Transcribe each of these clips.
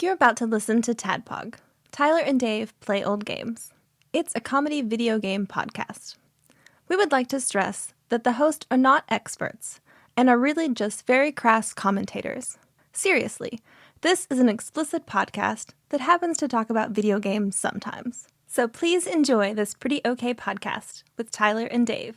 You're about to listen to TADPOG. Tyler and Dave play old games. It's a comedy video game podcast. We would like to stress that the hosts are not experts and are really just very crass commentators. Seriously, this is an explicit podcast that happens to talk about video games sometimes. So please enjoy this pretty okay podcast with Tyler and Dave.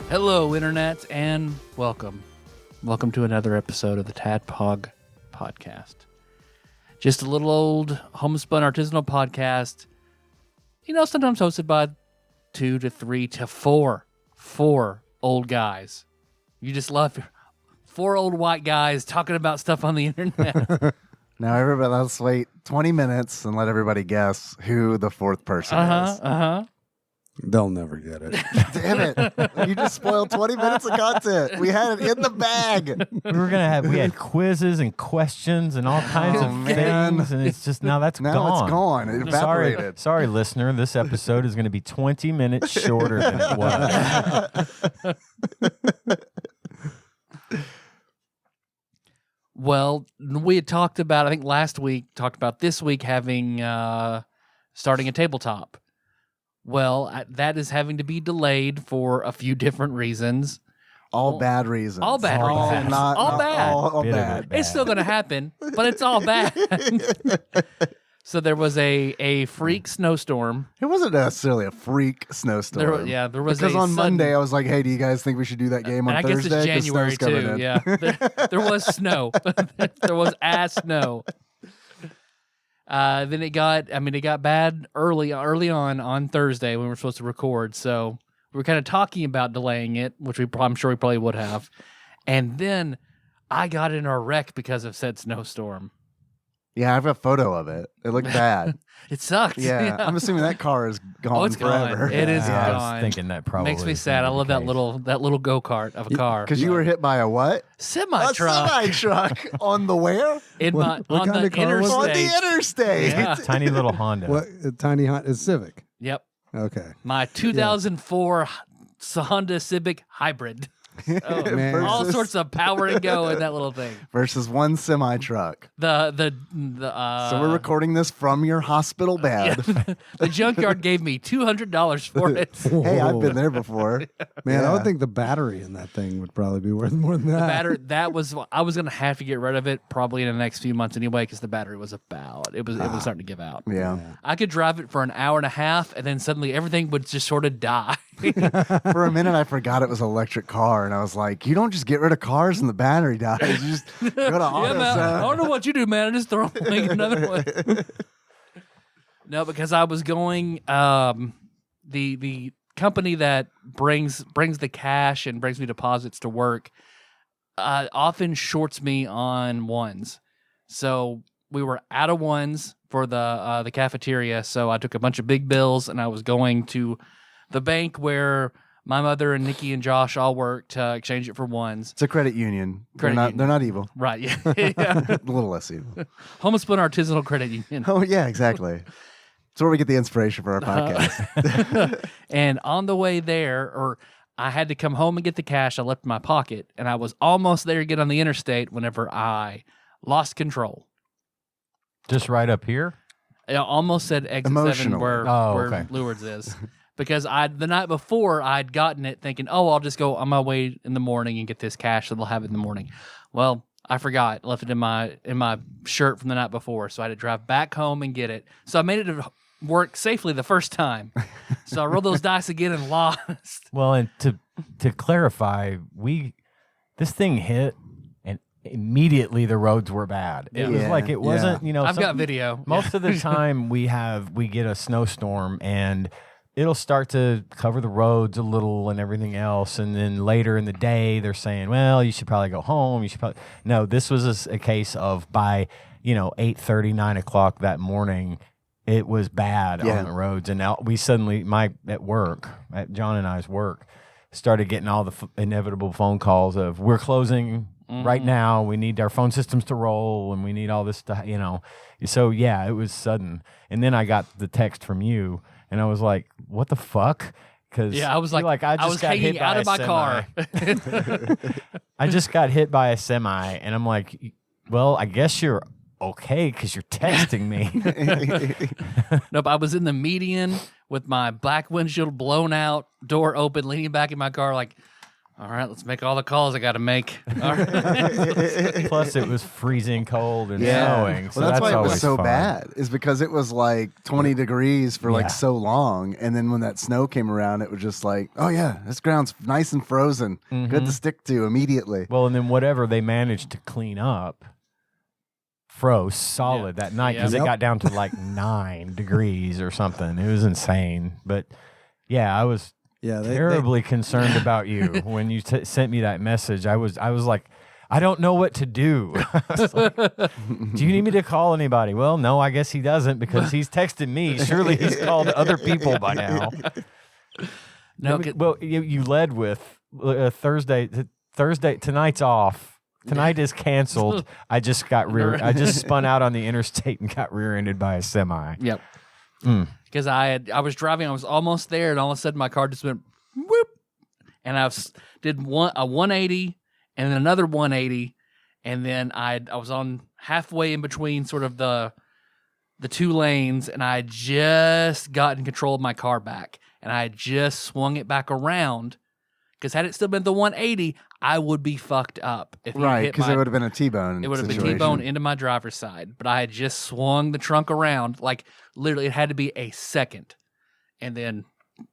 Hello, Internet, and welcome. Welcome to another episode of the TADPOG podcast. Just a little old homespun artisanal podcast, sometimes hosted by 2 to 3 to 4 old guys. You just love 4 old white guys talking about stuff on the internet. Now, everybody, let's wait 20 minutes and let everybody guess who the fourth person is. They'll never get it. Damn it. You just spoiled 20 minutes of content. We had it in the bag. We had quizzes and questions and all kinds of things, and it's just now It's gone. It evaporated. Sorry, listener. This episode is going to be 20 minutes shorter than it was. Well, we had talked about, I think last week, this week having, starting a tabletop. Well, that is having to be delayed for a few different reasons. All bad reasons. All bad reasons. All bad. All bad. It's still going to happen, but it's all bad. So there was a freak snowstorm. It wasn't necessarily a freak snowstorm. There was because on Monday I was like, "Hey, do you guys think we should do that game on Thursday?" I guess it's January too. Yeah, there was snow. There was ass snow. Then it got bad early on Thursday when we were supposed to record. So we were kind of talking about delaying it, which I'm sure we probably would have. And then I got in a wreck because of said snowstorm. Yeah, I have a photo of it. It looked bad. It sucked. Yeah, I'm assuming that car is gone it's forever. Gone. It is I gone. was thinking that probably makes me sad. I love that little go-kart of a car. Because you were hit by a what? Semi-truck. A semi-truck on the where? On the interstate. On the interstate. Yeah. Tiny little Honda. What? A tiny Honda is Civic. Yep. Okay. My 2004 Honda Civic Hybrid. Man. All sorts of power and go in that little thing. Versus one semi-truck. So we're recording this from your hospital bed. The junkyard gave me $200 for it. Hey, I've been there before. Man, I would think the battery in that thing would probably be worth more than that. I was going to have to get rid of it probably in the next few months anyway because the battery was it was starting to give out. Yeah. I could drive it for an hour and a half and then suddenly everything would just sort of die. For a minute, I forgot it was an electric car, and I was like, you don't just get rid of cars and the battery dies. You just go to AutoZone. Man, I don't know what you do, man. I just make another one. No, because I was going, the company that brings the cash and brings me deposits to work often shorts me on ones. So we were out of ones for the cafeteria, so I took a bunch of big bills, and I was going to the bank where my mother and Nikki and Josh all work to exchange it for ones. It's a credit union. They're not evil. Right, yeah. A little less evil. Homespun Artisanal Credit Union. Oh, yeah, exactly. It's where we get the inspiration for our podcast. And on the way there, I had to come home and get the cash I left in my pocket, and I was almost there to get on the interstate whenever I lost control. Just right up here? I almost said exit 7 where Lewards is. Because the night before, I'd gotten it thinking, I'll just go on my way in the morning and get this cash so they'll have it in the morning. Well, I forgot. Left it in my shirt from the night before, so I had to drive back home and get it. So I made it to work safely the first time. So I rolled those dice again and lost. Well, and to clarify, this thing hit, and immediately the roads were bad. It was like it wasn't, I've got video. Most of the time we get a snowstorm and it'll start to cover the roads a little and everything else. And then later in the day, they're saying, well, you should probably go home. No, this was a case of by, 8:30, 9 o'clock that morning, it was bad on the roads. And now we suddenly, at John and I's work, started getting all the inevitable phone calls of, we're closing right now. We need our phone systems to roll, and we need all this stuff, So, yeah, it was sudden. And then I got the text from you, and I was like, what the fuck? Because I was like, I just was got hanging hit by out a of my car. I just got hit by a semi, and I'm like, well, I guess you're okay because you're texting me. Nope, I was in the median with my black windshield blown out, door open, leaning back in my car, like, all right, let's make all the calls I got to make. All right. Plus, it was freezing cold and Yeah. snowing. So Well, that's why it was always so fun. bad. Is because it was like 20 degrees for Yeah. like so long, and then when that snow came around, it was just like, oh yeah, this ground's nice and frozen, good to stick to immediately. Well, and then whatever they managed to clean up froze solid that night because Yep. it got down to like 9 degrees or something. It was insane. But yeah, I was Yeah, terribly concerned about you when you sent me that message. I was like, I don't know what to do. I was like, do you need me to call anybody? Well, no, I guess he doesn't because he's texting me. Surely he's called other people by now. No, Well, you led with Thursday. Tonight's off. Tonight is canceled. I just spun out on the interstate and got rear-ended by a semi. Yep. Because I was driving, I was almost there, and all of a sudden my car just went whoop, and I did a 180 and then another 180, and then I was on halfway in between sort of the two lanes, and I had just gotten control of my car back, and I had just swung it back around. Because had it still been the 180, I would be fucked up. If Right, because it would have been a T-bone. It would have been T-bone into my driver's side. But I had just swung the trunk around. Like, literally, it had to be a second. And then,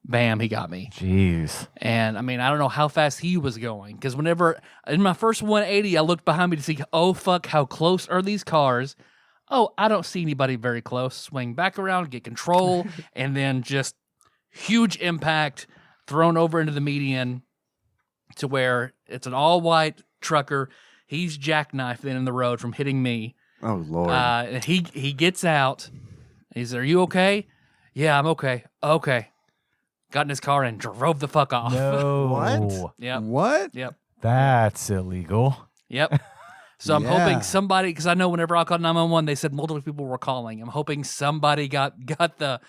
bam, he got me. Jeez. And, I mean, I don't know how fast he was going. Because whenever, in my first 180, I looked behind me to see, oh, fuck, how close are these cars? Oh, I don't see anybody very close. Swing back around, get control, and then just huge impact, thrown over into the median. To where it's an all-white trucker. He's jackknifed in the road from hitting me. Oh, Lord. And he gets out. He's, are you okay? Yeah, I'm okay. Okay. Got in his car and drove the fuck off. No. What? Yep. What? Yep. That's illegal. Yep. So I'm Yeah. hoping somebody, because I know whenever I called 911, they said multiple people were calling. I'm hoping somebody got the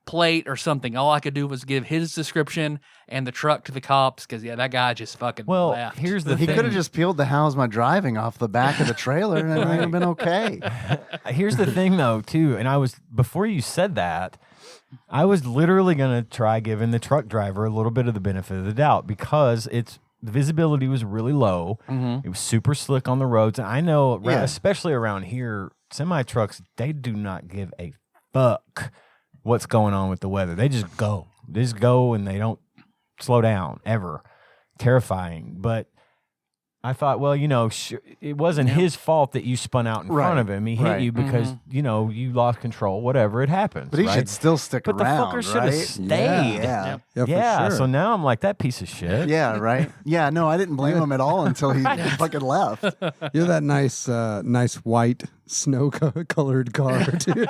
plate or something. All I could do was give his description and the truck to the cops because that guy just fucking left. Here's the He thing. could have just peeled the "How's my driving" off the back of the trailer, and it would have been okay. Here's the thing, though, too. And before you said that, I was literally going to try giving the truck driver a little bit of the benefit of the doubt because the visibility was really low. Mm-hmm. It was super slick on the roads. And I know, Yeah. especially around here, semi trucks, they do not give a fuck what's going on with the weather. They just go. They just go and they don't slow down ever. Terrifying. But I thought, well, it wasn't his fault that you spun out in Right. front of him. He hit Right. you because, you lost control, whatever, it happens. But he right? should still stick But around, the fucker should have right? stayed. Yeah. Yeah, for Yeah, sure. so now I'm like, that piece of shit. Yeah, right. Yeah, no, I didn't blame him at all until he fucking left. You're that nice white snow-colored car too.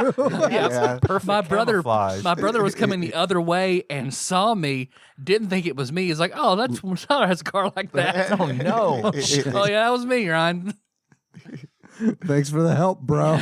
Yeah. Perfect my brother was coming the other way and saw me, didn't think it was me. He's like, oh, that's Tyler has a car like that. Oh, no. Oh yeah, that was me, Ryan. Thanks for the help, bro.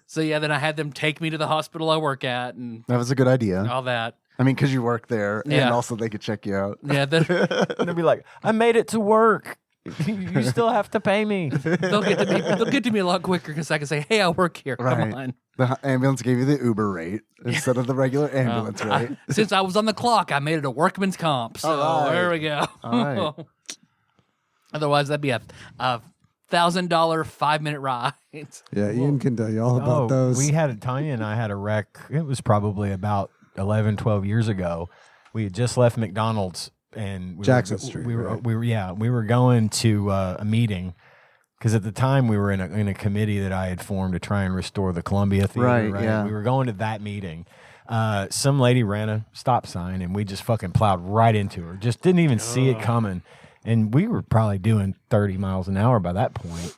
So yeah, then I had them take me to the hospital I work at and That was a good idea. all that. I mean, because you work there, and Yeah. also they could check you out. Yeah, then They'll be like, I made it to work. You still have to pay me. they'll get to me a lot quicker because I can say, hey, I work here. Come Right. on. The ambulance gave you the Uber rate instead of the regular ambulance rate. Since I was on the clock, I made it a workman's comp. So All right. there we go. All right. Otherwise, that'd be a $1,000 5-minute ride. Yeah, Ian can tell you all about those. Tanya and I had a wreck. It was probably about 11, 12 years ago. We had just left McDonald's and Jackson Street, We right? we were going to a meeting because at the time we were in a committee that I had formed to try and restore the Columbia Theater. Right, yeah. We were going to that meeting. Some lady ran a stop sign and we just fucking plowed right into her. Just didn't even see it coming. And we were probably doing 30 miles an hour by that point,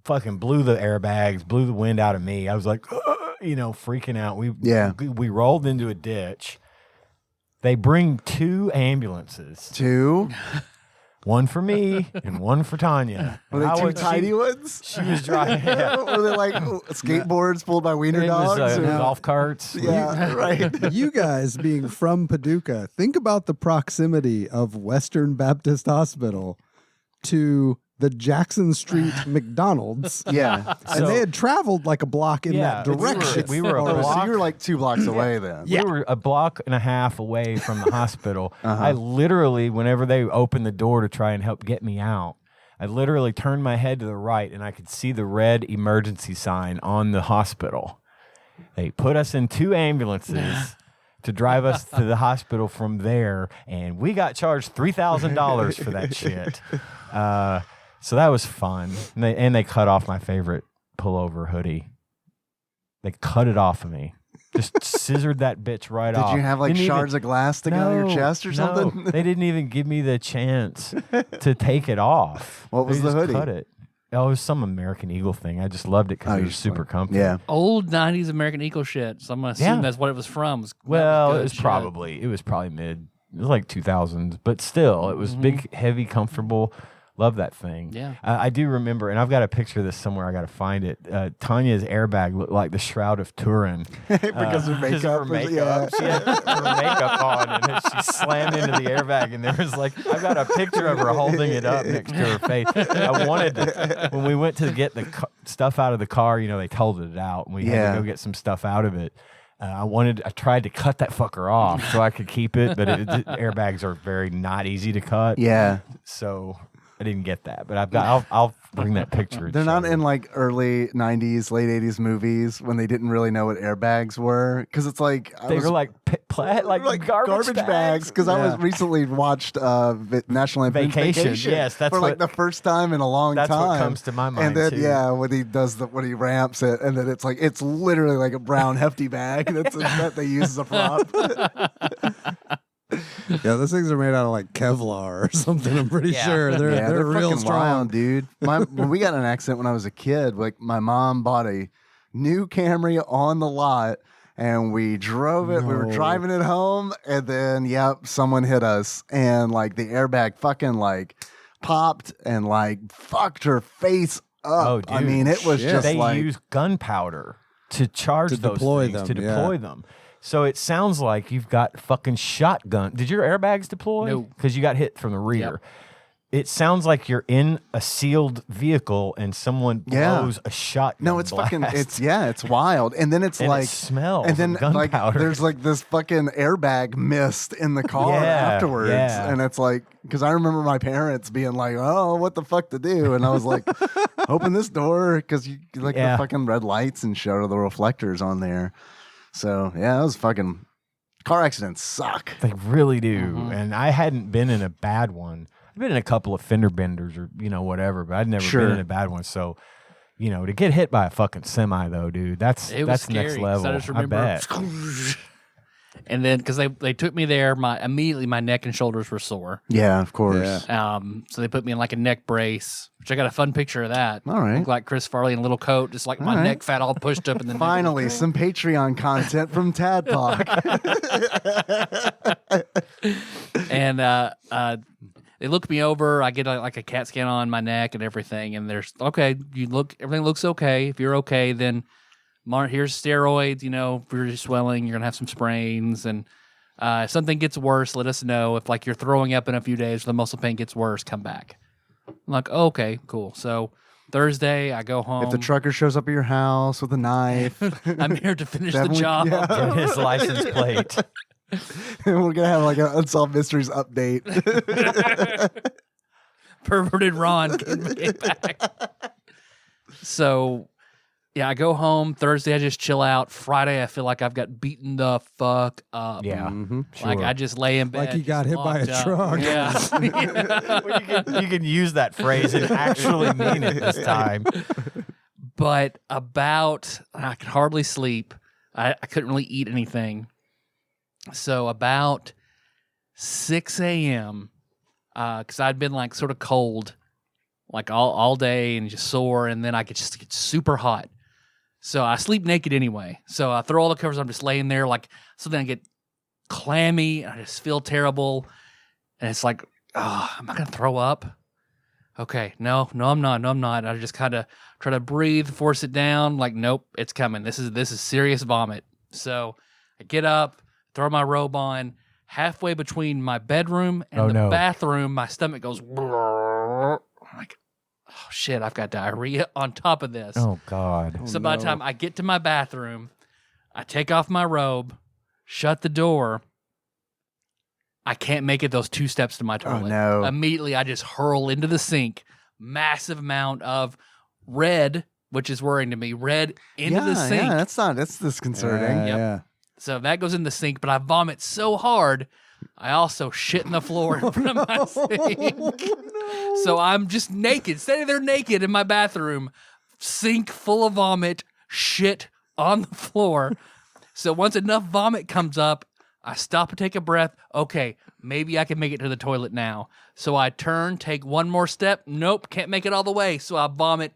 fucking blew the airbags, blew the wind out of me. I was like, freaking out. We rolled into a ditch. They bring 2 ambulances. 2? One for me and one for Tanya. Were they I two was- tiny ones? She was driving. Yeah. Were they like skateboards pulled by wiener It was, dogs? or- golf carts. Yeah, right. You guys being from Paducah, think about the proximity of Western Baptist Hospital to the Jackson Street McDonald's. Yeah. And they had traveled like a block in that we were- direction. we were a Oh, so block- you're like 2 blocks away then. We were a block and a half away from the hospital. Uh-huh. I literally, whenever they opened the door to try and help get me out, I literally turned my head to the right and I could see the red emergency sign on the hospital. They put us in 2 ambulances to drive us to the hospital from there, and we got charged $3,000 for that shit. So that was fun. And they cut off my favorite pullover hoodie. They cut it off of me. Just scissored that bitch right off. Did you have like Didn't shards of glass sticking out of your chest or something? No, they didn't even give me the chance to take it off. What was They the just hoodie? Cut it. Oh, it was some American Eagle thing. I just loved it because Oh, it you was just super like- comfy. Yeah. Old 90s American Eagle shit. So I'm going to assume that's what it was from. Well, good it was shit. probably mid. It was like 2000s, but still, it was big, heavy, comfortable. Love that thing. Yeah. I do remember, and I've got a picture of this somewhere. I got to find it. Tanya's airbag looked like the Shroud of Turin Because of her because makeup. of her makeup. She had her makeup on, and then she slammed into the airbag, and there was like, I've got a picture of her holding it up next to her face. I wanted to, when we went to get the stuff out of the car, they told it out, and we had to go get some stuff out of it. I tried to cut that fucker off so I could keep it, but airbags are very not easy to cut. Yeah. So I didn't get that, but I'll bring that picture. and They're show not you. in like early 90s, late 80s movies when they didn't really know what airbags were. Because it's like, They were like like garbage bags. Because I was recently watched National Lampoon's Vacation. Yes, that's for like what- the first time in a long that's time. what comes to my mind, And then, too. when he does when he ramps it, and then it's literally like a brown hefty bag that they use as a prop. Yeah, those things are made out of like Kevlar or something. I'm pretty sure they're Yeah, they're real fucking strong. wild, dude. When we got in an accident when I was a kid, like my mom bought a new Camry on the lot, and we drove it. We were No. driving it home, and then someone hit us, and like the airbag fucking like popped and like fucked her face up. Oh, dude. I mean, it was Shit. just They like use gunpowder to charge To those deploy things, them, to yeah. deploy them. So it sounds like you've got fucking shotgun. Did your airbags deploy? No. Because you got hit from the rear. It sounds like you're in a sealed vehicle and someone Yeah. blows a shotgun. no, it's blast. fucking it's wild. And then it's And it like smells and then of like gunpowder. there's like this fucking airbag mist in the car Yeah, afterwards, yeah. and it's like because I remember my parents being like, "Oh, what the fuck to do?" And I was like, "Open this door," because you like Yeah. the fucking red lights and shit, or the reflectors on there. So yeah, it was fucking car accidents suck. They really do. And I hadn't been in a bad one. I've been in a couple of fender benders or, whatever, but I'd never Sure. been in a bad one. So, to get hit by a fucking semi though, dude, that's It was next scary, 'cause level. I just I remember, bet. and then because they took me there, immediately my neck and shoulders were sore. Yeah, of course. Yeah. So they put me in like a neck brace, which I got a fun picture of that. All right. Looked like Chris Farley in a little coat, just like my right. neck fat all pushed up in the neck. Finally, some Patreon content from TADPOG. And they look me over. I get like a CAT scan on my neck and everything. And there's everything looks okay. If you're okay, then here's steroids. If you're swelling, you're gonna have some sprains. And if something gets worse, let us know. If like you're throwing up in a few days, or the muscle pain gets worse, come back. I'm like, okay, cool. So Thursday, I go home. If the trucker shows up at your house with a knife, I'm here to finish Then the we- job. yeah. Get his license plate. we're gonna have like an Unsolved Mysteries update. Perverted Ron came back. So, yeah, I go home. Thursday, I just chill out. Friday, I feel like I've got beaten the fuck up. Yeah. Like sure. I just lay in bed. Like he got just hit by a locked up. truck. Yeah. You can use that phrase and actually mean it this time. But I could hardly sleep. I couldn't really eat anything. So about 6 a.m., because I'd been like sort of cold, like all day and just sore, and then I could just get super hot. So I sleep naked anyway. So I throw all the covers. I'm just laying there, like so. Then I get clammy. And I just feel terrible, and it's like oh, am I going to throw up? Okay, no, I'm not. I just kind of try to breathe, force it down. Like, nope, it's coming. This is serious vomit. So I get up, throw my robe on. Halfway between my bedroom and the bathroom, my stomach goes. I'm like, oh shit, I've got diarrhea on top of this. Oh God. So by the time I get to my bathroom, I take off my robe, shut the door. I can't make it those 2 steps to my toilet. Oh, no. Immediately, I just hurl into the sink. Massive amount of red, which is worrying to me. Red into the sink. Yeah, that's disconcerting. Yep. Yeah. So that goes in the sink, but I vomit so hard, I also shit in the floor in front of my sink. So I'm just naked, standing there naked in my bathroom, sink full of vomit, shit on the floor. So once enough vomit comes up, I stop and take a breath. Okay, maybe I can make it to the toilet now. So I turn, take one more step. Nope, can't make it all the way. So I vomit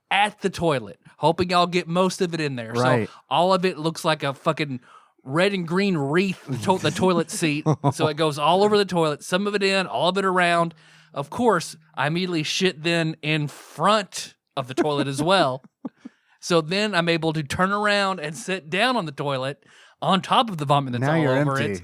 at the toilet, hoping I'll get most of it in there. Right. So all of it looks like a fucking red and green wreath, the toilet seat. So it goes all over the toilet, some of it in, all of it around. Of course, I immediately shit then in front of the toilet as well. So then I'm able to turn around and sit down on the toilet on top of the vomit that's Now all you're over empty. it.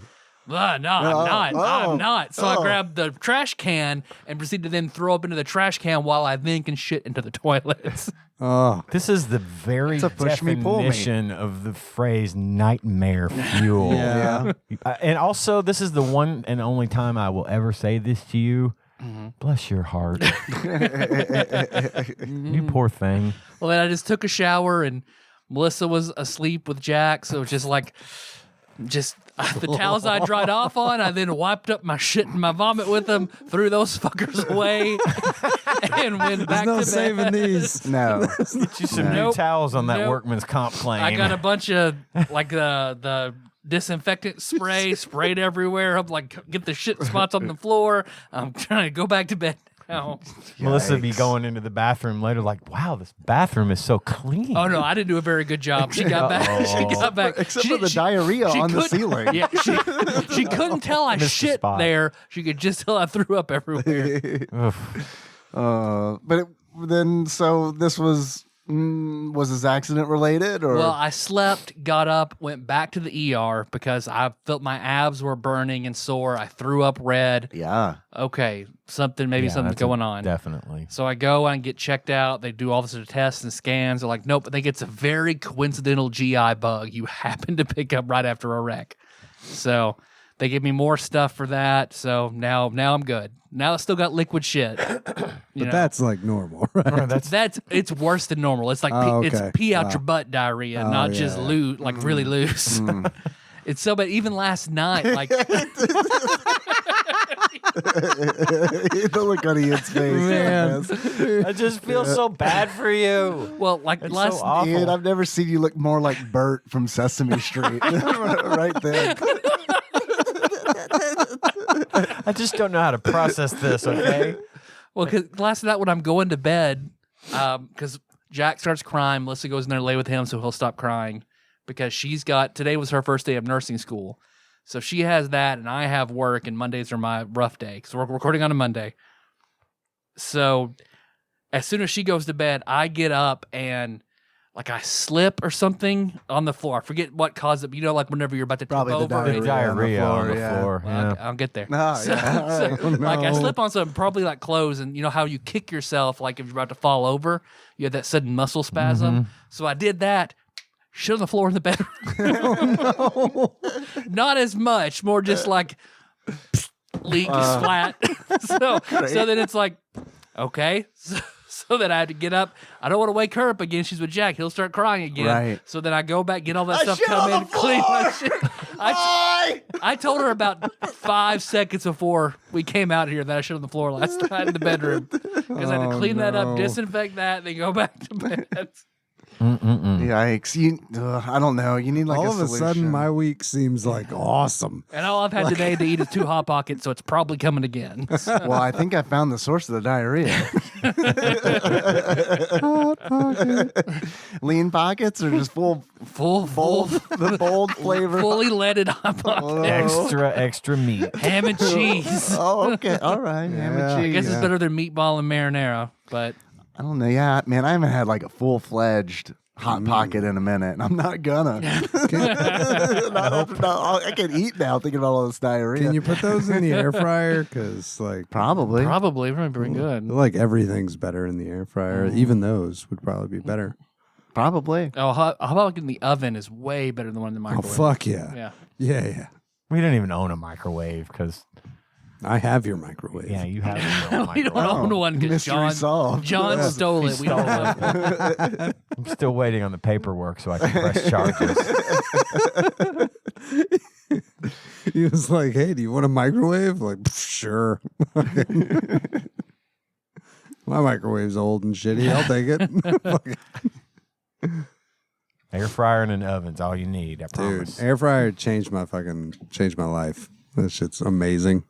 No, I'm not. So I grab the trash can and proceed to then throw up into the trash can while I then can shit into the toilets. Oh, This is the very It's a push me, pull me. definition of the phrase nightmare fuel. yeah. And also, this is the one and only time I will ever say this to you. Bless your heart. You poor thing. Well, then I just took a shower and Melissa was asleep with Jack. So it was just like, the towels I dried off on, I then wiped up my shit and my vomit with them, threw those fuckers away, and went back no to saving bed. these. No. Get you some Nope. new towels on that Nope. workman's comp claim. I got a bunch of like the disinfectant spray sprayed everywhere. I'm like, get the shit spots on the floor. I'm trying to go back to bed now. Melissa be Yikes. going into the bathroom later like, wow, this bathroom is so clean. Oh no, I didn't do a very good job. She got back. She got back. Except She- for the she- diarrhea she on the couldn't- ceiling. Yeah, she couldn't tell I Missed the shit spot. there. She could just tell I threw up everywhere. Oof. So this was this accident related or? Well, I slept, got up, went back to the ER because I felt my abs were burning and sore. I threw up red. yeah. Okay, something's Yeah, going on. Definitely. So I go and get checked out. They do all this sort of tests and scans. They're like, nope, I think it's a very coincidental GI bug you happen to pick up right after a wreck. So they give me more stuff for that. So now I'm good. Now I still got liquid shit. But that's like normal, right? That's It's worse than normal. It's like Oh, it's okay. pee out Wow. your butt diarrhea, Oh, not yeah, just yeah. loose, like really loose. It's so bad. Even last night, like The look on Ian's face. Man. Yes. I just feel so bad for you. well, like It's last so awful. Ian, I've never seen you look more like Bert from Sesame Street. Right there. I just don't know how to process this, okay? Well, because last night when I'm going to bed, because Jack starts crying, Melissa goes in there to lay with him so he'll stop crying because today was her first day of nursing school. So she has that and I have work and Mondays are my rough day because we're recording on a Monday. So as soon as she goes to bed, I get up and like I slip or something on the floor. I forget what caused it. You know, like whenever you're about to Probably tip the over. The Diarrhea diarrhea on the yeah. floor. Well, Yeah. I'll get there. No, So- yeah. so, All right. like I no. slip on something, probably like clothes, and you know how you kick yourself, like if you're about to fall over, you have that sudden muscle spasm. So I did that. Shit on the floor in the bedroom. Not as much, more just like leak splat. so then it's like, okay. So then I had to get up. I don't want to wake her up again. She's with Jack. He'll start crying again. Right. So then I go back, get all that stuff, shit come on in, the clean my floor! shit. I told her about 5 seconds before we came out here that I shit on the floor last night in the bedroom because I had to clean that up, no. disinfect that, then go back to bed. Yikes! I don't know. You need like All a of a solution. sudden, my week seems like awesome. And all I've had today to eat is 2 Hot Pockets, so it's probably coming again. Well, I think I found the source of the diarrhea. Hot pocket. Lean pockets or just full Full, the bold flavor. fully leaded Hot Pocket. Extra meat. Ham and cheese. Oh, okay. All right. Ham Yeah. and I cheese. guess it's better than meatball and marinara, but I don't know. Yeah, man, I haven't had like a full-fledged hot pocket in a minute, and I'm not gonna. I can eat now thinking about all this diarrhea. Can you put those in the air fryer? Because like Probably. probably pretty good. like everything's better in the air fryer. Even those would probably be better. Probably. Oh, how about in the oven is way better than one in the Oh microwave. fuck yeah. Yeah. Yeah. We don't even own a microwave because I have your microwave. yeah, you have your own We don't microwave. own one because Mystery solved. John Yeah. stole it. We don't have one. I'm still waiting on the paperwork so I can press charges. He was like, "Hey, do you want a microwave?" Like, sure. My microwave's old and shitty. I'll take it. Air fryer and an oven's all you need. I Dude, promise. air fryer changed my life. That shit's amazing.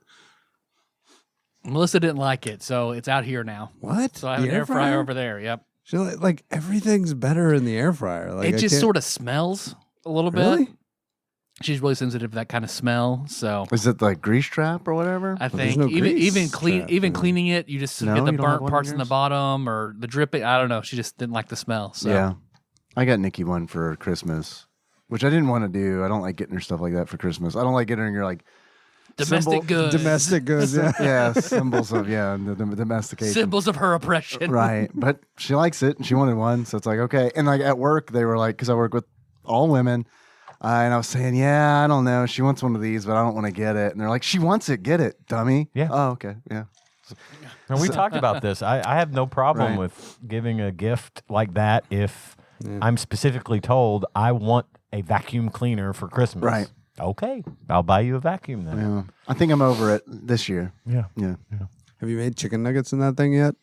Melissa didn't like it, so it's out here now. What? So I have The an air fryer over there. Yep. She like everything's better in the air fryer. Like It I just can't- sort of smells a little Really? bit. She's really sensitive to that kind of smell, so Is it like grease trap or whatever? I there's think no even grease trap, yeah. cleaning it, you just No, get the you don't have burnt one parts of in the yours? bottom or the dripping. I don't know. She just didn't like the smell. So Yeah. I got Nikki one for Christmas, which I didn't want to do. I don't like getting her stuff like that for Christmas. I don't like getting her like domestic goods, domestic goods. Yeah. symbols of the domestication. symbols of her oppression. Right. But she likes it and she wanted one. So it's like, okay. And like at work, they were like, because I work with all women. And I was saying, yeah, I don't know. She wants one of these, but I don't want to get it. And they're like, she wants it. Get it, dummy. Yeah. Oh, okay. Yeah. And we talked about this. I have no problem Right. with giving a gift like that if I'm specifically told I want a vacuum cleaner for Christmas. Right. Okay. I'll buy you a vacuum then. Yeah. I think I'm over it this year. Yeah. Yeah. Have you made chicken nuggets in that thing yet?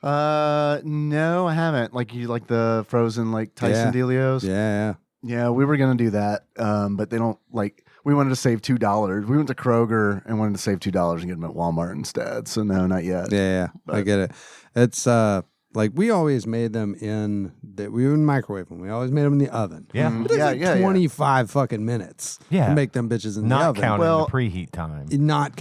No, I haven't. Like you like the frozen like Tyson Delios. Yeah. Yeah, we were gonna do that, but they don't like. We wanted to save $2. We went to Kroger and wanted to save $2 and get them at Walmart instead. So no, not yet. Yeah. I But- get it. It's like we always made them in we wouldn't microwave them. We always made them in the oven. Yeah. Mhm. It takes Yeah, like yeah, yeah. 25 fucking minutes Yeah. to make them bitches in the Not oven. counting Well- the preheat time.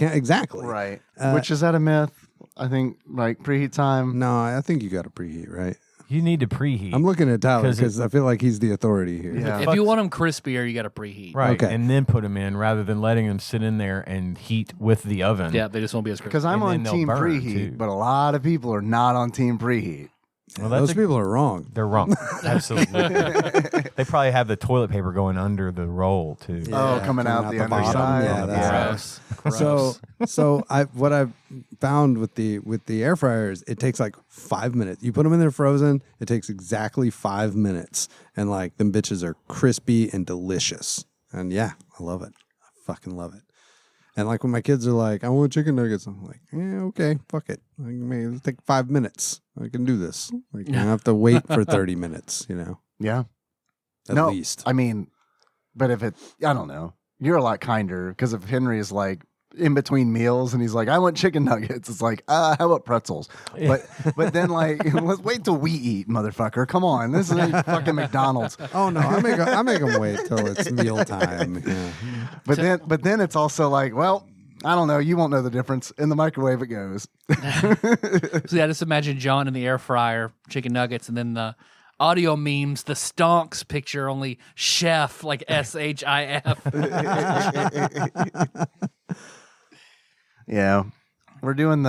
Exactly. Right. Uh, Which is that a myth? I think like preheat time. No, I think you got to preheat, right? You need to preheat. I'm looking at Tyler 'Cause because I feel like he's the authority here. Yeah. If you want them crispier, you got to preheat. Right. Okay. And then put them in rather than letting them sit in there and heat with the oven. Yeah, they just won't be as crispy. Because I'm And then on they'll team burn, preheat, too. but a lot of people are not on team preheat. Well, Those people are wrong. They're wrong. Absolutely. They probably have the toilet paper going under the roll too. Oh, coming out the bottom. underside. Yeah, that's Gross. So what I've found with the air fryers, it takes like 5 minutes. You put them in there frozen, it takes exactly 5 minutes, and like them bitches are crispy and delicious. And yeah, I love it. I fucking love it. And like when my kids are like, "I want chicken nuggets," I'm like, "Yeah, okay, fuck it. Like, it'll take 5 minutes. I can do this. Like you don't have to wait for 30 minutes. You know, Yeah. at no, least." I mean, but if it, I don't know. You're a lot kinder because if Henry is like in between meals and he's like, I want chicken nuggets. It's like, how about pretzels? But then like, let's wait till we eat, motherfucker. Come on, this is fucking McDonald's. Oh no, I make them wait till it's mealtime. Yeah. But then it's also like, well, I don't know. You won't know the difference. In the microwave, it goes. So yeah, just imagine John in the air fryer, chicken nuggets, and then the audio memes, the stonks picture, only chef, like SHIF. Yeah, we're doing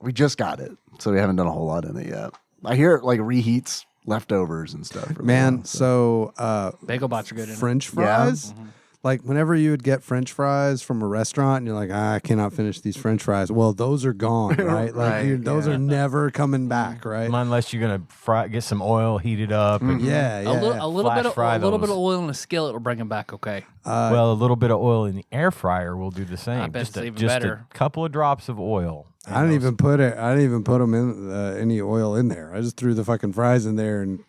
we just got it, so we haven't done a whole lot in it yet. I hear it like reheats leftovers and stuff. really Man, well, so Bagel bots are good in it. French Yeah. fries. Like whenever you would get French fries from a restaurant, and you're like, I cannot finish these French fries. Well, those are gone, right? Like Right, those yeah. are never coming back, right? Unless you're gonna get some oil, heat it up. And, Yeah, yeah. A little Flash bit fry of those. oil in a skillet will bring them back. Okay. well, a little bit of oil in the air fryer will do the same. I bet just it's a, even just better. a couple of drops of oil. I didn't even put them in any oil in there. I just threw the fucking fries in there and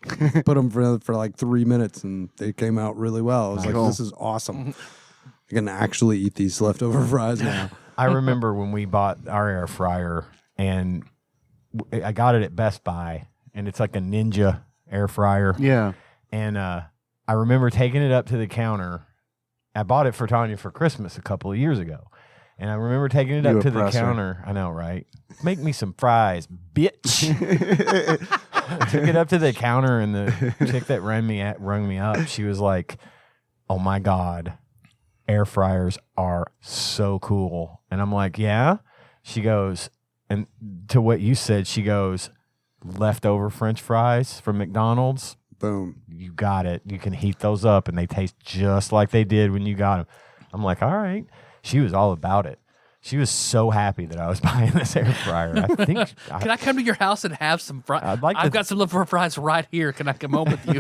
put them for like 3 minutes, and they came out really well. I was like, this is awesome. I can actually eat these leftover fries now. I remember when we bought our air fryer, and I got it at Best Buy, and it's like a Ninja air fryer. Yeah. And I remember taking it up to the counter. I bought it for Tanya for Christmas a couple of years ago. And I remember taking it up to the counter. I know, right? Make me some fries, bitch. Took it up to the counter, and the chick that rung me up, she was like, "Oh my God, air fryers are so cool." And I'm like, "Yeah?" She goes, and to what you said, she goes, "Leftover French fries from McDonald's. Boom. You got it. You can heat those up, and they taste just like they did when you got them." I'm like, "All right." She was all about it. She was so happy that I was buying this air fryer. I think. Can I come to your house and have some fries? I've got some leftover fries right here. Can I come home with you?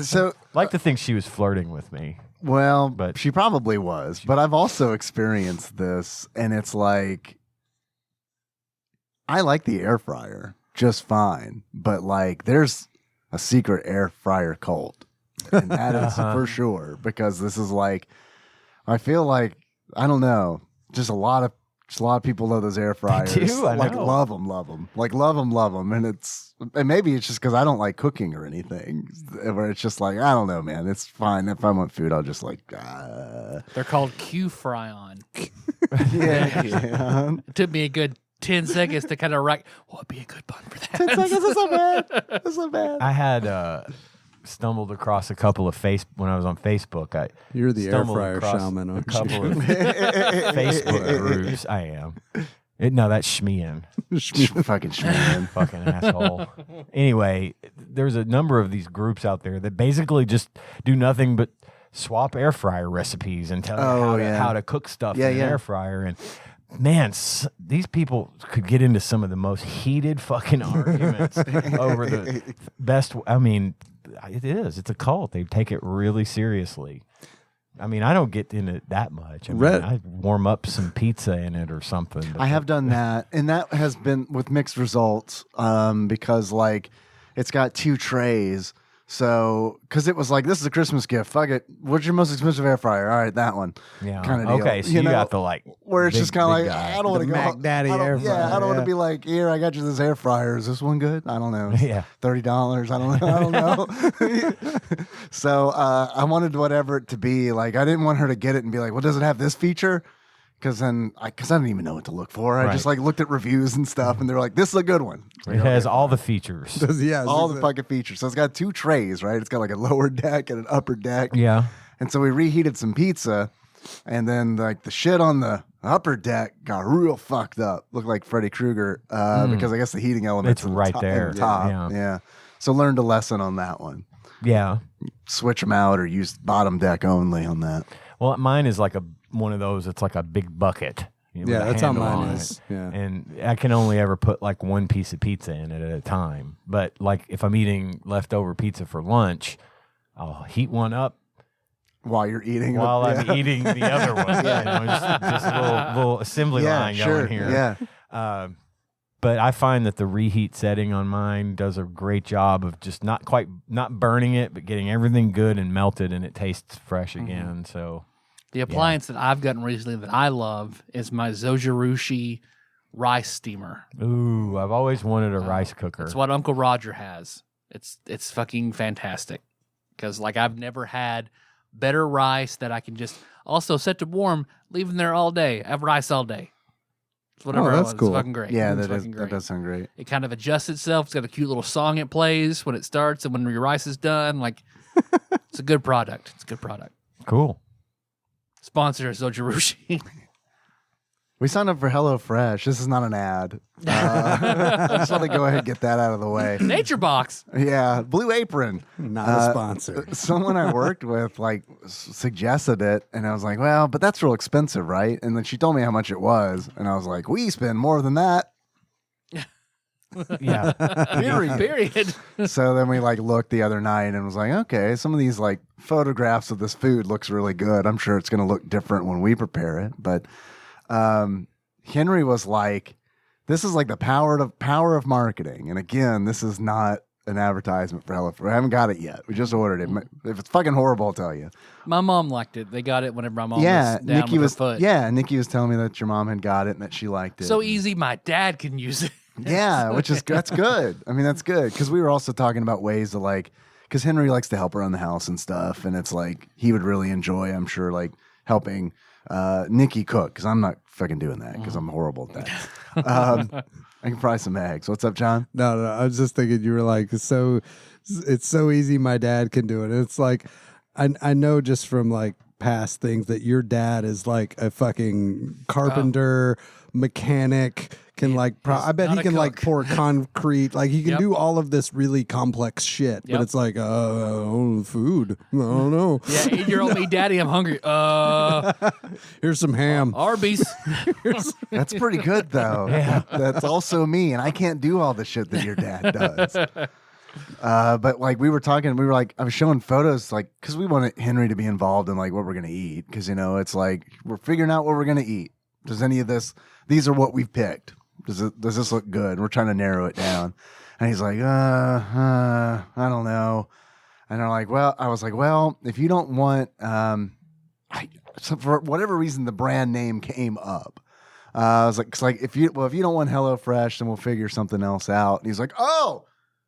So, I'd like to think she was flirting with me. well, But- she probably was. But I've also experienced this, and it's like, I like the air fryer just fine, but like, there's a secret air fryer cult, and that is for sure, because this is like, I feel like, I don't know, just a lot of people love those air fryers. do, I like know. love them, like love them, and maybe it's just because I don't like cooking or anything, where it's just like, I don't know, man, it's fine. If I want food, I'll just like, They're called Q-Fry-On. yeah. It took me a good 10 seconds to kind of write, what would be a good pun for that? 10 seconds is so bad. That's so bad. I had stumbled across a couple of when I was on Facebook. You're the air stumbled fryer across shaman, a aren't couple you? of Facebook groups. I am. No, that's Schmian. Fucking man. Fucking asshole. Anyway, there's a number of these groups out there that basically just do nothing but swap air fryer recipes and tell you how to cook stuff in an air fryer. And man, these people could get into some of the most heated fucking arguments over the best. I mean, it is. It's a cult. They take it really seriously. I mean, I don't get into it that much. I mean, I warm up some pizza in it or something. I have done that, and that has been with mixed results, because like it's got 2 trays. So, because it was like, this is a Christmas gift. Fuck it. What's your most expensive air fryer? All right, that one. Yeah. Kind of deal. Okay, so you got the like where it's big- just kind of big like, guy. I don't want to The go. Mac Daddy air fryer. Yeah, I don't want to yeah. be like, here, I got you this air fryer. Is this one good? I don't know. Yeah. $30. I don't know. So I wanted whatever it to be. Like, I didn't want her to get it and be like, well, does it have this feature? Because then, because I didn't even know what to look for. I just Right. like looked at reviews and stuff, and they're like, "This is a good one." It has all the features. Yeah, All the fucking features. So it's got 2 trays, right? It's got like a lower deck and an upper deck. Yeah. And so we reheated some pizza, and then like the shit on the upper deck got real fucked up. Looked like Freddy Krueger, because I guess the heating elements It's in the right top- there. in the top. Yeah. Yeah. So learned a lesson on that one. Yeah. Switch them out or use bottom deck only on that. Well, mine is like one of those. It's like a big bucket. With Yeah, a that's how handle mine on is. it. Yeah. And I can only ever put like one piece of pizza in it at a time. But like if I'm eating leftover pizza for lunch, I'll heat one up While you're eating. while yeah. I'm eating the other one. Just a little assembly line going here. Yeah. But I find that the reheat setting on mine does a great job of just not burning it, but getting everything good and melted, and it tastes fresh again. So The appliance that I've gotten recently that I love is my Zojirushi rice steamer. ooh, I've always wanted a rice cooker. It's what Uncle Roger has. It's fucking fantastic. Because like I've never had better rice that I can just also set to warm, leave in there all day. I have rice all day. It's whatever I that's want. cool. It's fucking great. Yeah, It's that fucking great. does sound great. It kind of adjusts itself. It's got a cute little song it plays when it starts and when your rice is done. Like it's a good product. It's a good product. Cool. Sponsor Zojirushi. We signed up for HelloFresh. This is not an ad. I just want to go ahead and get that out of the way. Nature Box. Yeah, Blue Apron. Not a sponsor. Someone I worked with like suggested it, and I was like, "Well, but that's real expensive, right?" And then she told me how much it was, and I was like, "We spend more than that." Yeah. Period. So then we like looked the other night and was like, "Okay, some of these like photographs of this food looks really good. I'm sure it's going to look different when we prepare it." But Henry was like, This is like the power of marketing. And again, this is not an advertisement for HelloFresh. I haven't got it yet. We just ordered it. If it's fucking horrible, I'll tell you. My mom liked it. They got it whenever my mom was down Nikki with her foot. Yeah, Nikki was telling me that your mom had got it and that she liked it. So easy, my dad can use it. Yeah, that's good. I mean, that's good because we were also talking about ways to like, because Henry likes to help around the house and stuff, and it's like he would really enjoy, I'm sure, like helping Nikki cook because I'm not fucking doing that because I'm horrible at that. I can fry some eggs. What's up, John? No, I was just thinking you were like, it's so easy. My dad can do it. It's like, I know just from like past things that your dad is like a fucking carpenter, mechanic, can like, I bet he can like pour concrete. Like he can do all of this really complex shit, but it's like, food. I don't know. Yeah, 8-year-old me, daddy, I'm hungry. Here's some ham. Arby's. That's pretty good though. Yeah. That's also me, and I can't do all the shit that your dad does. But like we were talking, we were like, I was showing photos, like, because we wanted Henry to be involved in like what we're gonna eat, because it's like we're figuring out what we're gonna eat. Does any of this? These are what we've picked. Does this look good? We're trying to narrow it down. And he's like, I don't know. And I was like, well, if you don't want, so for whatever reason, the brand name came up. I was like, if you don't want HelloFresh, then we'll figure something else out. And he's like, oh,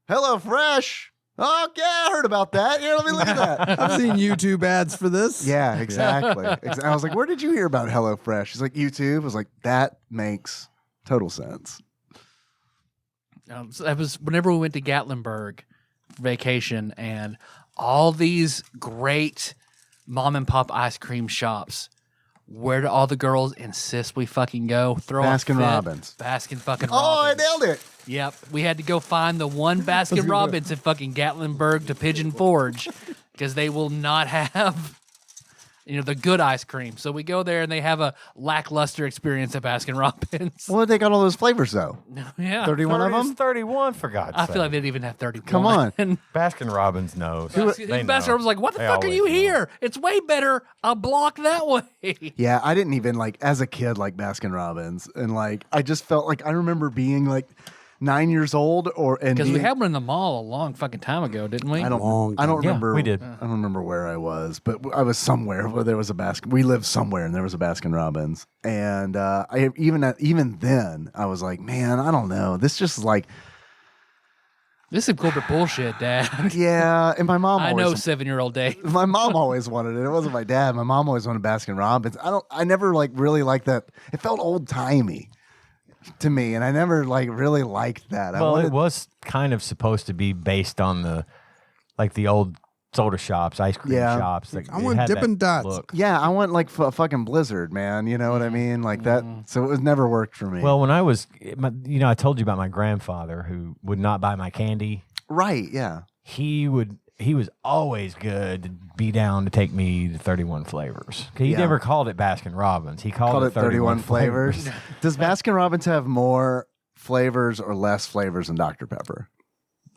HelloFresh. Oh, yeah, I heard about that. Here, let me look at that. I've seen YouTube ads for this. Yeah, exactly. I was like, where did you hear about HelloFresh? He's like, YouTube. I was like, that makes total sense. So that was whenever we went to Gatlinburg for vacation, and all these great mom and pop ice cream shops. Where do all the girls insist we fucking go? Throw Baskin Robbins. Baskin fucking Robbins. Oh, I nailed it. Yep. We had to go find the one Baskin Robbins in fucking Gatlinburg to Pigeon Forge because they will not have, the good ice cream. So we go there and they have a lackluster experience at Baskin Robbins. Well, they got all those flavors though. Yeah. 31 of them? 31 for God's I sake. feel like they didn't even have 31. Come on. Baskin Robbins knows. Baskin Robbins was like, what the They fuck are you always know. here? It's way better a block that way. Yeah, I didn't even as a kid like Baskin Robbins, and I just felt like I remember being 9 years old, Because we had one in the mall a long fucking time ago, didn't we? I don't Long time. remember. we did. I don't remember where I was, but I was somewhere where there was a Baskin. We lived somewhere and there was a Baskin Robbins, and I even then I was like, man, I don't know. This just This is corporate bullshit, Dad. yeah. And my mom. I know always, 7-year-old Dave. my mom always wanted it. It wasn't my dad. My mom always wanted Baskin Robbins. I never really liked that. It felt old timey to me, and I never really liked that. It was kind of supposed to be based on the old soda shops, ice cream shops. I want Dippin' Dots. Look. Yeah, I want a fucking Blizzard, man. You know what I mean? That. So it was never worked for me. Well, when I was, I told you about my grandfather who would not buy my candy. right? Yeah. He was always good to be down to take me to 31 flavors. He Yeah. never called it Baskin Robbins. He called it 31 flavors. Does Baskin Robbins have more flavors or less flavors than Dr. Pepper?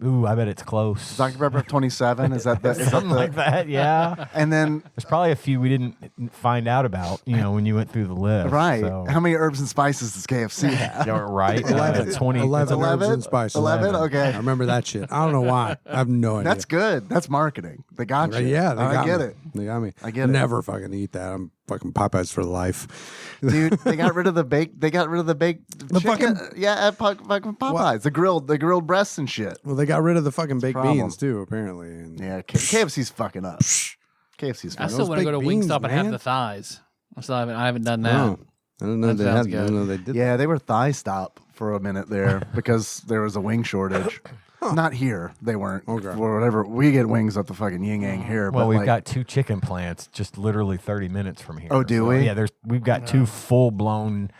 Ooh, I bet it's close. Does Dr. Pepper have 27? Is that the Something like that, yeah. And then There's probably a few we didn't find out about, when you went through the list. right, So. how many herbs and spices does KFC have? Yeah, right. 11 20. herbs and spices. 11? Okay. I remember that shit. I don't know why. I have no idea. That's good. That's marketing. They got you. Yeah, they I got get me. it. They got me. I get it. Never fucking eat that. I'm fucking Popeyes for life. Dude, they got rid of the baked. They got rid of the baked. chicken. At fucking Popeyes. The grilled breasts and shit. Well, they got rid of the fucking baked Problem. beans too, apparently. And Yeah, KFC's fucking up. KFC's I fucking still up. want to go to baked beans, Wingstop and have man. the thighs. I haven't done that. Oh, I don't know That they sounds had. I good. don't know they did. Yeah, they were thigh stop for a minute there because there was a wing shortage. Not here. They weren't. Okay. For whatever. We get wings at the fucking yin yang here. Well, but we've got 2 chicken plants just literally 30 minutes from here. Oh, do we? Yeah, we've got 2 full-blown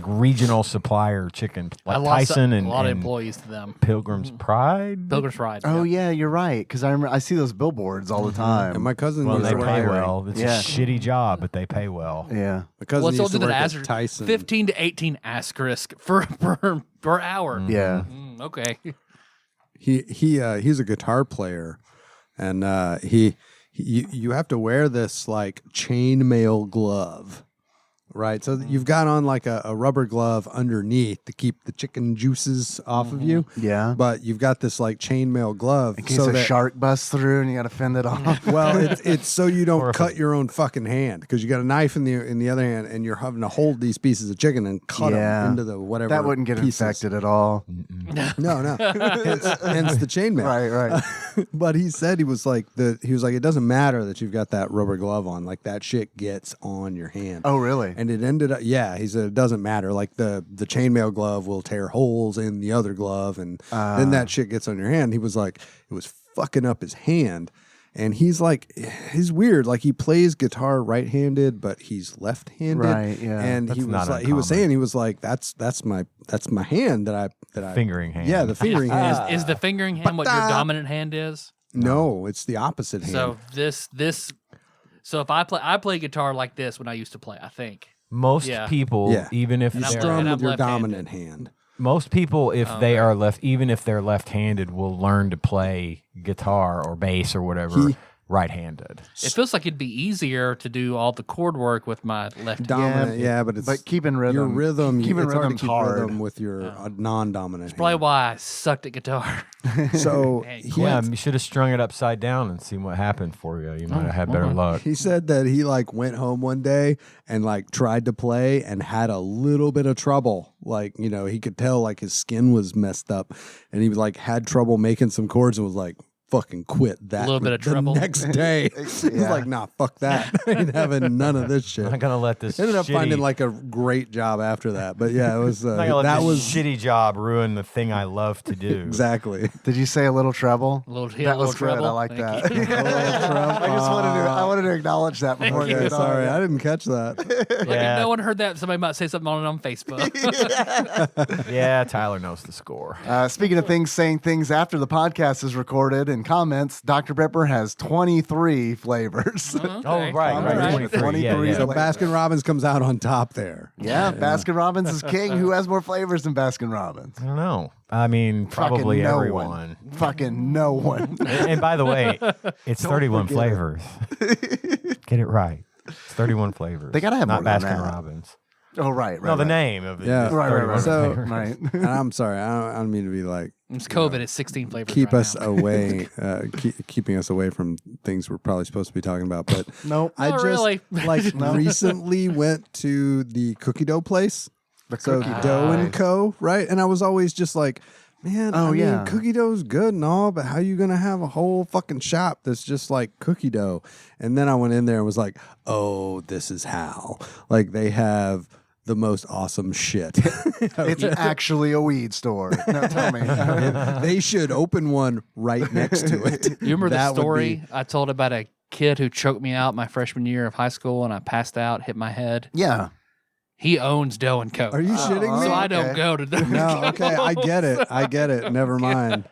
regional supplier chicken, I like lost Tyson a lot of and employees to them. Pilgrim's Pride. Pilgrim's Pride. Oh yeah, you're right. Because I see those billboards all the time. And my cousin Well, used they to pay work. well. It's Yeah. a shitty job, but they pay well. Yeah. My cousin Let's all used do to that work as at Tyson. 15 to 18 asterisk per hour. Yeah. Okay. He's a guitar player, and you have to wear this chainmail glove right? So you've got on like a rubber glove underneath to keep the chicken juices off of you. Yeah. But you've got this like chainmail glove In case so a that shark busts through and you got to fend it off. well, it's so you don't Or if cut your own fucking hand because you got a knife in the other hand and you're having to hold these pieces of chicken and cut Yeah. them into the whatever. That wouldn't get pieces. infected at all. No. Hence the chainmail. Right. But he said he was like it doesn't matter that you've got that rubber glove on, like that shit gets on your hand. Oh, really? And it ended up, he said it doesn't matter. Like the chainmail glove will tear holes in the other glove, and then that shit gets on your hand. He was like, it was fucking up his hand. And he's weird. Like he plays guitar right-handed, but he's left-handed. Right, yeah. And That's he was not like, that's my hand that I Fingering hand. Yeah, the fingering hand. Is the fingering hand what your dominant hand is? No, it's the opposite hand. So so if I play guitar like this when I used to play, I think. Most Yeah. people, Yeah. even if And I'm they're strum and with your left-handed. dominant hand. most people, if they are even if they're left-handed, will learn to play guitar or bass or whatever right-handed. It feels like it'd be easier to do all the chord work with my left hand. Dominant, but it's But keeping rhythm. your rhythm. Keeping It's hard to rhythm's keep hard. rhythm with your non-dominant. Probably hand. why I sucked at guitar. So Dang. Yeah, you should have strung it upside down and seen what happened for you. You might have had better luck. he said that he like went home one day and like tried to play and had a little bit of trouble. Like, he could tell like his skin was messed up and he was like had trouble making some chords and was like, fucking quit that. A little bit of the trouble. next day. He's like, nah, fuck that. I ain't having none of this shit. I'm not gonna let this. Ended up shitty, finding like a great job after that. But yeah, it was I'm not gonna let that this was shitty job ruin the thing I love to do. exactly. Did you say a little treble? A little That was good. treble. I like Thank that. you. I wanted to acknowledge that before you Okay, get on. sorry, I didn't catch that. Like, Yeah. if no one heard that, somebody might say something on it on Facebook. Yeah, Tyler knows the score. Speaking of things saying things after the podcast is recorded and comments, Dr. Pepper has 23 flavors. Okay. Oh, right, All right. 23. Yeah, 23. yeah. So Baskin Robbins comes out on top there. Yeah, Baskin Robbins is king. Who has more flavors than Baskin Robbins? I don't know. I mean, probably Fucking no everyone. one. Fucking no one. And by the way, it's 31 forget flavors. Get it right. It's 31 flavors. They gotta have not more than Baskin that. Robbins. Oh, right. No, the name of it. Yeah. is Right. 31 So- flavors. Right. And I'm sorry, I don't mean to be like It's COVID. It's 16 flavors. keep right us now. away, keeping us away from things we're probably supposed to be talking about. But Nope. I Not just really. like recently went to the cookie dough place. So cookie Dough and Co. Right, and I was always just like, man, Oh, I mean, yeah. cookie dough's good and all, but how you gonna have a whole fucking shop that's just like cookie dough? And then I went in there and was like, oh, this is how. Like they have the most awesome shit. It's actually a weed store. No, tell me. They should open one right next to it. You remember That the would story be- I told about a kid who choked me out my freshman year of high school and I passed out, hit my head? Yeah. He owns Dough and Co. Are you shitting me? So I don't Okay. go to Dough and No, Co. okay, I get it. Never mind.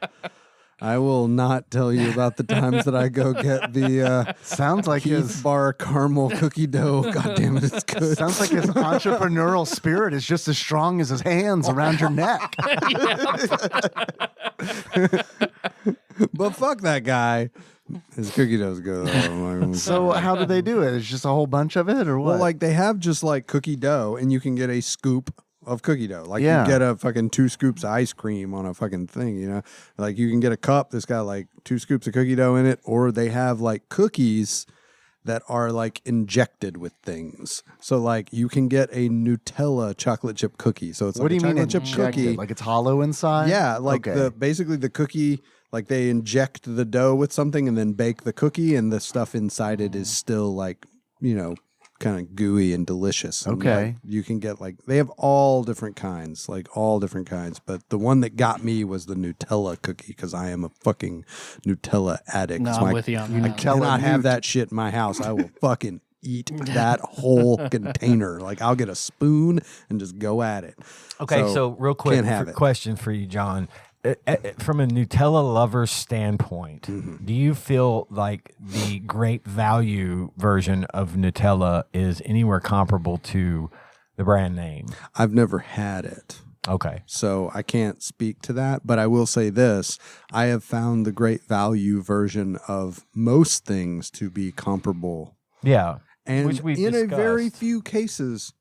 I will not tell you about the times that I go get the Sounds like Keith his Bar caramel cookie dough. God damn it, it's good. sounds like his entrepreneurial spirit is just as strong as his hands around your neck. But fuck that guy. His cookie dough's good. So how do they do it? It's just a whole bunch of it, or what? Well, like they have just like cookie dough, and you can get a scoop of cookie dough. Like Yeah. you get a fucking 2 scoops of ice cream on a fucking thing, Like you can get a cup that's got like 2 scoops of cookie dough in it, or they have like cookies that are like injected with things. So like you can get a Nutella chocolate chip cookie. So it's what like do you a mean chocolate chip injected? cookie. Like it's hollow inside? Yeah, like Okay. basically the cookie, like they inject the dough with something and then bake the cookie, and the stuff inside it is still like, kind of gooey and delicious. And, Okay. like, you can get like, they have all different kinds. But the one that got me was the Nutella cookie because I am a fucking Nutella addict. No, It's I'm my- with you on you that. Nutella cannot have Newt. that shit in my house. I will fucking eat that whole container. Like I'll get a spoon and just go at it. Okay, so real quick can't have it. question for you, John. From a Nutella lover's standpoint, Mm-hmm. do you feel like the great value version of Nutella is anywhere comparable to the brand name? I've never had it. Okay. So I can't speak to that, but I will say this. I have found the great value version of most things to be comparable. Yeah. And Which we've in a very discussed. few cases,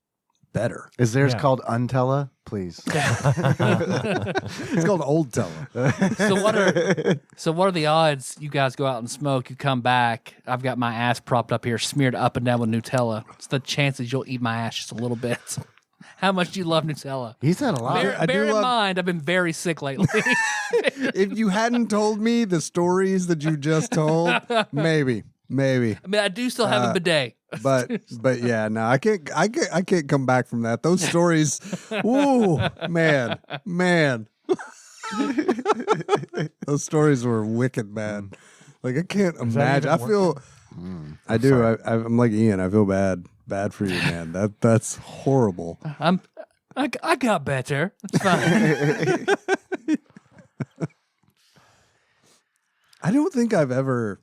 better. Is theirs Yeah. called Untella? Please. It's called Old Teller. So what are the odds you guys go out and smoke, you come back, I've got my ass propped up here, smeared up and down with Nutella. What's the chances you'll eat my ass just a little bit? How much do you love Nutella? He's had a lot. Bear in mind, I've been very sick lately. If you hadn't told me the stories that you just told, maybe. I mean, I do still have a bidet. But yeah, no, I can't come back from that. Those stories, ooh, man. Those stories were wicked, man. Like I can't imagine. I feel I do. I'm like Ian. I feel bad for you, man. That's horrible. I got better. It's fine. I don't think I've ever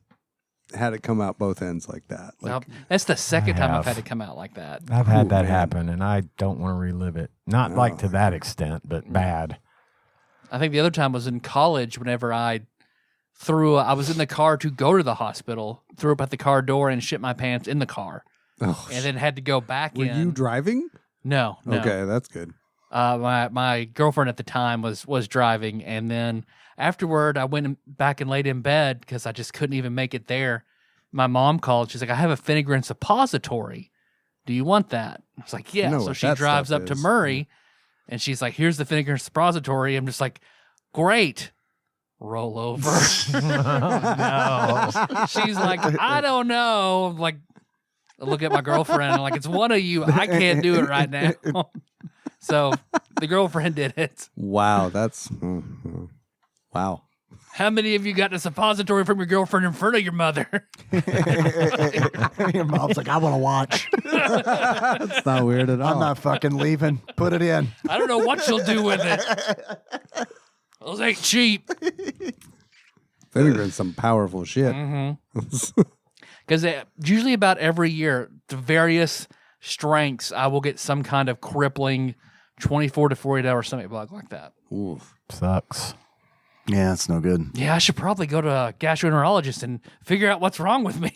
had it come out both ends like that. Like, Now, that's the second I time I've have. had to come out like that. I've had that man. happen, and I don't want to relive it. Not like to that extent, but bad. I think the other time was in college whenever I was in the car to go to the hospital, threw up at the car door and shit my pants in the car. oh, And then had to go back were in. you driving? No. Okay, that's good. My girlfriend at the time was driving, and then afterward I went back and laid in bed because I just couldn't even make it there. My mom called. She's like, "I have a Finnegan suppository. Do you want that?" I was like, "Yeah." I know So what she that drives stuff up to is. Murray, and she's like, "Here's the Finnegan suppository." I'm just like, "Great." Roll over. No. She's like, "I don't know." I'm like, I look at my girlfriend. I'm like, "It's one of you. I can't do it right now." So the girlfriend did it. Wow, that's wow. How many of you got a suppository from your girlfriend in front of your mother? Your mom's like, I want to watch. That's not weird at all. I'm not fucking leaving. Put it in. I don't know what she'll do with it. Those ain't cheap. Finnegan's some powerful shit. Because usually about every year, to various strengths, I will get some kind of crippling 24 to 48 hour stomach bug like that. Oof. Sucks. Yeah, it's no good. Yeah, I should probably go to a gastroenterologist and figure out what's wrong with me.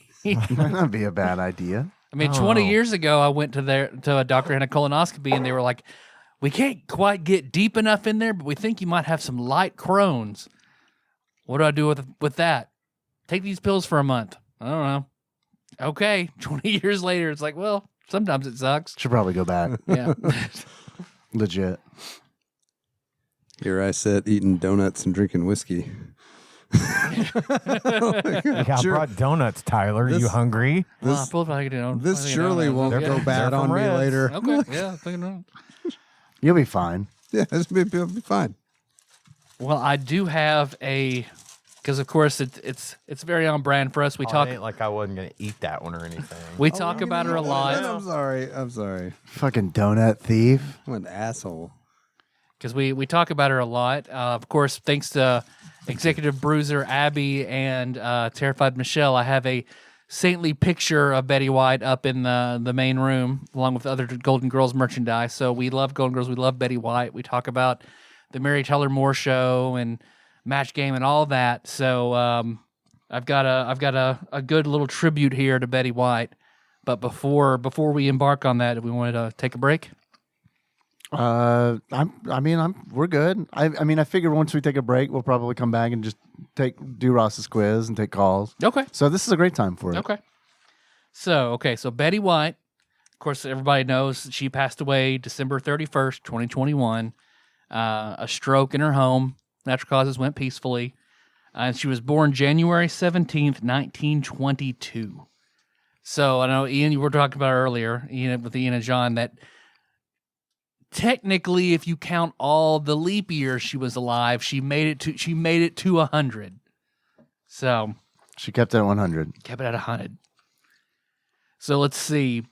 Might not be a bad idea. I mean, 20 years ago, I went to a doctor and a colonoscopy, and they were like, "We can't quite get deep enough in there, but we think you might have some light Crohn's." What do I do with that? Take these pills for a month. I don't know. Okay, 20 years later, it's like, well, sometimes it sucks. Should probably go back. Yeah. Legit. Here I sit eating donuts and drinking whiskey. Yeah, I brought donuts, Tyler. This- you hungry? Well, I pulled my, This surely won't They're- go bad they're on from me Reds. later. Okay, yeah, I think I know. You'll be fine. Yeah, it'll be fine. Well, I do have because of course it's very on brand for us. We It talk ain't like I wasn't gonna eat that one or anything. we talk about her a lot. I'm sorry. Fucking donut thief. I'm an asshole. Because we talk about her a lot. Of course, thanks to Executive Bruiser Abby and Terrified Michelle, I have a saintly picture of Betty White up in the main room, along with other Golden Girls merchandise. So we love Golden Girls. We love Betty White. We talk about the Mary Tyler Moore Show and Match Game and all that. So I've got a good little tribute here to Betty White. But before we embark on that, we wanted to take a break. We're good. I figure once we take a break, we'll probably come back and just do Ross's quiz and take calls. Okay. So this is a great time for it. Okay. So Betty White, of course, everybody knows she passed away December 31st, 2021. A stroke in her home. Natural causes went peacefully. And she was born January 17th, 1922. So I know, Ian, you were talking about earlier, with Ian and John, that technically, if you count all the leap years she was alive, she made it to 100. So She kept it at 100. kept it at 100. So let's see.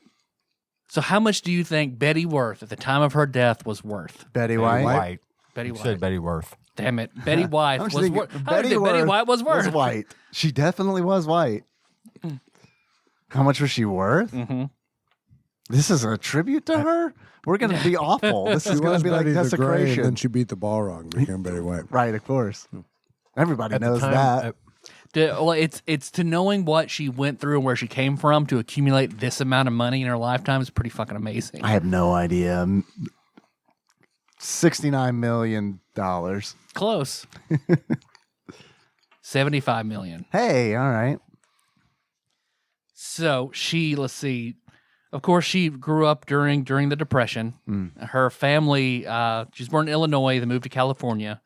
So how much do you think Betty Worth at the time of her death was worth? Betty White. White. Betty You White. said Betty Worth. Damn it. Betty White How much was do you worth. think How much did Betty White was worth? Was white. She definitely was white. How much was she worth? Mm-hmm. This is a tribute to her? We're going to be awful. This is She going was to be like Betty the Gray, and desecration. then she beat the ball wrong, became Betty White. Right, of course. Everybody At the knows time, that. Well, it's to knowing what she went through and where she came from to accumulate this amount of money in her lifetime is pretty fucking amazing. I have no idea. $69 million. Close. 75 million. Hey, all right. So let's see. Of course, she grew up during the Depression. Her family, she was born in Illinois. They moved to California.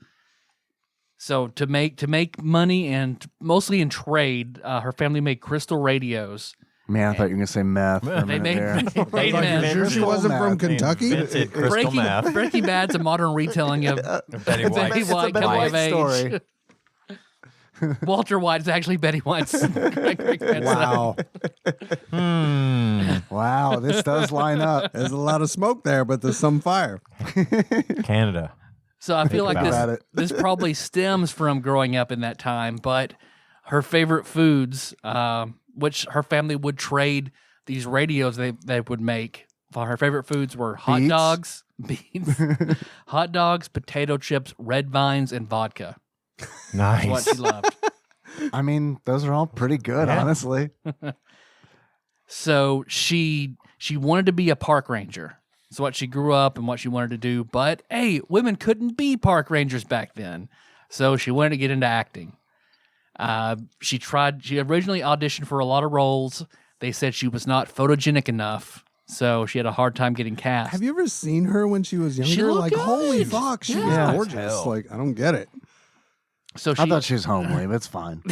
So to make money and mostly in trade, her family made crystal radios. Man, I thought you were going to say meth. For a They minute there. made meth. Sure she wasn't from Kentucky? Invented crystal meth. Breaking Bad's a modern retelling of Betty White. It's a White Betty coming White of age. story. Walter White is actually Betty White's great-grandson. Wow. Wow, this does line up. There's a lot of smoke there, but there's some fire. Canada. So I feel like about it. this probably stems from growing up in that time, but her favorite foods, which her family would trade these radios they would make. Her favorite foods were hot Beets? dogs, beans, hot dogs, potato chips, red vines, and vodka. Nice. What she loved. I mean, those are all pretty good, Yeah. honestly. So she wanted to be a park ranger. It's what she grew up and what she wanted to do. But hey, women couldn't be park rangers back then. So she wanted to get into acting. She originally auditioned for a lot of roles. They said she was not photogenic enough. So she had a hard time getting cast. Have you ever seen her when she was younger? She looked Like, good. holy fuck, she Yeah. was gorgeous. Hell. Like, I don't get it. So I thought she was homely, but it's fine.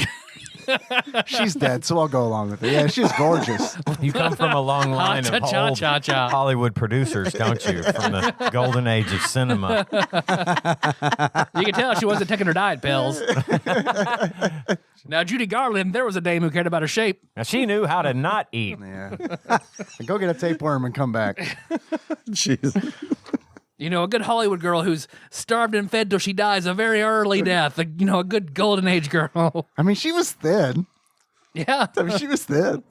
She's dead, so I'll go along with it. Yeah, she's gorgeous. You come from a long line of old Cha-cha-cha-cha. Hollywood producers, don't you? From the golden age of cinema. You can tell she wasn't taking her diet pills. Now, Judy Garland, there was a dame who cared about her shape. Now, she knew how to not eat. Yeah. Go get a tapeworm and come back. Jeez. You know, a good Hollywood girl who's starved and fed till she dies a very early death. A good golden age girl. I mean, she was thin. Yeah. I mean, she was thin.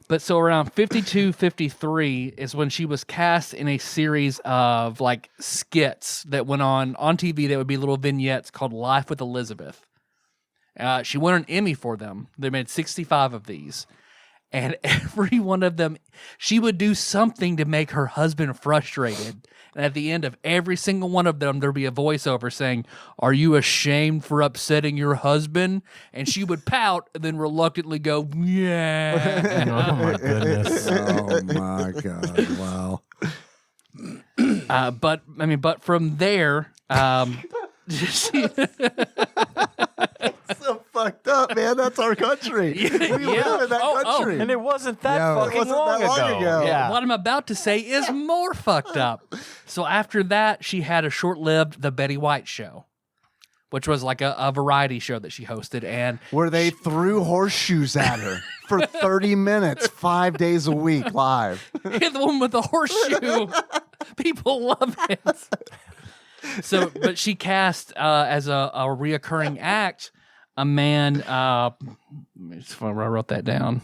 But so around 52, 53 is when she was cast in a series of like skits that went on TV that would be little vignettes called Life with Elizabeth. She won an Emmy for them. They made 65 of these. And every one of them, she would do something to make her husband frustrated. And at the end of every single one of them, there'd be a voiceover saying, "Are you ashamed for upsetting your husband?" And she would pout and then reluctantly go, "Yeah." Oh, my goodness. Oh, my God. Wow. But from there, she, So fucked up, man. That's our country. We live in that country. And it wasn't that Yeah, it fucking wasn't long, that long ago. ago. Yeah. what I'm about to say is more fucked up. So after that, she had a short-lived The Betty White Show, which was like a variety show that she hosted. And Where they threw horseshoes at her for 30 minutes, 5 days a week live. the one with the horseshoe, people love it. So, but she cast as a reoccurring act a man. I wrote that down.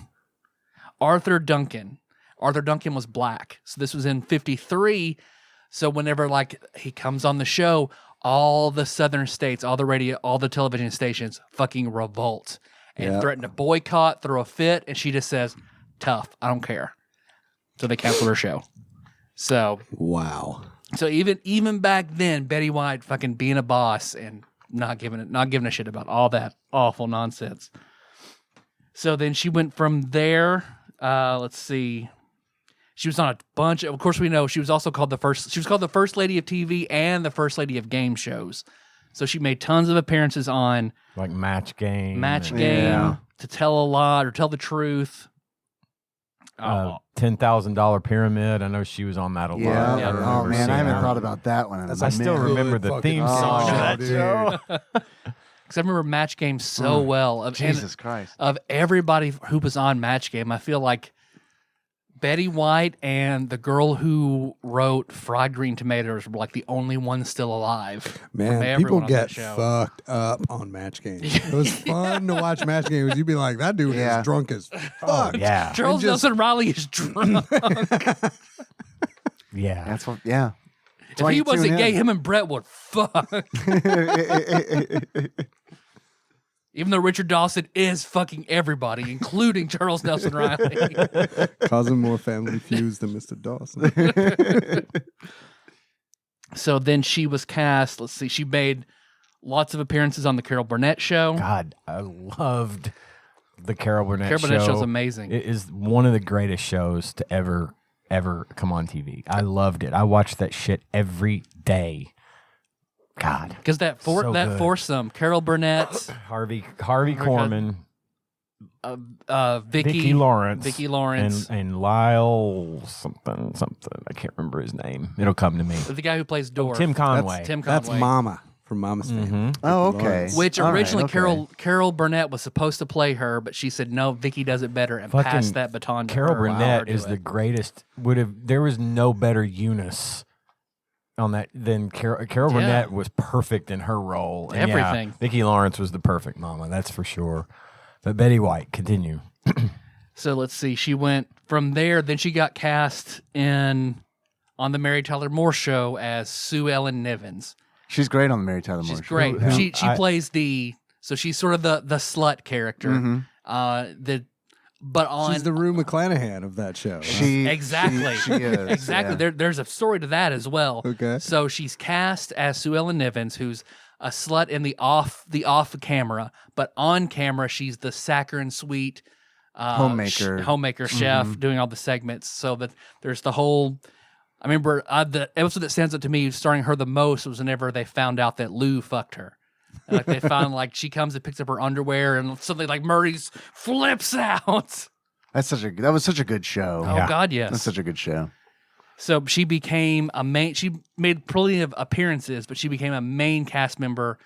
Arthur Duncan. Arthur Duncan was black. So this was in 53. So whenever like he comes on the show, all the southern states, all the radio, all the television stations fucking revolt and Yeah. threaten to boycott, throw a fit, and she just says, "Tough, I don't care." So they canceled her show. So Wow. even back then, Betty White fucking being a boss and not giving a shit about all that awful nonsense. So then she went from there. Let's see. She was on a bunch. Of course, we know she was also called the first. She was called the First Lady of TV and the First Lady of Game shows. So she made tons of appearances on Like Match Game. Match and, Game, Yeah. To Tell a Lot or Tell the Truth. $10,000 Pyramid. I know she was on that a lot. Yeah. Yeah. I Oh, remember man. I seeing haven't her. thought about that one. I still remember the Fucking theme song to oh, that dude. show. Because I remember Match Game so well. Jesus Christ. Of everybody who was on Match Game, I feel like Betty White and the girl who wrote Fried Green Tomatoes were like the only ones still alive. from Man, everyone people on that get show. fucked up on Match Games. It was fun to watch Match Games. You'd be like, that dude Yeah. is drunk as Oh, fuck. yeah. Charles And just- Nelson Riley is drunk. Yeah. That's what, yeah. If he wasn't gay, him and Brett would fuck. Even though Richard Dawson is fucking everybody, including Charles Nelson Riley. Causing more family feuds than Mr. Dawson. So then she was cast. Let's see. She made lots of appearances on the Carol Burnett show. God, I loved the Carol Burnett show. Carol Burnett show's amazing. It is one of the greatest shows to ever come on TV. I loved it. I watched that shit every day. God, because that foursome, Carol Burnett, Harvey Korman, Vicki Lawrence, and Lyle something. I can't remember his name. It'll come to me. The guy who plays Dorf. Tim Conway. That's Mama from Mama's Family. Oh, okay. Which originally Carol Burnett was supposed to play her, but she said no, Vicki does it better and passed that baton to Carol her. Burnett is the greatest. There was no better Eunice on that than Carol Burnett was perfect in her role. And everything. Vicki Lawrence was the perfect mama, that's for sure. But Betty White, continue. So let's see. She went from there. Then she got cast on the Mary Tyler Moore Show as Sue Ellen Nivens. She's great on the Mary Tyler Moore Show. She's great. She plays so she's sort of the slut character. Mm-hmm. She's the Rue McClanahan of that show. Exactly. She is. Exactly. Yeah. There's a story to that as well. Okay. So she's cast as Sue Ellen Nivens, who's a slut in the off camera, but on camera she's the saccharine sweet homemaker chef doing all the segments. So that there's the whole. I remember the episode that stands out to me, starring her the most, was whenever they found out that Lou fucked her. And, like they found she comes and picks up her underwear and something like Murray's flips out. That was such a good show. Oh God, yes. That's such a good show. So she became she made plenty of appearances, but she became a main cast member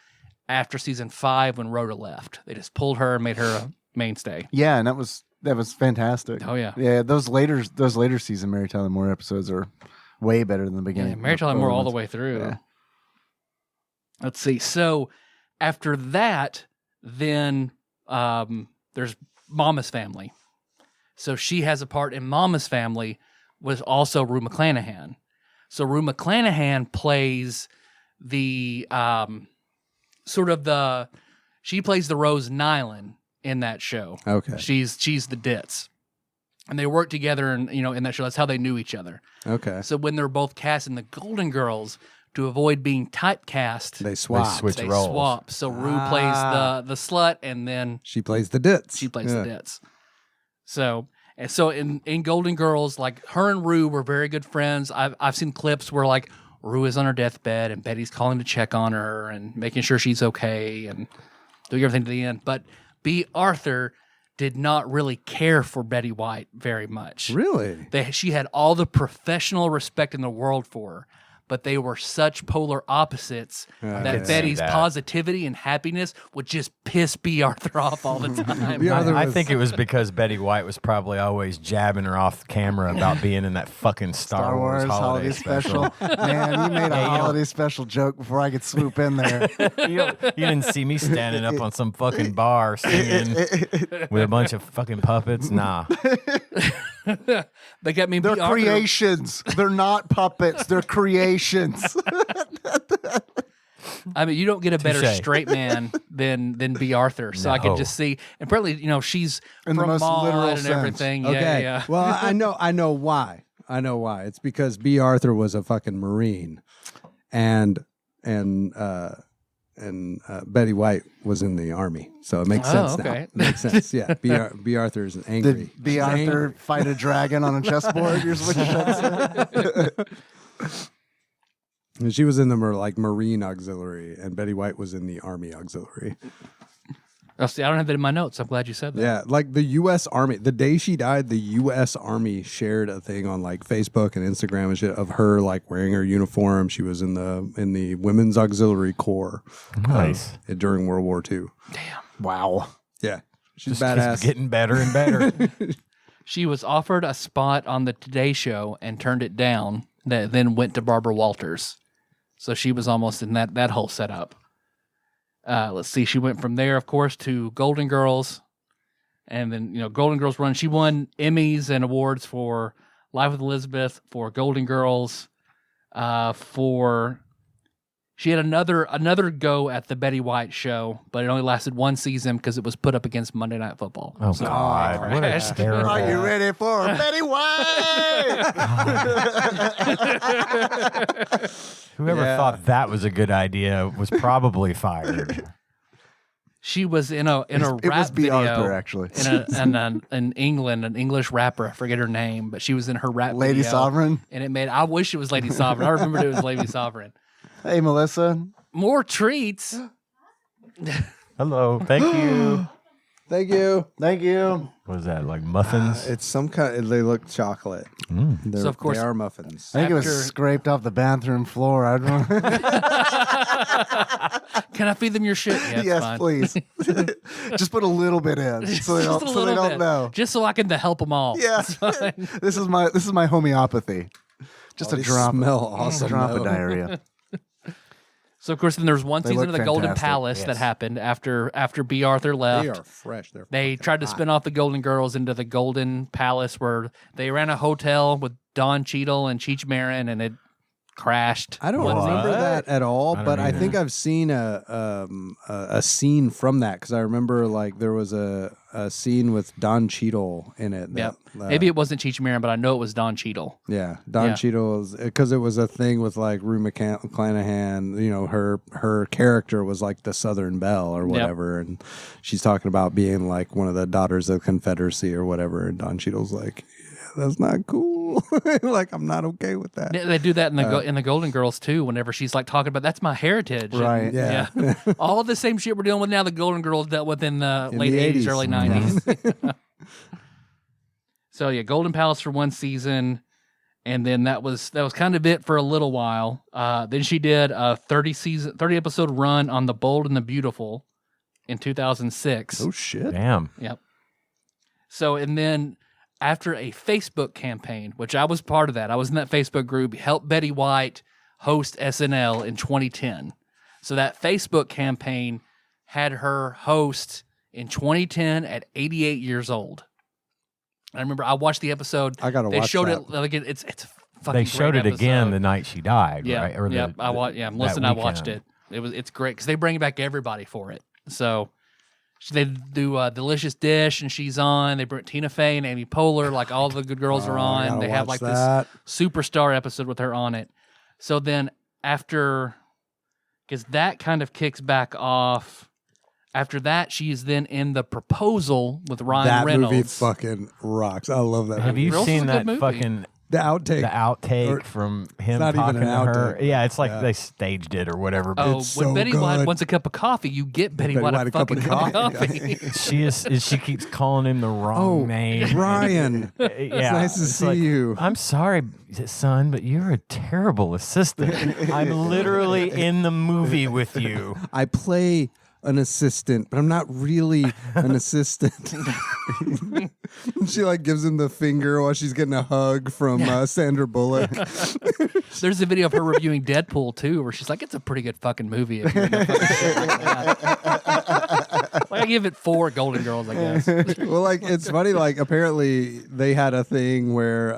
after season 5 when Rhoda left. They just pulled her and made her a mainstay. Yeah, and that was fantastic. Oh yeah. Yeah, those later season Mary Tyler Moore episodes are way better than the beginning. Yeah, Mary Tyler Moore all the way through. Yeah. Let's see. So after that, then there's Mama's Family. So she has a part in Mama's Family with also Rue McClanahan. So Rue McClanahan plays the she plays the Rose Nylon in that show. Okay. She's the ditz. And they work together and in that show. That's how they knew each other. Okay. So when they're both cast in the Golden Girls, to avoid being typecast, They swap. They roles. swap. So Rue plays the slut, and then She plays the ditz. she plays the ditz. So in Golden Girls, like her and Rue were very good friends. I've seen clips where like Rue is on her deathbed and Betty's calling to check on her and making sure she's okay and doing everything to the end. But B. Arthur did not really care for Betty White very much. Really? She had all the professional respect in the world for her, but they were such polar opposites that Betty's positivity and happiness would just piss B. Arthur off all the time. I think it was because Betty White was probably always jabbing her off camera about being in that fucking Star Wars holiday special. Man, you made a holiday special joke before I could swoop in there. You didn't see me standing up on some fucking bar singing with a bunch of fucking puppets. Nah. They got me. They're creations. They're not puppets. They're creations. I mean, you don't get a better straight man than B. Arthur. So I could just see, and apparently, she's in from the most Maud literal and sense. everything. Okay. Yeah. Well, I know why. It's because B. Arthur was a fucking Marine, and Betty White was in the army, so it makes sense now. Okay. It makes sense. Yeah. B. Arthur is angry. Did B. Arthur fight a dragon on a chessboard? Here's what you're trying to say. And she was in the Marine Auxiliary, and Betty White was in the Army Auxiliary. Oh, see, I don't have that in my notes. I'm glad you said that. Yeah, like the U.S. Army. The day she died, the U.S. Army shared a thing on Facebook and Instagram and shit of her wearing her uniform. She was in the Women's Auxiliary Corps. Nice. During World War II. Damn. Wow. Yeah, she's Just badass. getting better and better. She was offered a spot on the Today Show and turned it down. That then went to Barbara Walters. So she was almost in that whole setup. Let's see. She went from there, of course, to Golden Girls. And then, Golden Girls run. She won Emmys and awards for Life with Elizabeth, for Golden Girls. She had another go at the Betty White show, but it only lasted one season because it was put up against Monday Night Football. Oh, God. What a crashed. terrible. Are you ready for Betty White? Whoever thought that was a good idea was probably fired. She was in a It rap was B. video Arthur, actually. in England, an English rapper. I forget her name, but she was in her rap Lady video. Sovereign. And it made. I wish it was Lady Sovereign. I remembered it was Lady Sovereign. Hey, Melissa. More treats. Hello. Thank you. Thank you. Thank you. What is that, like muffins? It's some kind. They look chocolate. So, of course- they are muffins. I think it After- was scraped off the bathroom floor. I'd run. Can I feed them your shit? Yeah, it's Yes, fine. please. Just put a little bit in, so they Just don't, a so they little don't bit. know. Just so I can help them all. Yeah, It's fine. this is my homeopathy. Just a They drop, smell awesome. drop of though. diarrhea. So of course, then there was one They season look of the Golden fantastic. Palace that Yes. happened after B. Arthur left. They are fresh. They're They fucking tried to hot. spin off the Golden Girls into the Golden Palace, where they ran a hotel with Don Cheadle and Cheech Marin, and it crashed. I don't One remember What? that at all, I don't but I either. think I've seen a scene from that because I remember like there was a scene with Don Cheadle in it. Yep. that, Maybe it wasn't Cheech Marin, but I know it was Don Cheadle. Yeah, Don Yeah. Cheadle was because it was a thing with like Rue McClanahan. You know, her character was like the Southern Belle or whatever, and she's talking about being like one of the daughters of Confederacy or whatever. And Don Cheadle's like, yeah, that's not cool. Like, I'm not okay with that. They do that in the Golden Girls too. Whenever she's like talking about that's my heritage, and- Right. Yeah. all of the same shit we're dealing with now. The Golden Girls dealt with in the In late the 80s, 80s. early 90s. So yeah, Golden Palace for one season, and then that was kind of it for a little while. Then she did a 30 episode run on The Bold and the Beautiful in 2006. Oh shit! Damn. Yep. So and then after a Facebook campaign, which I was part of that, I was in that Facebook group, helped Betty White host SNL in 2010. So that Facebook campaign had her host in 2010 at 88 years old. I remember I watched the episode. I gotta They watch showed that. it like it's a fucking They showed great it again episode. the night she died, Yeah, right? Or yeah. the- I watched. Yeah, that Melissa and I watched weekend. it. It's great because they bring back everybody for it. So they do a delicious dish, and she's on. They bring Tina Fey and Amy Poehler, like all the good girls are Oh, I on. gotta They have watch like that. this superstar episode with her on it. So then after, because that kind of kicks back off. After that, she's then in The Proposal with Ryan That Reynolds. movie fucking rocks. I love that. Have movie. you Reynolds is seen a that good movie. fucking The outtake. Or- from him not even talking an to her? outtake. Yeah, it's like Yeah. they staged it or whatever. But Oh, It's when so Betty White good. wants a cup of coffee, you get Betty White a fucking cup of coffee. she keeps calling him the wrong Oh, name. Ryan. Yeah, It's nice to it's see like, you. I'm sorry, son, but you're a terrible assistant. I'm literally in the movie with you. I play an assistant, but I'm not really an assistant. And she like gives him the finger while she's getting a hug from Sandra Bullock. There's a video of her reviewing Deadpool too, where she's like, "It's a pretty good fucking movie." If you're into fucking shit like that. Like, I give it 4 Golden Girls, I guess. Well, like it's funny. Like apparently they had a thing where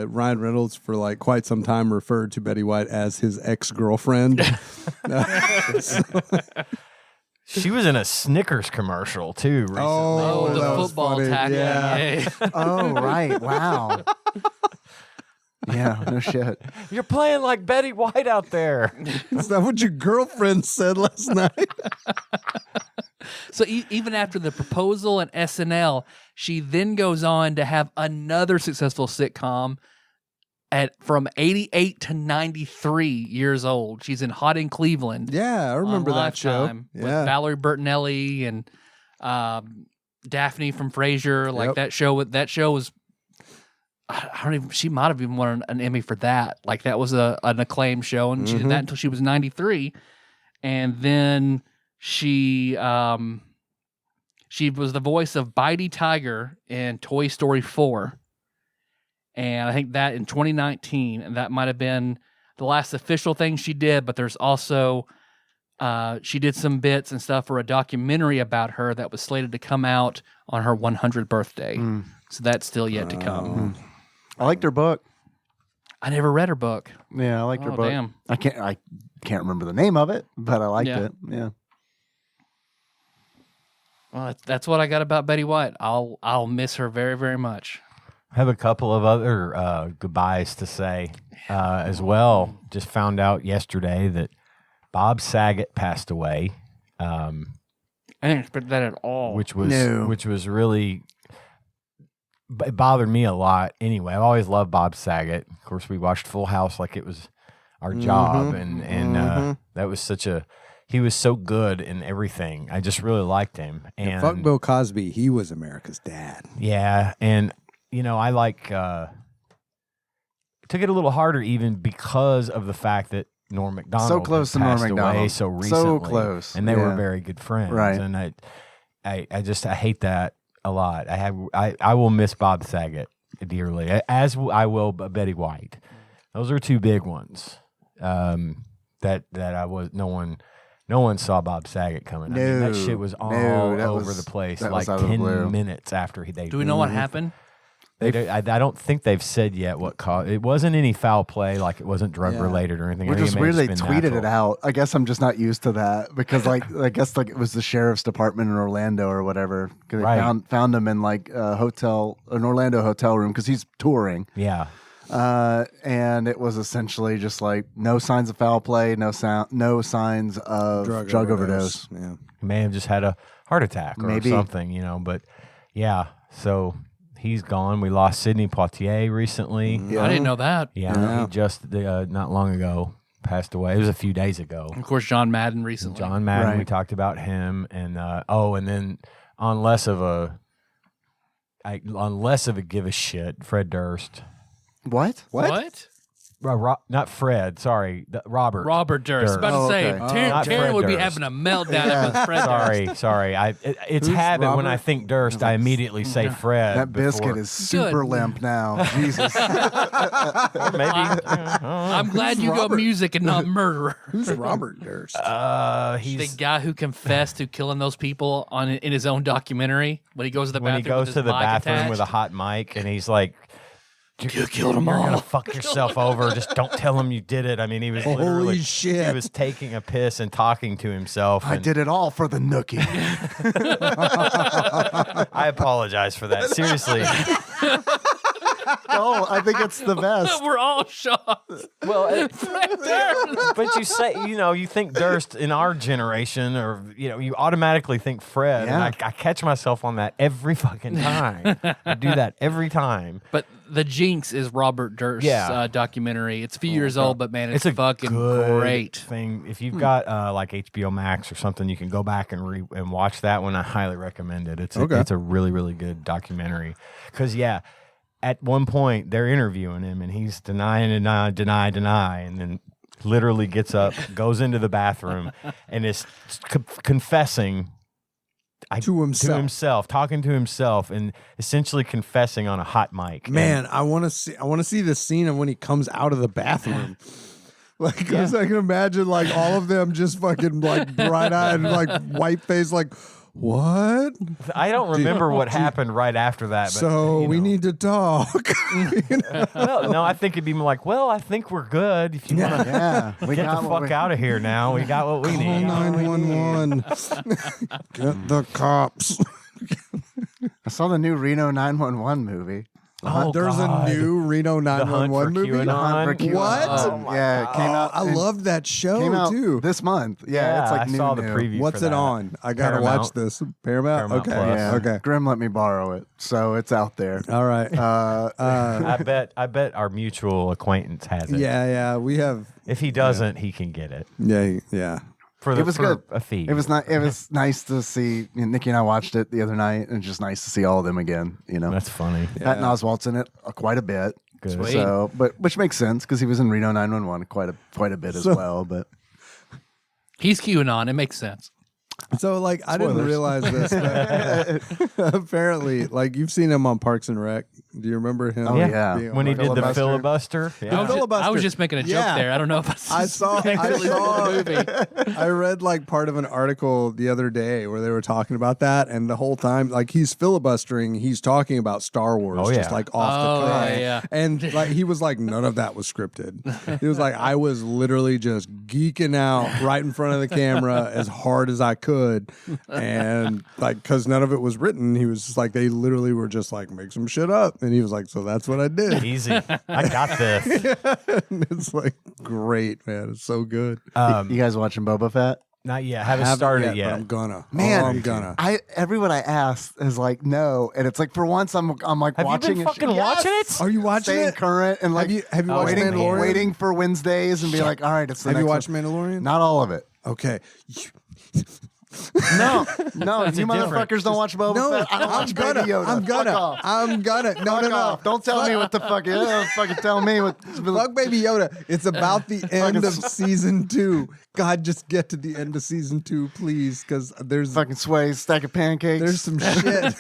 Ryan Reynolds for like quite some time referred to Betty White as his ex-girlfriend. She was in a Snickers commercial too recently. Oh, the that was football funny. tackling. Yeah. Yeah. Oh, right. Wow. Yeah, no shit. You're playing like Betty White out there. Is that what your girlfriend said last night? So even after The Proposal and SNL, she then goes on to have another successful sitcom from 88 to 93 years old. She's in Hot in Cleveland. Yeah, I remember on that show. Lifetime with Yeah. Valerie Bertinelli and Daphne from Frasier. Like Yep. that show was. I don't even. She might have even won an Emmy for that. Like that was an acclaimed show, and she did that until she was 93, and then she was the voice of Bitey Tiger in Toy Story 4. And I think that in 2019, and that might have been the last official thing she did, but there's also, she did some bits and stuff for a documentary about her that was slated to come out on her 100th birthday. So that's still yet to come. I liked her book. I never read her book. Yeah, I liked her Oh, book. damn. I can't remember the name of it, but I liked Yeah. it. Yeah. Well, that's what I got about Betty White. I'll miss her very, very much. I have a couple of other goodbyes to say as well. Just found out yesterday that Bob Saget passed away, I didn't expect that at all. which was No. really it bothered me a lot. Anyway, I've always loved Bob Saget. Of course, we watched Full House like it was our job, and that was he was so good in everything. I just really liked him. And Fuck Bill Cosby. He was America's dad. yeah, and I took it a little harder even because of the fact that Norm Macdonald So close to had Norm passed away Macdonald. so So recently, close. and they were Yeah. very good friends. Right. And I hate that a lot. I will miss Bob Saget dearly, as I will Betty White. Those are two big ones. That I was no one saw Bob Saget coming. I mean, that No, shit was all that over was- the place. that Like was out of the blue. 10 minutes after they. Do we know what happened? I don't think they've said yet what caused. It wasn't any foul play, like it wasn't drug related or anything. We're I think just it may have weird they just been tweeted natural. it out. I guess I'm just not used to that because I guess like it was the sheriff's department in Orlando or whatever. 'Cause they Right. found him in like an Orlando hotel room because he's touring. Yeah. And it was essentially just like no signs of foul play, no signs of drug overdose. Yeah. He may have just had a heart attack or Maybe. something, but yeah. So he's gone. We lost Sidney Poitier recently. Yeah. I didn't know that. Yeah, he just not long ago passed away. It was a few days ago. Of course, John Madden recently. John Madden, Right. we talked about him, and and then on less of a give a shit, Fred Durst. What? Not Fred. Sorry, Robert. Robert Durst. About to Oh, say, okay. Taryn, Not Taryn Fred would be Durst. having a meltdown if it was Fred Durst. Sorry. It's Who's habit when Robert? I think Durst, I immediately say Fred. That biscuit before- is super limp now. Jesus. maybe. I'm glad you go music and not murderer. Who's Robert Durst? The He's guy who confessed to killing those people in his own documentary when he goes to the when bathroom. he goes with to his the mic bathroom attached. with a hot mic, and he's like, You killed them "You're all. gonna fuck yourself over. Just don't tell him you did it." I mean, he was Holy literally shit. He was taking a piss and talking to himself. I and did it all for the nookie. I apologize for that. Seriously. No, I think it's the best. We're all shocked. Well, Fred Durst. but you say, you think Durst in our generation, or, you automatically think Fred. Yeah. And I catch myself on that every fucking time. I do that every time. But The Jinx is Robert Durst's Yeah. documentary. It's a few years old, but man, it's a fucking good great. thing. If you've got like HBO Max or something, you can go back and watch that one. I highly recommend it. It's a really, really good documentary. Because, at one point they're interviewing him and he's deny, and then literally gets up, goes into the bathroom, and is confessing To himself. talking to himself, and essentially confessing on a hot mic. Man, I want to see the scene of when he comes out of the bathroom. Like, 'cause I can imagine like all of them just fucking like bright eyed, like white face, like, what? I don't remember what happened right after that. But, So we need to talk. Well, no, I think it'd be more like, well, I think we're good. If you want to Yeah, we get got the what fuck we- out of here now, we got what we Call need. 911. Get the cops. I saw the new Reno 911 movie. Oh, There's God. a new Reno The Hunt 911 for movie. QAnon. The Hunt for QAnon. What? Oh, my Yeah, it came out. I loved that show Came out too. this month. Yeah, it's like I new. saw the new. preview. What's for it that. on? I gotta watch Paramount. this. Paramount. Paramount Okay. Plus. Yeah. Okay. Grim let me borrow it, so it's out there. All right. I bet our mutual acquaintance has it. Yeah. We have. If he doesn't, he can get it Yeah. for It was for good. a fee. It was not. It was nice to see. Nikki and I watched it the other night, and it's just nice to see all of them again. That's funny. Patton Oswalt's in it quite a bit. Good. Sweet. So, which makes sense because he was in Reno 911 quite a bit as well. But He's QAnon. It makes sense. So, like, I didn't Spoilers. realize this, but apparently, like, you've seen him on Parks and Rec. Do you remember him? Oh, yeah. being When he on did the filibuster? filibuster. Yeah. I was just making a joke Yeah. there. I don't know if I saw the movie. I read like part of an article the other day where they were talking about that, and the whole time, like, he's filibustering, he's talking about Star Wars, Oh, just yeah. like off the cuff. yeah. And like he was like, none of that was scripted. He was like, I was literally just geeking out right in front of the camera as hard as I could, and like because none of it was written, he was just like, they literally were just like, make some shit up, and he was like, so that's what I did. Easy. I got this. And it's like great, man. It's so good. You guys watching Boba Fett? Not yet. Haven't started yet. but I'm gonna. Man, I'm gonna. Everyone I asked is like no, and it's like for once I'm like Have watching. you been it. fucking watching it? Are you watching Staying it? current and like Have you watched waiting, Mandalorian? waiting for Wednesdays and be like, all right, it's the Have you next watched one. Mandalorian? Not all of it. Okay. No, you a different- motherfuckers don't watch Boba No, Fett. I don't I'm watch gonna. Baby Yoda. I'm gonna. Fuck off. I'm gonna. No, Fuck no, no. off. Don't tell me what the fuck. Don't fucking tell me what. Fuck Baby Yoda. It's about the end of season 2. God, just get to the end of season 2, please, because there's Fucking sway, stack of pancakes. there's some shit.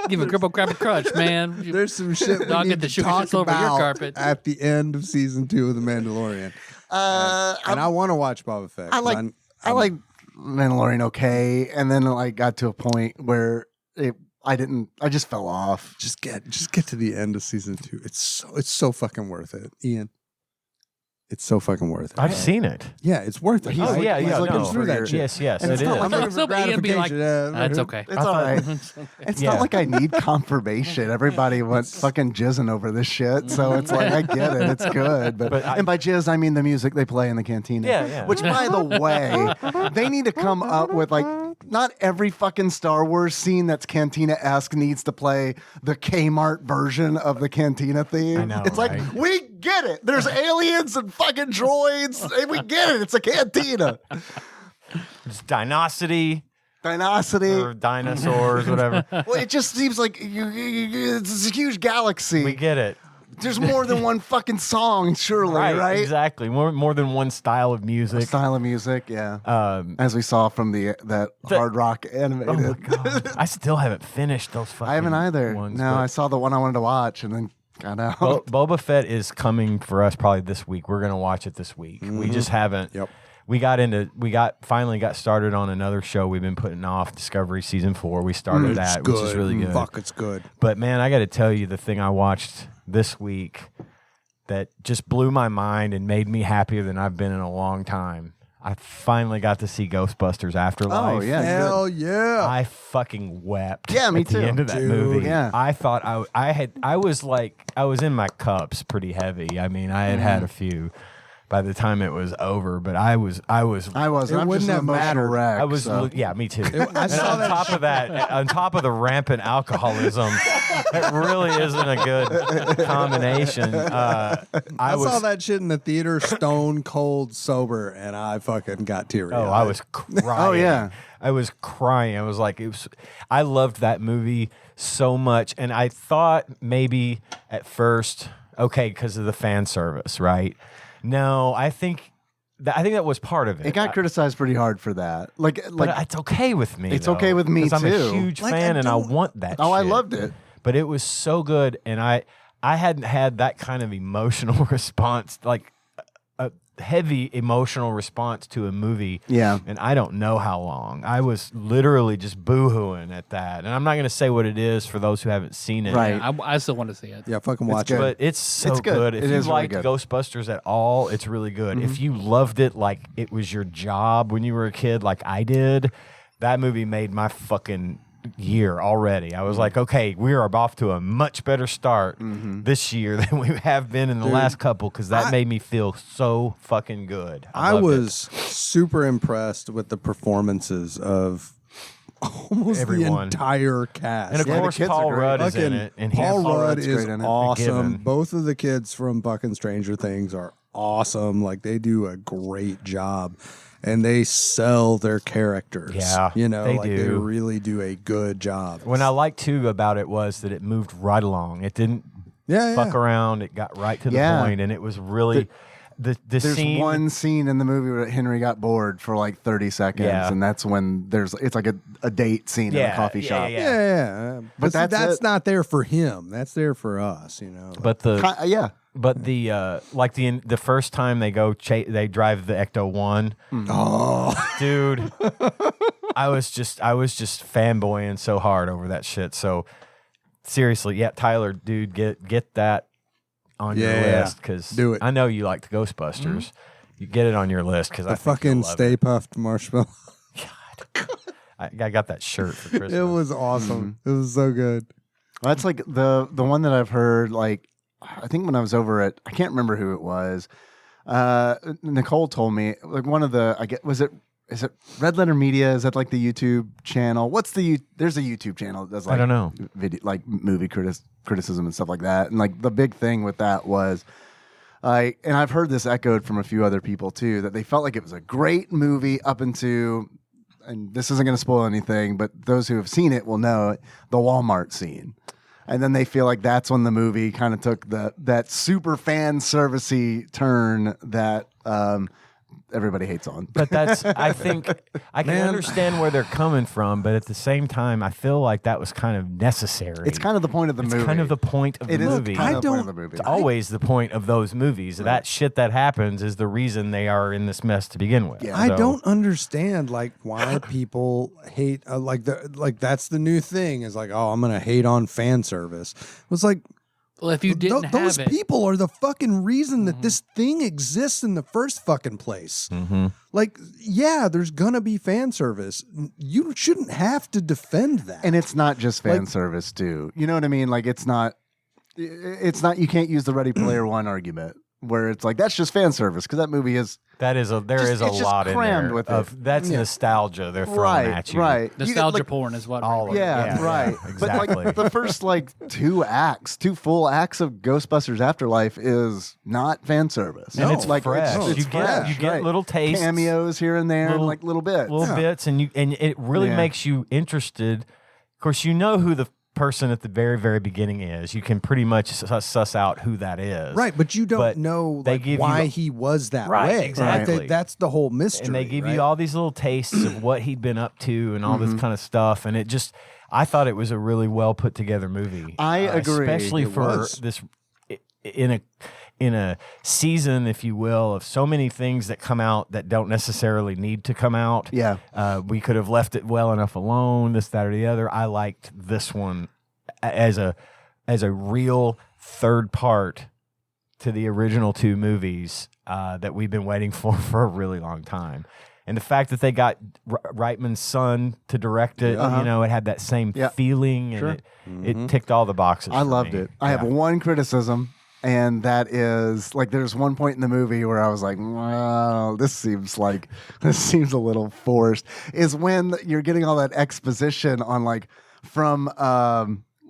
Give a cripple crap a crutch, man. There's some shit we Dog, need get the to sugar talk shits over your about carpet. at the end of season 2 of The Mandalorian. And I want to watch Boba Fett. I 'cause like. I like Mandalorian okay, and then like got to a point where I just fell off. Just get to the end of season 2. It's so fucking worth it, Ian. It's so fucking worth it. I've seen it. Yeah, it's worth it. He's Oh, yeah, he's yeah, looking no. through that shit. Yes, And it it's is. not I'm like like, so Ian be like, that's okay. It's all right. It's Yeah. not like I need confirmation. Everybody wants fucking jizzing over this shit, so it's like I get it. It's good, but But and by jizz I mean the music they play in the cantina. Yeah, yeah. Which, by the way, they need to come up with like. Not every fucking Star Wars scene that's cantina-esque needs to play the Kmart version of the cantina theme. I know, it's like, right? we get it. There's aliens and fucking droids. And we get it. It's a cantina. It's Dinosity Dinosity. or dinosaurs, whatever. Well, it just seems like it's a huge galaxy. We get it. There's more than one fucking song, surely, right? Exactly. More than one style of music. Style of music, yeah. Um, As we saw from that hard rock animated. oh my god! I still haven't finished those fucking. I haven't either. Ones, No, but I saw the one I wanted to watch and then got out. Boba Fett is coming for us probably this week. We're gonna watch it this week. We just haven't. Yep. We finally got started on another show we've been putting off, Discovery Season 4. We started that, which is really good. Fuck, it's good. But man, I got to tell you, the thing I watched this week that just blew my mind and made me happier than I've been in a long time. I finally got to see Ghostbusters Afterlife. Oh, yeah. Hell yeah. I fucking wept. Yeah, me at too. the end of that Dude, movie. yeah. I thought I was in my cups pretty heavy. I mean, I had a few by the time it was over, but I was. I wasn't. It I'm just wouldn't an have emotional mattered. wreck. I was, so. yeah, me too. I And saw on that top of that, on top of the rampant alcoholism, that really isn't a good combination. I I was, saw that shit in the theater, stone cold sober, and I fucking got teary. oh, I was crying. Oh, yeah. I was crying. I was like, I loved that movie so much, and I thought maybe at first, okay, because of the fan service, right? No, I think that was part of it. It got criticized pretty hard for that. Like but it's okay with me. It's okay with me, 'cause I'm a too. huge Like, fan, I and I don't- want that. I shit. loved it. But it was so good, and I hadn't had that kind of emotional response, like a heavy emotional response to a movie. Yeah. And I don't know how long. I was literally just boo-hooing at that, and I'm not going to say what it is for those who haven't seen it. Right. I still want to see it. Yeah, fucking watch good. it. But it's so It's good. good. It If you is really liked good. Ghostbusters at all, it's really good. If you loved it like it was your job when you were a kid, like I did, that movie made my fucking year already. I was like, okay, we are off to a much better start this year than we have been in the last couple, because that made me feel so fucking good. I loved it. was super impressed with the performances of almost Everyone. the entire cast. And of Yeah, the course, kids are Paul great. Rudd is in Fucking it, and he's Paul Rudd Rudd's is great in it. awesome. Given. Both of the kids from Buck and Stranger Things are awesome. Like they do a great job, and they sell their characters. Yeah, you know, they like they do. really do a good job. What I liked too about it was that it moved right along. It didn't yeah, fuck around. It got right to the Yeah. point, and it was really. There's scene. one scene in the movie where Henry got bored for like 30 seconds, and that's when it's like a date scene in a coffee shop. Yeah. But that's not there for him. That's there for us, But yeah. But the first time they go, they drive the Ecto 1. Oh, dude, I was just fanboying so hard over that shit. So seriously, yeah, Tyler, dude, get that on your list because do it. I know you like the Ghostbusters. You get it on your list because I fucking Stay Puffed Marshmallow. God, I got that shirt for Christmas. It was awesome. It was so good. Well, that's like the one that I've heard. Like, I think when I was over at, I can't remember who it was. Nicole told me like one of the, is it Red Letter Media? Is that like the YouTube channel? There's a YouTube channel that does like, I don't know, video, like movie criticism and stuff like that. And like the big thing with that was, and I've heard this echoed from a few other people too, that they felt like it was a great movie up into, and this isn't going to spoil anything, but those who have seen it will know it, the Walmart scene. And then they feel like that's when the movie kind of took that super fan servicey turn that everybody hates on. But I think I can understand where they're coming from, but at the same time, I feel like that was kind of necessary. It's kind of the point of the movie. It's kind of the point of the movie. It's always the point of those movies. Right. That shit that happens is the reason they are in this mess to begin with. Yeah. I don't understand like why people hate like that's the new thing is like, oh, I'm gonna hate on fan service. It was like, well, if you didn't those have it, people are the fucking reason that this thing exists in the first fucking place. Like, yeah, there's gonna be fan service. You shouldn't have to defend that. And it's not just fan service, too. You know what I mean? Like, it's not. You can't use the Ready Player One argument where it's like that's just fan service because that movie is. There is a lot in there with that's nostalgia they're throwing at you. Right. Nostalgia porn is what all of it. Yeah, right. Exactly. But like the first two full acts of Ghostbusters Afterlife is not fan service. And it's like fresh. It's fresh. You get little tastes, cameos here and there, and like little bits, and it really makes you interested. Of course, you know who the person at the very, very beginning is. You can pretty much suss out who that is. Right, but you don't know why he was that way. Exactly. That's the whole mystery. And they give you all these little tastes of what he'd been up to and all this kind of stuff. And I thought it was a really well put together movie. I agree. Especially for this in a season, if you will, of so many things that come out that don't necessarily need to come out. Yeah. We could have left it well enough alone, this, that, or the other. I liked this one as a real third part to the original two movies that we've been waiting for a really long time. And the fact that they got Reitman's son to direct it, it had that same feeling, and it ticked all the boxes. I loved it. I have one criticism. And that is like, there's one point in the movie where I was like, wow, this seems a little forced. Is when you're getting all that exposition on like from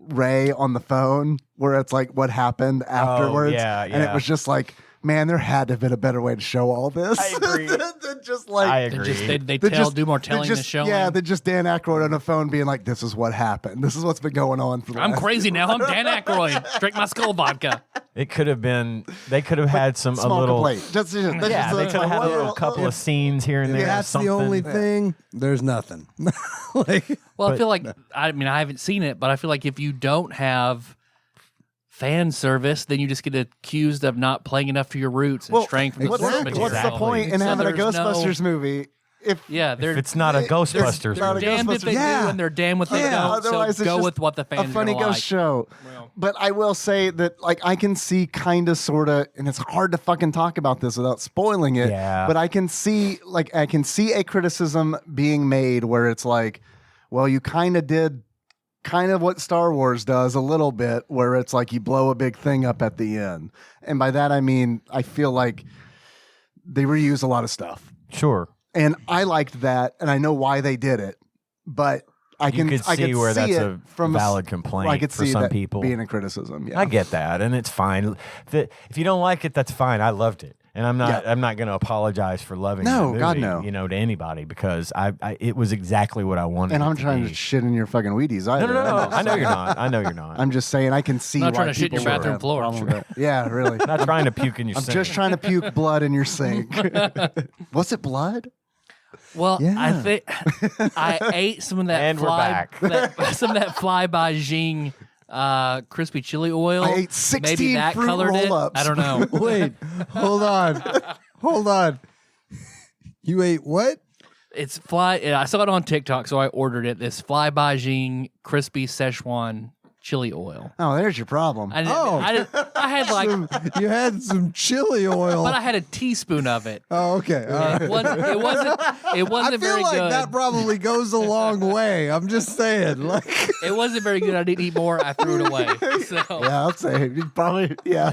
Ray on the phone, where it's like what happened afterwards. And it was just like, man, there had to have been a better way to show all this. I agree. I agree. They do more telling than showing. Yeah, than just Dan Aykroyd on the phone being like, this is what happened. This is what's been going on for the I'm last crazy now. I'm Dan Aykroyd. Drink my skull vodka. It could have been. They could have had some small a little. complaint. They could have had a couple of scenes here and there. That's the only thing. There's nothing. I feel like I haven't seen it, but I feel like if you don't have fan service, then you just get accused of not playing enough for your roots and straying from the source material. What's the point in having a Ghostbusters movie if it's not a Ghostbusters they're movie? damned if they do and they're damned if they don't. Otherwise, so go with what the fans a funny are ghost show. But I will say that like I can see kind of sort of, and it's hard to fucking talk about this without spoiling it. Yeah. But I can see a criticism being made where it's like, well, you kind of did what Star Wars does a little bit, where it's like you blow a big thing up at the end. And by that I mean I feel like they reuse a lot of stuff. Sure. And I liked that, and I know why they did it, but I could see where that's a from valid complaint I could for see some that people being a criticism. Yeah. I get that, and it's fine. If you don't like it, that's fine. I loved it. And I'm not going to apologize for loving No, that movie, God, no. you know, to anybody because it was exactly what I wanted. And I'm it trying be. to shit in your fucking Wheaties. Either. No. I know you're not. I know you're not. I'm just saying I can see Not why trying to shit in your people would bathroom have floor. a problem with that. Yeah, really. not trying to puke in your I'm sink. just trying to puke blood in your sink. Was it blood? Well, Yeah. I think I ate some of that And we're back. some of that Fly by Jing crispy chili oil. I ate 16 Maybe that fruit colored it. roll-ups. I don't know. Wait, hold on. You ate what? It's I saw it on TikTok, so I ordered it. This Fly by Jing crispy Szechuan chili oil. Oh, there's your problem. I had like, You had some chili oil. but I had a teaspoon of it. Oh, okay. All right. It wasn't I feel very like good. that probably goes a long way. I'm just saying. Like, It wasn't very good. I didn't eat more. I threw it away. So Yeah, I'll say you'd probably. Yeah,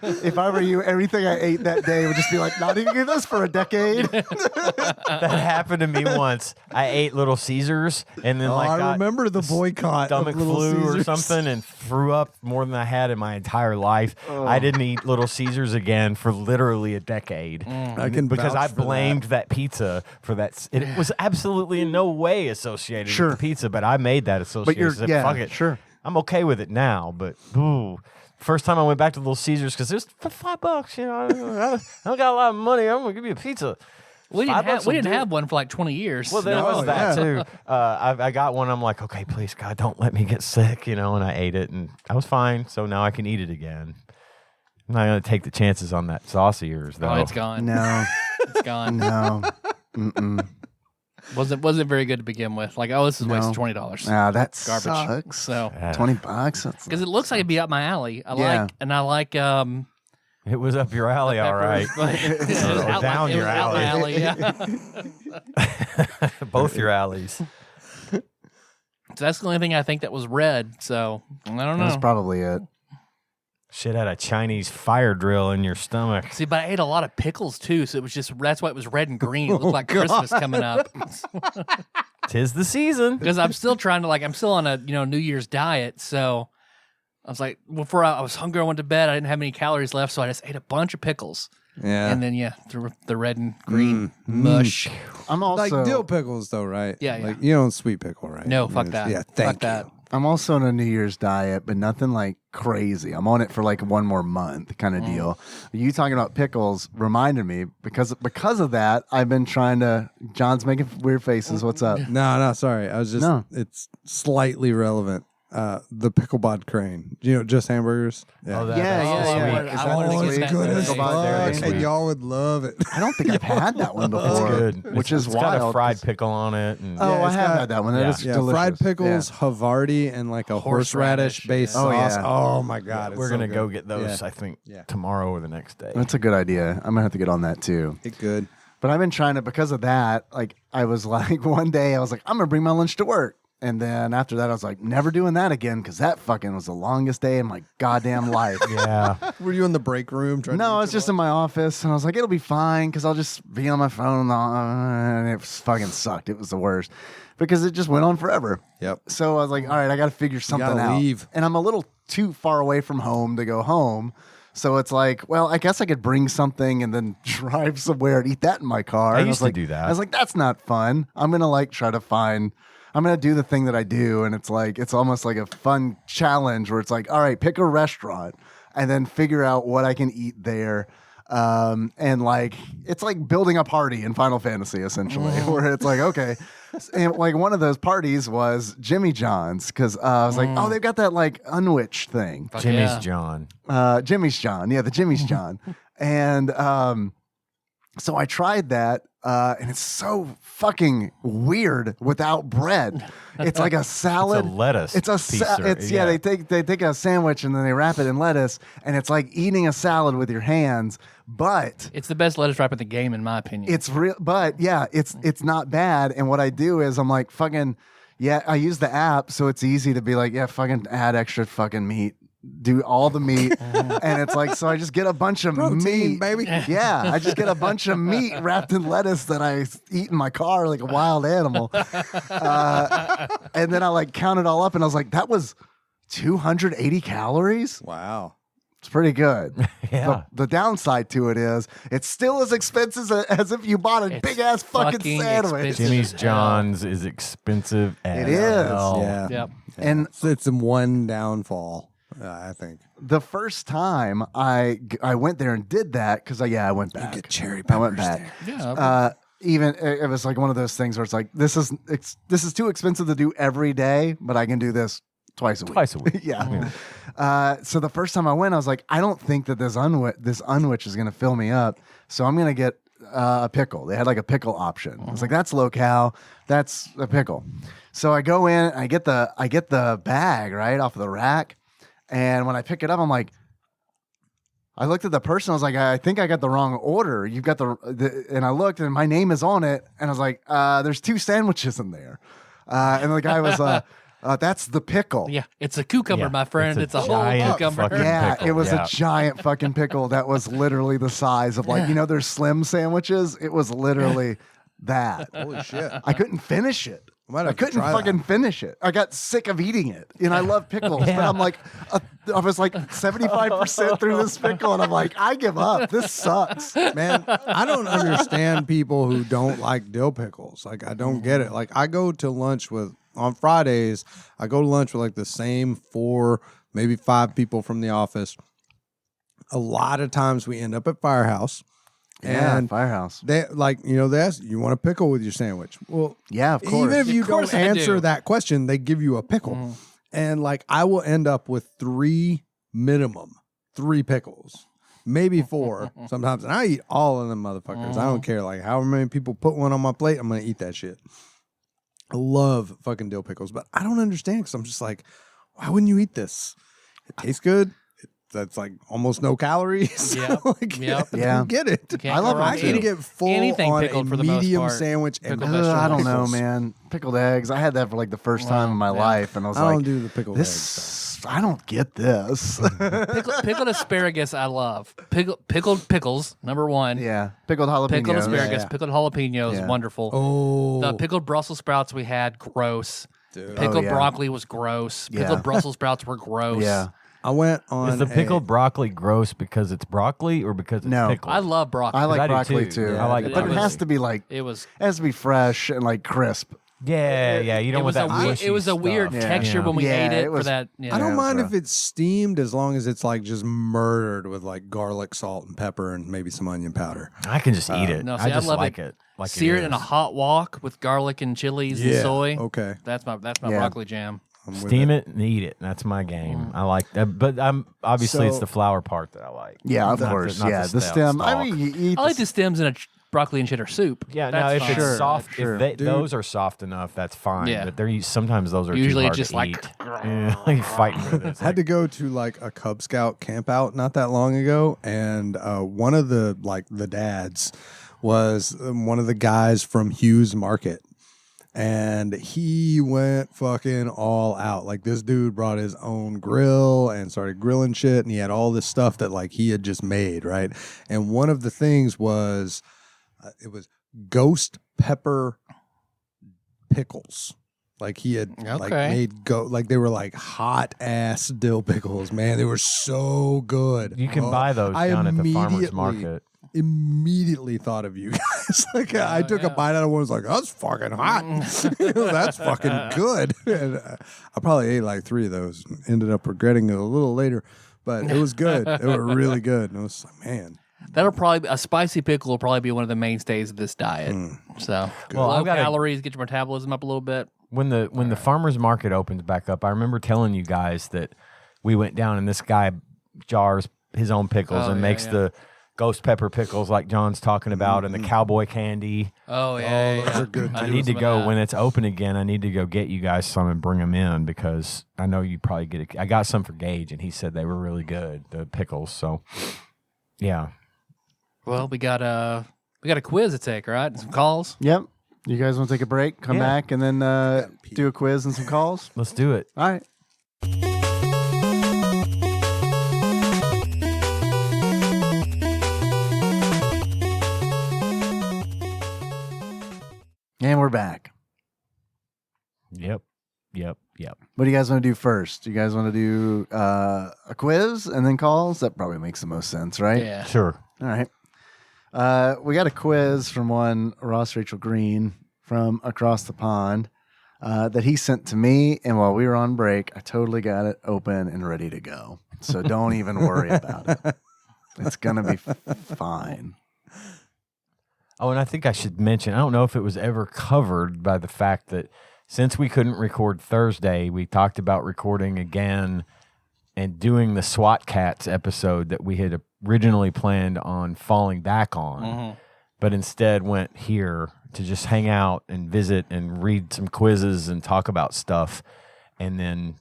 if I were you, everything I ate that day would just be like, not eating this for a decade. that happened to me once. I ate Little Caesars and then I got remember the boycott stomach of Little flu or Caesars. something and threw up more than I had in my entire life. I didn't eat Little Caesars again for literally a decade. I can because I vouch for blamed that pizza for that. It was absolutely in no way associated Sure. with the pizza, but I made that association. But you're, I said, yeah, fuck it. sure. I'm okay with it now, but ooh. First time I went back to Little Caesars because it was for $5. You know, I don't got a lot of money. I'm gonna give you a pizza. we didn't $5 will do it. have one for like 20 years. Well, there No, was that yeah. too. I got one. I'm like, okay, please, God, don't let me get sick, you know. And I ate it, and I was fine. So now I can eat it again. I'm not gonna take the chances on that sauce of yours, though. Oh, it's gone. No, It's gone. no. Mm-mm. Wasn't very good to begin with. Like, oh, this is a waste of No. $20. Ah, that Garbage. sucks. So Yeah. $20. That's because it looks like it'd be up my alley. I Yeah. like It was up your alley, all right. It was Or out down my- it your was out my alley. Yeah. Both your alleys. So that's the only thing I think that was red. So I don't know. that's probably it. Shit had a Chinese fire drill in your stomach. See, but I ate a lot of pickles too, so it was just that's why it was red and green. It looked like Christmas coming up. 'Tis the season. Because I'm still trying to I'm still on a New Year's diet, so I was like, before I was hungry, I went to bed. I didn't have any calories left, so I just ate a bunch of pickles, Yeah. and then the red and green mush. I'm also Like dill pickles, though, right? Yeah, yeah. Like, you don't sweet pickle, right? No, fuck that. Yeah, Fuck thank that. you. I'm also on a New Year's diet, but nothing like crazy. I'm on it for like one more month kind of deal. You talking about pickles reminded me because of that, I've been trying to. John's making weird faces. What's up? No, sorry. I was just, No. it's slightly relevant. The pickleball crane. You know, just hamburgers. Oh, that, Yeah, that's yeah, so yeah. sweet. I Oh, wanted to it's get that good as today. Pickleball there fuck, this and week. y'all would love it. I don't think I've had that one before. It's good. Which It's is got a wild. fried pickle on it. And Oh, Yeah, I it's have got- had that one. That yeah. is Yeah, delicious. fried pickles, Yeah. Havarti, and like a horseradish based yeah. Oh, sauce. yeah. Oh my god, it's we're so going to good. go get those, Yeah. I think, Yeah. tomorrow or the next day. That's a good idea. I'm gonna have to get on that too. It's good. But I've been trying to because of that. Like I was like one day I was like I'm gonna bring my lunch to work, and then after that I was like never doing that again because that fucking was the longest day in my goddamn life. Yeah. Were you in the break room? Trying to No, eat I was your just in my office, and I was like, it'll be fine because I'll just be on my phone, and it fucking sucked. It was the worst because it just went on forever. Yep. So I was like, all right, I got to figure something gotta out. leave. And I'm a little too far away from home to go home. So it's like, well, I guess I could bring something and then drive somewhere and eat that in my car. I And used was to do that. I was like, that's not fun. I'm going to like try to find, I'm going to do the thing that I do. And it's like, it's almost like a fun challenge where it's like, all right, pick a restaurant and then figure out what I can eat there. And like, it's like building a party in Final Fantasy essentially, where it's like, okay. And like one of those parties was Jimmy John's because I was like, oh, they've got that like unwitch thing. Fuck Jimmy's yeah. John. Jimmy's John. Yeah, the Jimmy's John. And so I tried that, and it's so fucking weird without bread. It's like a salad. It's a lettuce It's a piece or- it's yeah. They take a sandwich and then they wrap it in lettuce, and it's like eating a salad with your hands. But It's the best lettuce wrap in the game, in my opinion. it's real. But yeah, it's not bad. And what I do is I'm like fucking yeah. I use the app, so it's easy to be like yeah, fucking add extra fucking meat. Do all the meat, and it's like so. I just get a bunch of protein, meat, baby. Yeah, I just get a bunch of meat wrapped in lettuce that I eat in my car like a wild animal, and then I like count it all up, and I was like, that was 280 calories. Wow. It's It's pretty good. Yeah. The downside to it is it's still as expensive as if you bought a It's big ass fucking fucking sandwich. expensive. Jimmy's John's is expensive as It is. hell. Yeah. Yep. And So it's one downfall, I think. the first time I went there and did that because I went back. Get cherry I went peppers back. there. Yeah. Even it was like one of those things where it's like this is too expensive to do every day, but I can do this twice a week. Twice a week. Yeah. So the first time I went, I was like, I don't think that this unwich is going to fill me up, so I'm going to get a pickle. They had like a pickle option. I was like, that's low-cal. That's a pickle. So I go in, I get the bag right off of the rack, and when I pick it up, I'm like, I looked at the person. I was like, I think I got the wrong order. You've got and I looked, and my name is on it, and I was like, there's 2 sandwiches in there, and the guy was, that's the pickle. Yeah, it's a cucumber, Yeah, my friend. it's It's a a whole giant cucumber. fucking Yeah, pickle, it was yeah. a giant fucking pickle that was literally the size of like, there's slim sandwiches. It was literally that. Holy shit. I couldn't finish it. Might I have to couldn't try fucking that. finish it. I got sick of eating it. And I love pickles, but I'm like, I was like 75% through this pickle, and I'm like, I give up. This sucks. Man, I don't understand people who don't like dill pickles. Like, I don't get it. Like, I go to lunch on Fridays, I go to lunch with like the same 4, maybe 5 people from the office. A lot of times we end up at Firehouse. And Firehouse. they they ask, you want a pickle with your sandwich? Well, Yeah, of course. even if you Of course don't I answer do. that question, they give you a pickle. And like, I will end up with 3 pickles, maybe 4 sometimes. And I eat all of them motherfuckers. I don't care. Like, however many people put one on my plate, I'm going to eat that shit. I love fucking dill pickles, but I don't understand because I'm just like, why wouldn't you eat this? It tastes good. That's like almost no calories. Yep. Like, Yep. I Yeah. don't get it. Can't I love go wrong it with too. I can any- get full anything on pickled a for the most medium part. sandwich and Pickled I don't know, pickles. man. Pickled eggs. I had that for like the first time in my yeah. life, and I was I like, don't do the pickled eggs. this. I don't get this. Pickled asparagus, I love. Pickled pickles, number 1. Yeah, pickled jalapenos. Pickled asparagus, Yeah. pickled jalapenos, Yeah. wonderful. Oh, The pickled Brussels sprouts we had, gross. dude. Pickled yeah. broccoli was gross. Yeah. Pickled Brussels sprouts were gross. Yeah, I went on Is the pickled broccoli gross because it's broccoli or because it's No. pickled? I love broccoli. I like I do broccoli too. too. Yeah, I like but broccoli. it has to be like It was. it has to be fresh and like crisp. Yeah. You don't It want was, that a weird, mushy it was a weird stuff. Yeah. texture when we Yeah, ate it, it was- for that. Yeah. I don't Yeah, mind it's if it's steamed as long as it's like just murdered with like garlic, salt, and pepper, and maybe some onion powder. I can just eat it. No, see, I I just love like it. it. Like Sear it is. in a hot wok with garlic and chilies and soy. Okay. That's my Yeah. broccoli jam. I'm with Steam it and eat it. That's my game. I like that, but I'm obviously it's So- the flour part that I like. Yeah, of Not the- course. not Yeah, the stem- stem. I stalk. mean, you eat. I like the stems in a broccoli and cheddar soup. Yeah, no, That's if fine. it's Sure, soft, sure. if Dude. those are soft enough, that's fine. Yeah. But they're sometimes those are Usually too hard just to like- eat. Yeah, like fighting with it. It's Had to go to like a Cub Scout camp out not that long ago, and one of the dads was one of the guys from Hughes Market, and he went fucking all out. Like, this dude brought his own grill and started grilling shit, and he had all this stuff that like he had just made, right? And one of the things was it was ghost pepper pickles. Like, he had like Okay. made like they were like hot ass dill pickles, man. They were so good. You can Oh, buy those I down at the farmer's immediately- market. Immediately thought of you guys. Like, I took a bite out of one. Was like, that's fucking hot. That's fucking good. And I probably ate like 3 of those. And ended up regretting it a little later, but it was good. They were really good. And it was like, man. That'll probably a spicy pickle will probably be one of the mainstays of this diet. So Well, low I've got a- calories, get your metabolism up a little bit. When the farmer's market opens back up, I remember telling you guys that we went down and this guy jars his own pickles Oh, and yeah, makes yeah. the ghost pepper pickles like John's talking about and the cowboy candy. Oh yeah, those are good, I too. need to go when it's open again. I need to go get you guys some and bring them in because I know you probably get it. I got some for Gage and he said they were really good, the pickles. So yeah. Well, we got a quiz to take, right? And some calls. Yep. You guys want to take a break, come Yeah. back, and then do a quiz and some calls? Let's do it. All right. And we're back. Yep. Yep. What do you guys want to do first? Do you guys want to do a quiz and then calls? That probably makes the most sense, right? Yeah. Sure. All right. We got a quiz from one Ross Rachel Green from across the pond that he sent to me. And while we were on break, I totally got it open and ready to go. So don't even worry about it. It's going to be fine. Oh, and I think I should mention, I don't know if it was ever covered by the fact that since we couldn't record Thursday, we talked about recording again and doing the SWAT Cats episode that we had originally planned on falling back on, but instead went here to just hang out and visit and read some quizzes and talk about stuff, and then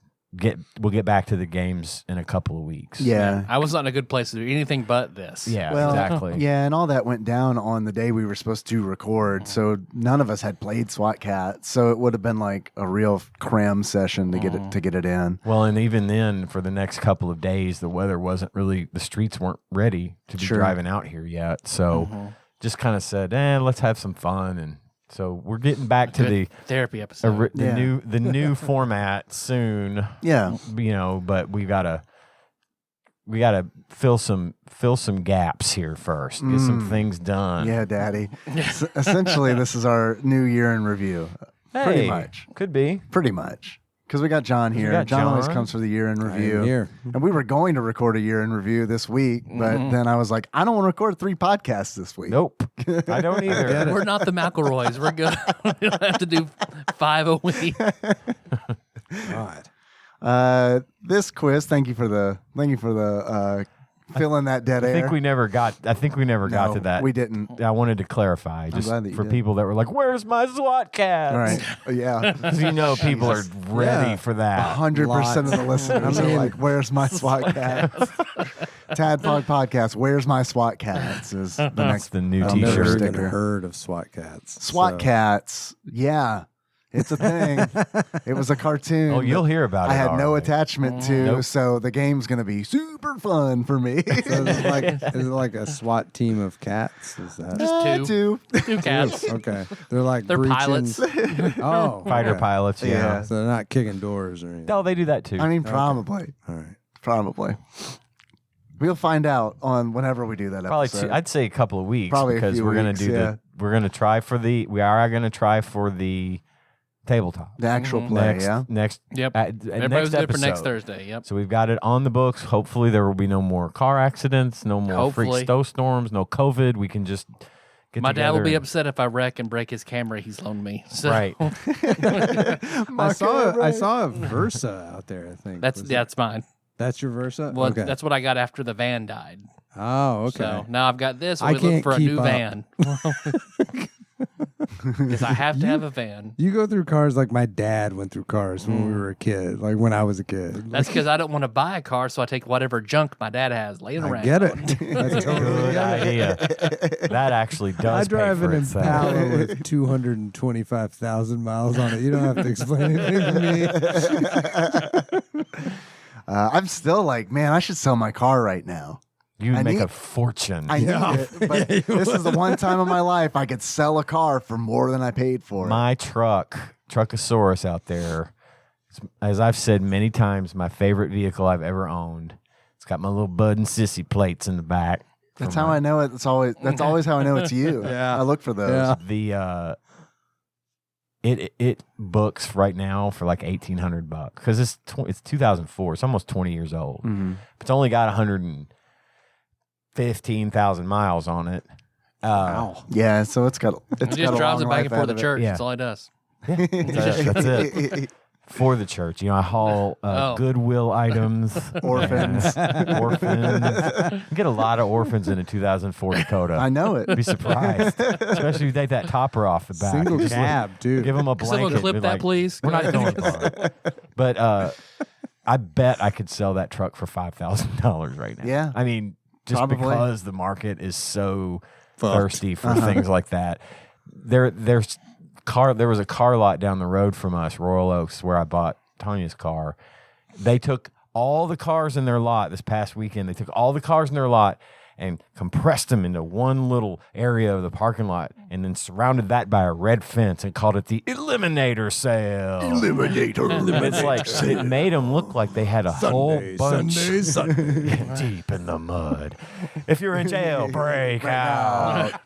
we'll get back to the games in a couple of weeks. Yeah. I was not in a good place to do anything but this. Yeah, Well, exactly. Yeah, and all that went down on the day we were supposed to record. So none of us had played SWAT Cat. So it would have been like a real cram session to get it in. Well, and even then, for the next couple of days, the weather wasn't really, the streets weren't ready to be driving out here yet. So just kind of said, let's have some fun. And so we're getting back to the therapy episode. the new format soon. Yeah. But we gotta fill some gaps here first. Get some things done. Yeah, Daddy. Essentially, this is our new year in review. Pretty Hey, much. could be. Pretty much. Because we got John here. got John always John. comes for the year in I'm review. here. And we were going to record a year in review this week, but then I was like, I don't want to record 3 podcasts this week. Nope, I don't either. We're not the McElroys. We're good. We don't have to do 5 a week. God. This quiz, thank you for the filling that dead I air. think we never got No, to that. we didn't. I wanted to clarify just glad that you for did. people that were like, "Where's my SWAT cats?" All right. Yeah. Because people are ready Yeah. for that. 100% of the listeners are like, where's my SWAT cat? TADPOG podcast, where's my SWAT cats? Is the next the new I'll I've never never T-shirt. even sticker. heard of SWAT cats. SWAT so- cats. Yeah. It's a thing. It was a cartoon. Oh, you'll hear about it. I had no already. attachment to, Nope. so the game's going to be super fun for me. So is it like a SWAT team of cats? Is that Just two. Two. 2 cats. okay? They're like They're breaching- pilots. Oh, Fighter okay. pilots. Yeah. Yeah. So they're not kicking doors or anything. No, they do that too. I mean, probably. All right. Probably. We'll find out on whenever we do that Probably episode. I'd say a couple of weeks Probably a because few we're gonna weeks, do yeah. we are gonna try for the tabletop. The actual play, next, yeah? Next. Yep. Next Everybody's good for next episode. Thursday. Yep. So we've got it on the books. Hopefully there will be no more car accidents, no more freak Hopefully. snowstorms, no COVID. We can just get My dad will be together upset if I wreck and break his camera he's loaned me. So Right. I saw a Versa out there. I think that's mine. That's your Versa. Well, okay. that's what I got after the van died. Oh, okay. So now I've got this. I We look can't for a keep new up. van. Because I have to have a van. You go through cars like my dad went through cars when we were a kid, like when I was a kid. That's because I don't want to buy a car, so I take whatever junk my dad has laying I around. get it. That's totally Good get it. idea. That actually does. I drive pay an for itself. Impala with 225,000 miles on it. You don't have to explain anything to me. I'm still like, man, I should sell my car right now. You would I make need- a fortune. I need it, but this is the one time in my life I could sell a car for more than I paid for it. My Truckosaurus out there, as I've said many times, my favorite vehicle I've ever owned. It's got my little Bud and Sissy plates in the back. That's how I know it. That's always how I know it's you. Yeah. I look for those. Yeah. The it books right now for like $1,800 because it's 2004. It's almost 20 years old. Mhm. It's only got 115,000 miles on it. Yeah, so it's got He got just a drives long it back life and forth out the of it. church. Yeah. That's all he does. That's it. For the church. I haul Goodwill items. Orphans. Orphans. You get a lot of orphans in a 2004 Dakota. I know it. Be surprised. Especially if you take that topper off the back. Single Just cab, too. Give them a Can blanket. someone clip be that, like, please? We're not going far. But I bet I could sell that truck for $5,000 right now. Yeah. I mean, just Probably. because the market is so Fucked. thirsty for things like that. There was a car lot down the road from us, Royal Oaks, where I bought Tanya's car. They took all the cars in their lot this past weekend. They took all the cars in their lot and compressed them into one little area of the parking lot and then surrounded that by a red fence and called it the Eliminator Sale. It's like it made them look like they had a whole bunch deep in the mud. If you're in jail, break out.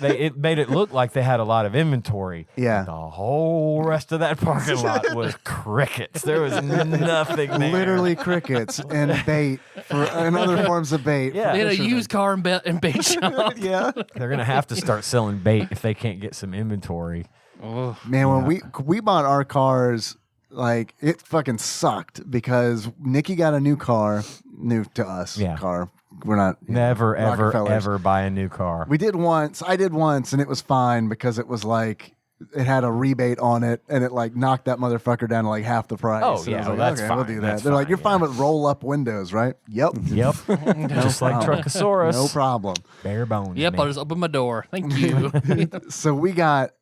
It made it look like they had a lot of inventory. Yeah. The whole rest of that parking lot was crickets. There was nothing there. Literally crickets and bait and other forms of bait. Yeah. They had a used car and bait shop. Yeah. They're gonna have to start selling bait if they can't get some inventory. Oh, Man, when we bought our cars, like it fucking sucked because Nikki got a new car, new to us car. We're not Never, ever, Rockefellers. ever buy a new car. We did once. I did once, and it was fine because it was like it had a rebate on it, and it like knocked that motherfucker down to like half the price. Oh, And I yeah, was well, like, that's okay, fine. we'll do that. That's They're like, fine, you're fine yeah. with roll up windows, right? Yep. Yep. Just like problem. Truckosaurus. No problem. Bare bones. yep, man. I'll just open my door. Thank you. So we got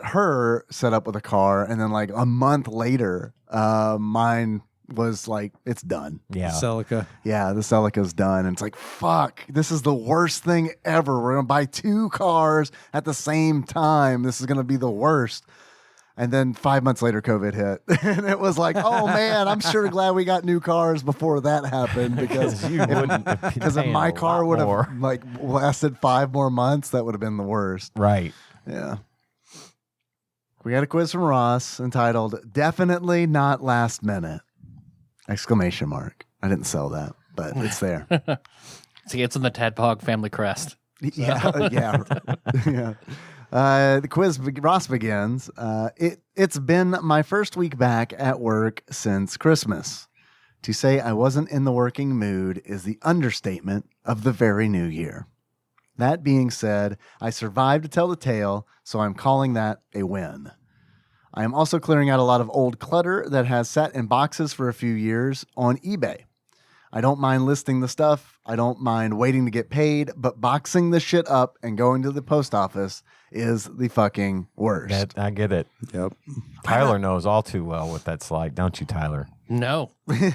her set up with a car, and then like a month later, mine was like, it's done. Yeah. Celica. Yeah, the Celica's done. And it's like, fuck, this is the worst thing ever. We're going to buy 2 cars at the same time. This is going to be the worst. And then 5 months later, COVID hit. And it was like, oh man, I'm sure glad we got new cars before that happened because you wouldn't have been because if paying my a car lot would more. have like lasted 5 more months, that would have been the worst. Right. Yeah. We got a quiz from Ross entitled "Definitely Not Last Minute!" Exclamation mark. I didn't sell that, but it's there. See, it's on the Tadpog family crest. Yeah, yeah. The quiz, Ross begins. It's been my first week back at work since Christmas. To say I wasn't in the working mood is the understatement of the very new year. That being said, I survived to tell the tale, so I'm calling that a win. I am also clearing out a lot of old clutter that has sat in boxes for a few years on eBay. I don't mind listing the stuff. I don't mind waiting to get paid, but boxing the shit up and going to the post office is the fucking worst. I get it. Yep. Tyler knows all too well what that's like, don't you, Tyler? No. I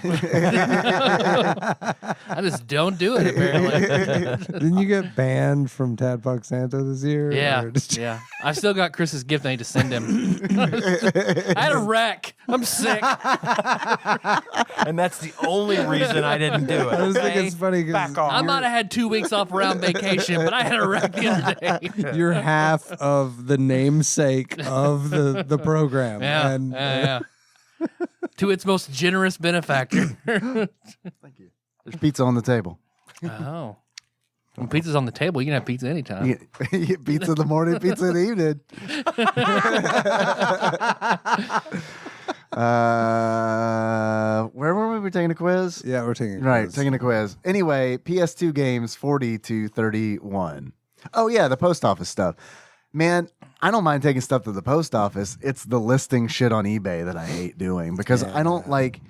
just don't do it, apparently. Didn't you get banned from Tadpog Santa this year? Yeah. Or just- Yeah. I still got Chris's gift I need to send him. I had a wreck. I'm sick. And that's the only reason I didn't do it. I just think okay? it's funny because Back off. I might have had 2 weeks off around vacation, but I had a wreck the other day. you're half of the namesake of the program. Yeah. And yeah. To its most generous benefactor. Thank you. There's pizza on the table. Oh. When pizza's on the table, you can have pizza anytime. You get pizza in the morning, pizza in the evening. Where were we? We're taking a quiz? yeah, we're taking a Right, quiz. taking a quiz. Anyway, PS2 games 40 to 31. Oh, yeah, the post office stuff. Man, I don't mind taking stuff to the post office. It's the listing shit on eBay that I hate doing because I don't like.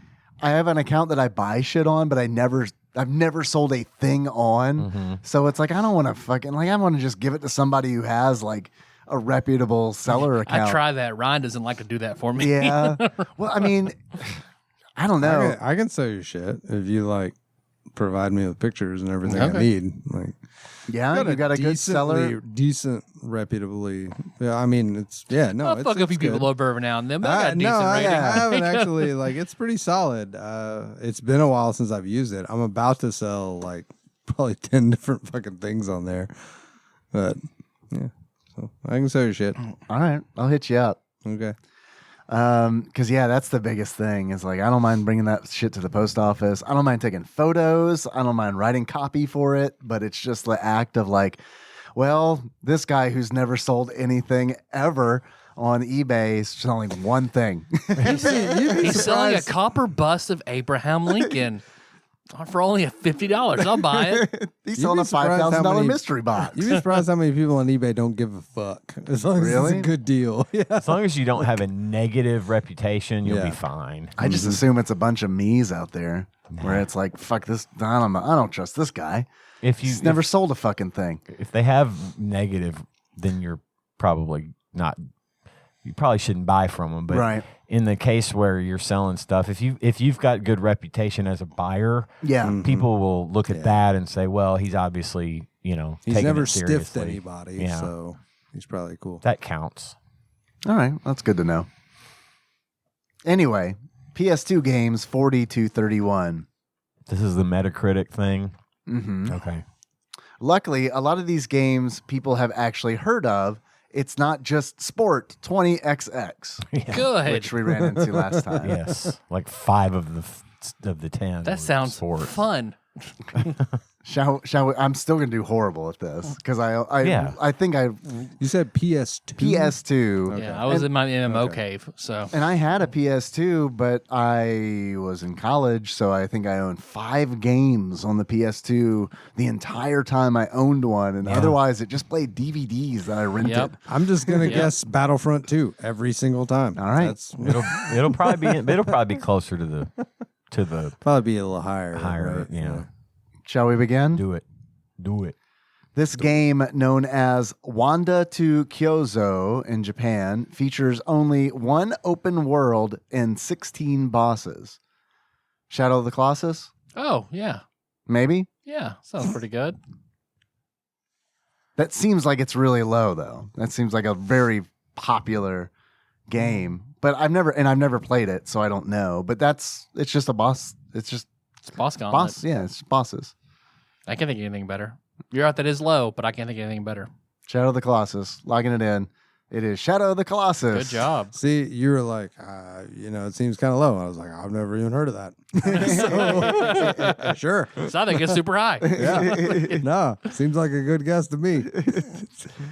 I have an account that I buy shit on, but I've never sold a thing on. So it's like I don't want to fucking I want to just give it to somebody who has like a reputable seller account. I try that. Ryan doesn't like to do that for me. Yeah. Well, I mean, I don't know. I can sell you shit if you like provide me with pictures and everything Okay. I need. Like, Yeah, you got a good seller. decent, reputably. Yeah, I mean, it's no. I'll it's, fuck a few it's good. people over every now and then, but I got a No, decent I rating. haven't actually. Like, it's pretty solid. It's been a while since I've used it. I'm about to sell like probably 10 different fucking things on there, but yeah. So I can sell your shit. All right, I'll hit you up. Okay. Because that's the biggest thing is like I don't mind bringing that shit to the post office. I don't mind taking photos. I don't mind writing copy for it. But it's just the act of like, well, this guy who's never sold anything ever on eBay is selling one thing. He's selling a copper bust of Abraham Lincoln for only $50. I'll buy it. He's You'd selling be a surprised how $5,000 many- mystery box. You'd be surprised how many people on eBay don't give a fuck. As long as Really? it's a good deal. Yeah. As long as you don't have a negative reputation, you'll Yeah. be fine. I just assume it's a bunch of me's out there where it's like, fuck this. I don't trust this guy. If you He's never sold a fucking thing. if they have negative, then you're probably not. you probably shouldn't buy from them. But Right. in the case where you're selling stuff, if you've got good reputation as a buyer, Yeah. people will look at that and say, well, he's obviously, He's taking never it seriously. stiffed anybody, Yeah. so he's probably cool. That counts. All right. That's good to know. Anyway, PS2 games 40 to 31. This is the Metacritic thing. Mm-hmm. Okay. Luckily, a lot of these games people have actually heard of. It's not just Sport 20XX, Good. which we ran into last time. Yes, like 5 of the 10. That were sounds sport. fun. Shall we? I'm still gonna do horrible at this because Yeah. I think I You said PS2? PS2. Yeah, I was in my MMO Okay. cave, so And I had a PS2, but I was in college, so I think I owned 5 games on the PS2 the entire time I owned one, and otherwise it just played DVDs that I rented. Yep. I'm just gonna Yeah. guess Battlefront 2 every single time. All right. That's It'll probably be closer to the probably be a little higher. higher. right? Yeah. Shall we begin? Do it. This game, known as Wanda to Kyozo in Japan, features only one open world and 16 bosses. Shadow of the Colossus? oh yeah, Maybe? yeah, sounds pretty good. That seems like it's really low, though. That seems like a very popular game. But I've never played it, so I don't know. But it's just a boss. It's just It's boss gauntlet. boss. Yeah, it's bosses. I can't think of anything better. You're right, that is low, but I can't think of anything better. Shadow of the Colossus. Logging it in. It is Shadow of the Colossus. Good job. See, you were like, it seems kind of low. I was like, I've never even heard of that. So, sure. So I think it's super high. Yeah. No, seems like a good guess to me.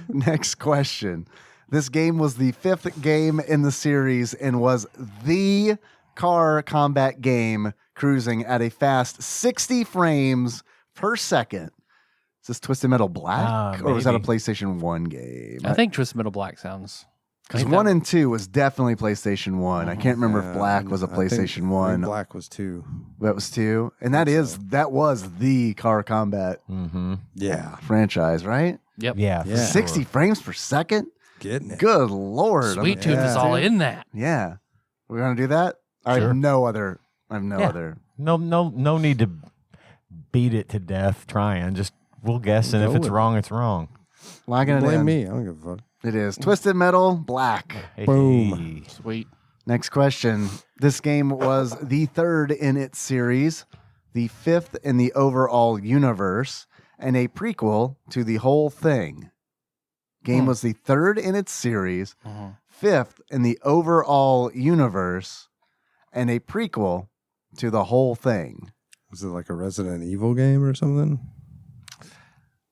Next question. This game was the 5th game in the series and was the car combat game cruising at a fast 60 frames per second. Is this Twisted Metal Black? Or was that a Maybe. PlayStation 1 game? I think Twisted Metal Black sounds. Because I think 1 that- and 2 was definitely PlayStation 1. I can't remember if Black was a I think PlayStation 1. Black was 2. That was 2. And that was the car combat Mm-hmm. Yeah. franchise, right? Yep. Yeah. for Yeah. sure. 60 frames per second? Getting it. Good Lord. Sweet Tooth is Yeah. all in that. Yeah. We're going to do that? I Sure. have no other. Yeah. other. No need to beat it to death trying. Just we'll guess, and Go if it's with wrong, it's wrong. Logging it Blame in. me. I don't give a fuck. It is Twisted Metal Black. Boom. Hey. Sweet. Next question. This game was the 3rd in its series, the 5th in the overall universe, and a prequel to the whole thing. Game was the 3rd in its series, 5th in the overall universe, and a prequel to the whole thing. Was it like a Resident Evil game or something?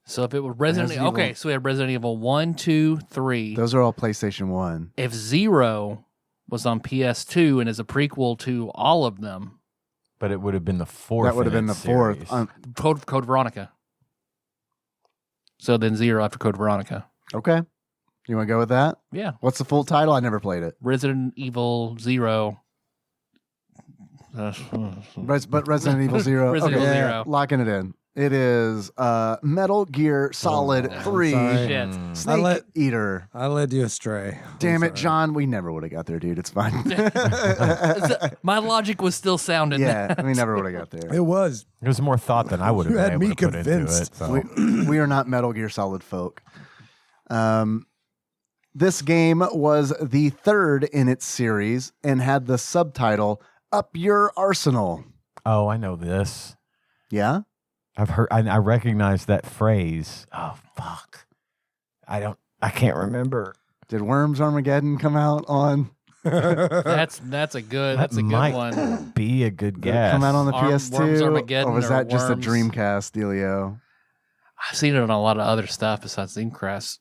So if it were Resident Resident Evil, okay, Evil. so we have Resident Evil 1, 2, 3. Those are all PlayStation 1. If 0 was on PS2 and is a prequel to all of them, But it would have been the 4th. That would have been the 4th. Code Veronica. So then 0 after Code Veronica. Okay. You want to go with that? Yeah. What's the full title? I never played it. Resident Evil 0. But Resident Evil 0. Resident Evil okay. 0. Locking it in. It is Metal Gear Solid Oh, 3 sorry. Shit. Snake Eater. I led you astray. Damn I'm it, sorry. John. We never would have got there, dude. It's fine. My logic was still sound in yeah, that. we never would have got there. It was. It was more thought than I would have You been had able me to put into convinced. it. So. We are not Metal Gear Solid folk. This game was the 3rd in its series and had the subtitle Up Your Arsenal. Oh, I know this. Yeah? I've heard. I recognize that phrase. Oh fuck! I can't remember. Did Worms Armageddon come out on? That's a good might one. Be a good Did it guess. come out on the Worms PS2? Armageddon Or was or that just a Worms? Dreamcast dealio? I've seen it on a lot of other stuff besides Dreamcast.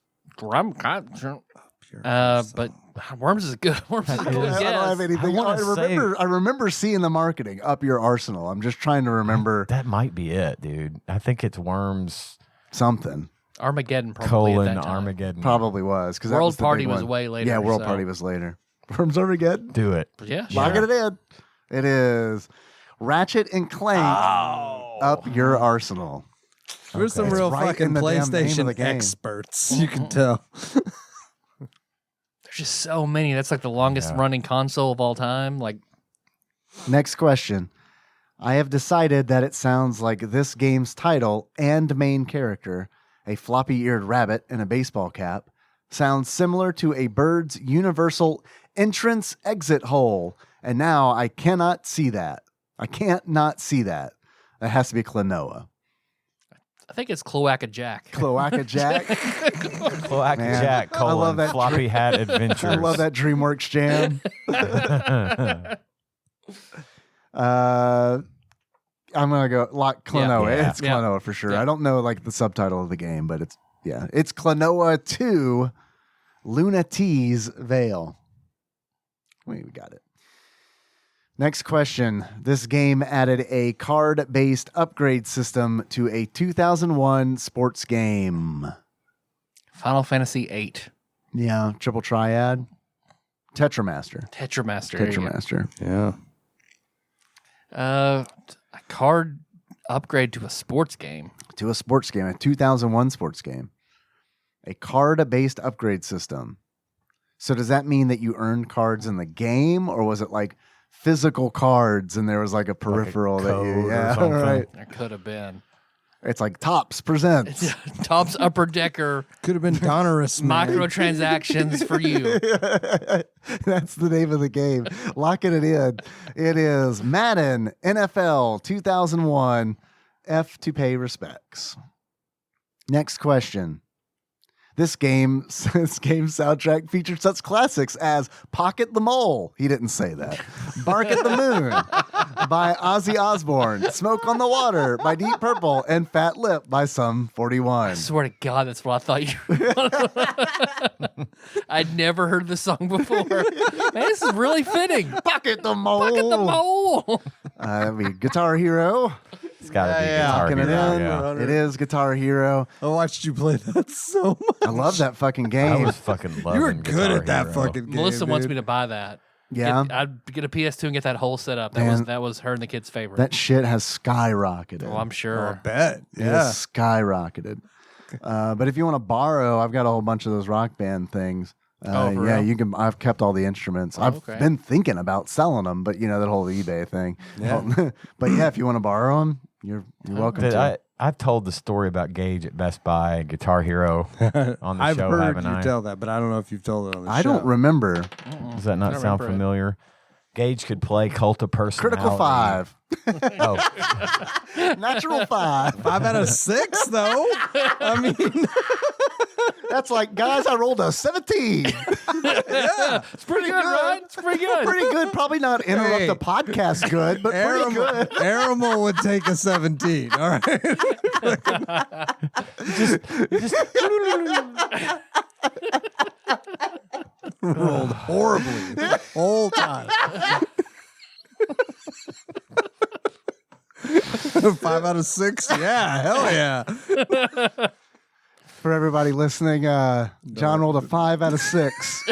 But Worms is good. Worms is a I good don't have guess. anything. I wanna I remember seeing the marketing, Up Your Arsenal. I'm just trying to remember That might be it, dude. I think it's Worms something. Armageddon probably at colon that time. Armageddon. Probably was. Because World Party was way later, Yeah, World so- Party was later. Worms Armageddon? Do it. Yeah, Lock sure. it in. It is Ratchet and Clank, Up Your Arsenal. We're some It's real right fucking in the damn name of PlayStation the game. experts. You can tell. There's just so many. That's like the longest running console of all time. Like, Next question. I have decided that it sounds like this game's title and main character, a floppy-eared rabbit in a baseball cap, sounds similar to a bird's universal entrance-exit hole. And now I cannot see that. I can't not see that. That has to be Klonoa. I think it's Cloaca Jack. Cloaca Jack. Cloaca Man, Jack, I love that floppy hat adventures. I love that DreamWorks jam. I'm gonna go lock Klonoa. Yeah. It's Klonoa for sure. Yeah. I don't know like the subtitle of the game, but it's Klonoa 2 Lunatee's Veil. We got it. Next question. This game added a card-based upgrade system to a 2001 sports game. Final Fantasy VIII. Yeah, triple triad. Tetramaster. Tetramaster. There you go. Tetramaster. Yeah. A card upgrade to a sports game. To a sports game, a 2001 sports game. A card-based upgrade system. So does that mean that you earned cards in the game, or was it like physical cards and there was like a peripheral that you... code or Yeah, something. right. There could have been. It's like Tops presents. Top's Upper Decker Could have been Donnerus, man. microtransactions for you. That's the name of the game. Locking it in. It is Madden NFL 2001 F to pay respects. Next question. This game's soundtrack featured such classics as Pocket the Mole. He didn't say that. Bark at the Moon by Ozzy Osbourne. Smoke on the Water by Deep Purple. And Fat Lip by Sum 41. I swear to God, that's what I thought you. I'd never heard this song before. Man, this is really fitting. Pocket the Mole. Pocket the Mole. That'd be Guitar Hero. It's got to be Yeah, Guitar Locking it Hero, in. yeah. It is Guitar Hero. I watched you play that so much. I love that fucking I game. was fucking loving You were good Guitar at that Hero. fucking game. Melissa wants dude. me to buy that. Yeah. I'd get a PS2 and get that whole setup. Man. That was her and the kids' favorite. That shit has skyrocketed. oh, I'm Oh, I sure. bet. It Yeah. has skyrocketed. But if you want to borrow, I've got a whole bunch of those Rock Band things. For Yeah, real? you can. I've kept all the instruments. I've okay. been thinking about selling them, but you know that whole eBay thing. Yeah. But yeah, if you want to borrow them, you're welcome to. I've told the story about Gage at Best Buy, Guitar Hero on the I've show, heard haven't you I? tell that, but I don't know if you've told it on the show. I don't remember. Does that not I don't sound remember it. familiar? Gage could play Cult of Personality. Critical 5, Oh, natural 5. 5 out of 6, though. I mean, That's like, guys, I rolled a 17. It's pretty good, right? It's pretty good. Pretty good. Probably not interrupt Hey. the podcast good, but pretty good. Arimal would take a 17. All right. Rolled horribly the whole time. 5 out of 6? Yeah, hell yeah. For everybody listening, John rolled a 5 out of 6.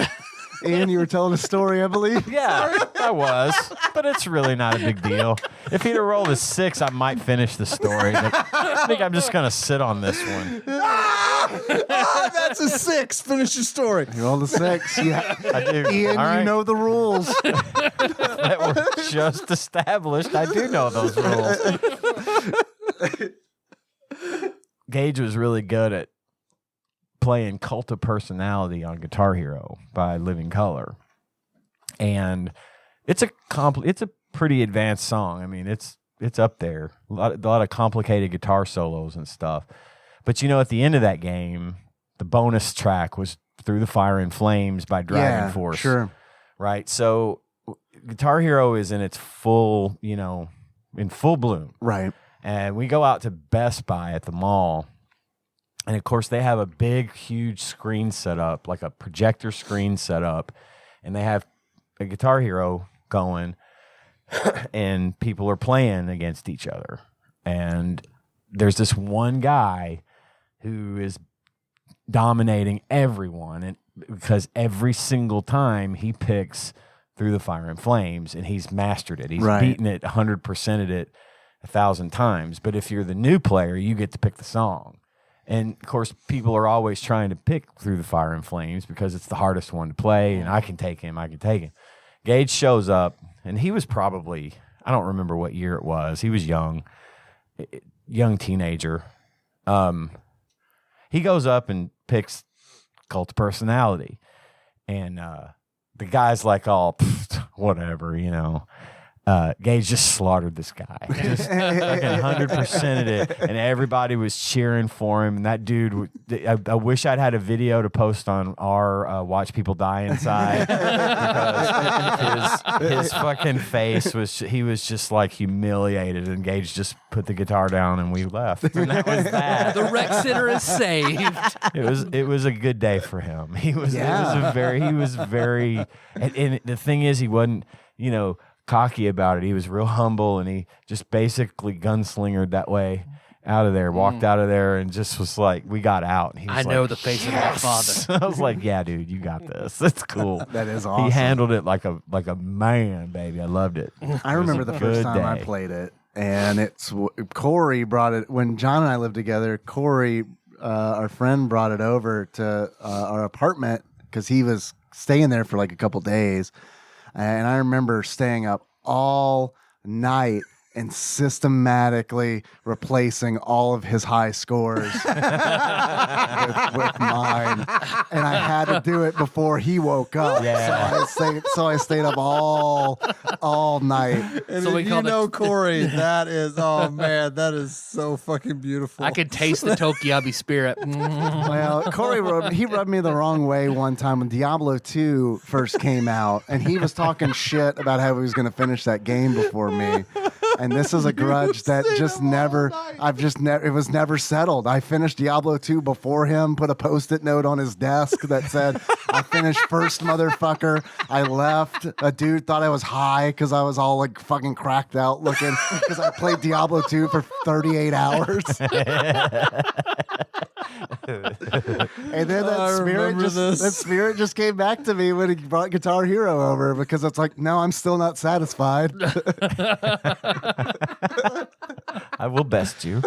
Ian, you were telling a story, I believe. yeah, I was, but it's really not a big deal. If he'd have rolled a 6, I might finish the story. But I think I'm just gonna sit on this one. That's a 6. Finish your story. You rolled a 6. Yeah. I do. Ian, All right. you know the rules. That was just established. I do know those rules. Gage was really good at playing Cult of Personality on Guitar Hero by Living Color, and it's a pretty advanced song. I mean, it's up there. A lot of complicated guitar solos and stuff. But you know, at the end of that game, the bonus track was "Through the Fire and Flames" by Dragon Yeah, Force. sure. Right. So Guitar Hero is in its full, in full bloom. Right. And we go out to Best Buy at the mall. And of course, they have a big, huge screen set up, like a projector screen set up. And they have a Guitar Hero going, and people are playing against each other. And there's this one guy who is dominating everyone, and because every single time he picks Through the Fire and Flames, and he's mastered it. He's Right. beaten it, 100%ed it 1,000 times. But if you're the new player, you get to pick the song. And of course, people are always trying to pick Through the Fire and Flames because it's the hardest one to play, and I can take him. Gage shows up, and he was probably, I don't remember what year it was. He was young teenager. He goes up and picks Cult of Personality, and the guy's like, all whatever, you know. Gage just slaughtered this guy, just fucking 100%ed it, and everybody was cheering for him. And that dude, I wish I'd had a video to post on our Watch People Die Inside, because his fucking face he was just like humiliated, and Gage just put the guitar down and we left, and that was that. The rec center is saved. It was a good day for him. He was very, and the thing is, he wasn't, you know, cocky about it. He was real humble, and he just basically gunslingered that way out of there, walked out of there, and just was like, we got out. And he was I know the face of my father. I was like, yeah, dude, you got this. That's cool. That is awesome. He handled it like a man, baby. I loved it. I remember the first time I played it, and it's Corey brought it when John and I lived together. Corey, our friend, brought it over to our apartment because he was staying there for like a couple days. And I remember staying up all night and systematically replacing all of his high scores with mine. And I had to do it before he woke up. Yeah. So I stayed up all night. And So we call it- Corey, that is, oh man, that is so fucking beautiful. I could taste the Tokiabi spirit. Well, Corey rubbed me the wrong way one time when Diablo 2 first came out, and he was talking shit about how he was going to finish that game before me. And this is a grudge that it was never settled. I finished Diablo 2 before him, put a Post-it note on his desk that said, I finished first, motherfucker. I left. A dude thought I was high because I was all like fucking cracked out looking because I played Diablo 2 for 38 hours. And then that spirit just came back to me when he brought Guitar Hero over, because it's like, no, I'm still not satisfied. I will best you.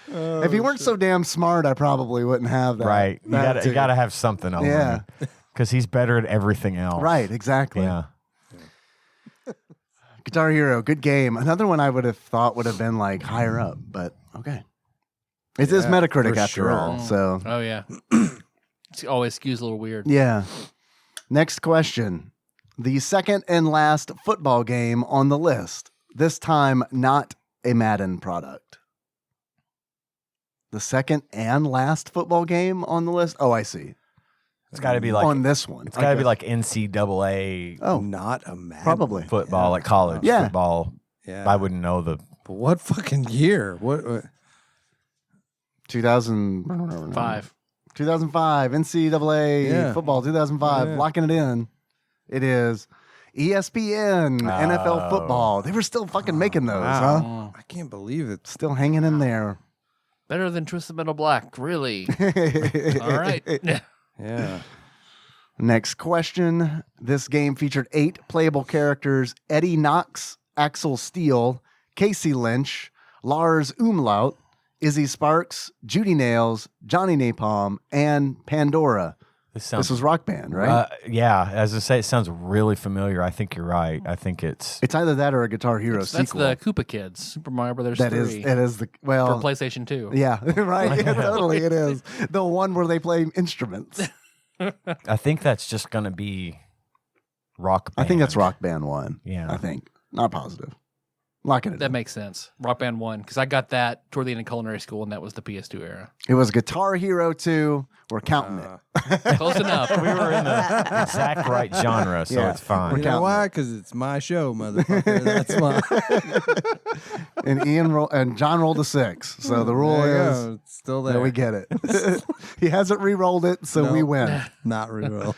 If he weren't so damn smart, I probably wouldn't have that. Right. You gotta have something over him. Because he's better at everything else. Right, exactly. Yeah. Guitar Hero, good game. Another one I would have thought would have been like higher up, but okay. It is Metacritic after all, so. Oh, yeah. It always skews a little weird. Yeah. Next question. The second and last football game on the list. This time, not a Madden product. The second and last football game on the list? Oh, I see. It's got to be like on this one. It's got to be like NCAA. Oh, not a Madden. probably football, like college football. Yeah. I wouldn't know the. But what fucking year? What 2005. 2005 NCAA football 2005. Yeah. Locking it in. It is ESPN NFL football. They were still fucking making those, huh? I can't believe it. Still hanging in there. Better than Twisted Metal Black, really. All right. Yeah. Next question. This game featured 8 playable characters: Eddie Knox, Axel Steele, Casey Lynch, Lars Umlaut, Izzy Sparks, Judy Nails, Johnny Napalm, and Pandora. This was Rock Band, right? Yeah. As I say, it sounds really familiar. I think you're right. I think it's either that or a Guitar Hero That's sequel. the Koopa Kids, Super Mario Brothers That 3. is the For PlayStation 2. Yeah, right. Totally, it is the one where they play instruments. I think that's just going to be Rock Band. I think that's Rock Band 1. Yeah. I think. Not positive. Locking it That in. makes sense. Rock Band 1, because I got that toward the end of culinary school, and that was the PS2 era. It was Guitar Hero 2. We're counting it. Close enough. we were in the exact right genre, so Yeah. it's fine. You know why? Because it's my show, motherfucker. That's why. And John rolled a 6. So the rule There you is go. It's still there. that we get it. He hasn't re-rolled it, so we win. Not real.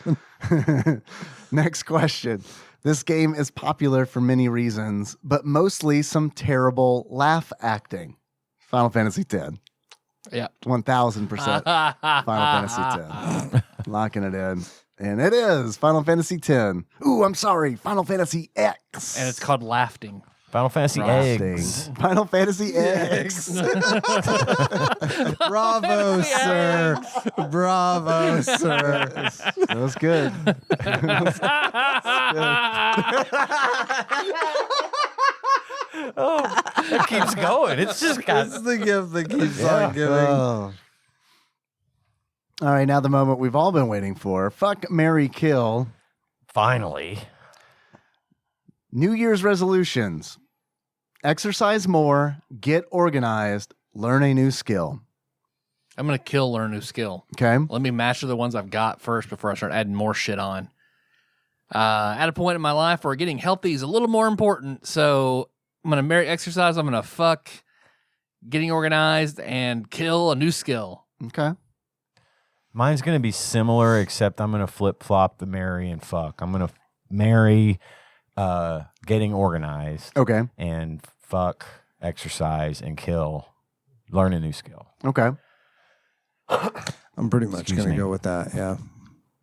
Next question. This game is popular for many reasons, but mostly some terrible laugh acting. Final Fantasy X. Yeah. 1000% Final Fantasy X. Locking it in. And it is Final Fantasy X. Ooh, I'm sorry. Final Fantasy X. And it's called Laughing. Final Fantasy eggs. Final Fantasy eggs. Bravo, sir. Bravo, sir. That was good. Oh, it keeps going. It's just got. It's the gift that keeps on giving. Oh. All right, now the moment we've all been waiting for. Fuck, marry, kill. Finally. New Year's resolutions. Exercise more, get organized, learn a new skill. I'm going to learn a new skill. Okay. Let me master the ones I've got first before I start adding more shit on. At a point in my life where getting healthy is a little more important, so I'm going to marry exercise. I'm going to fuck getting organized and kill a new skill. Okay. Mine's going to be similar, except I'm going to flip-flop the marry and fuck. I'm going to marry getting organized. Okay. And fuck, exercise, and kill, learn a new skill. Okay. I'm pretty much Excuse going to me. go with that. Yeah.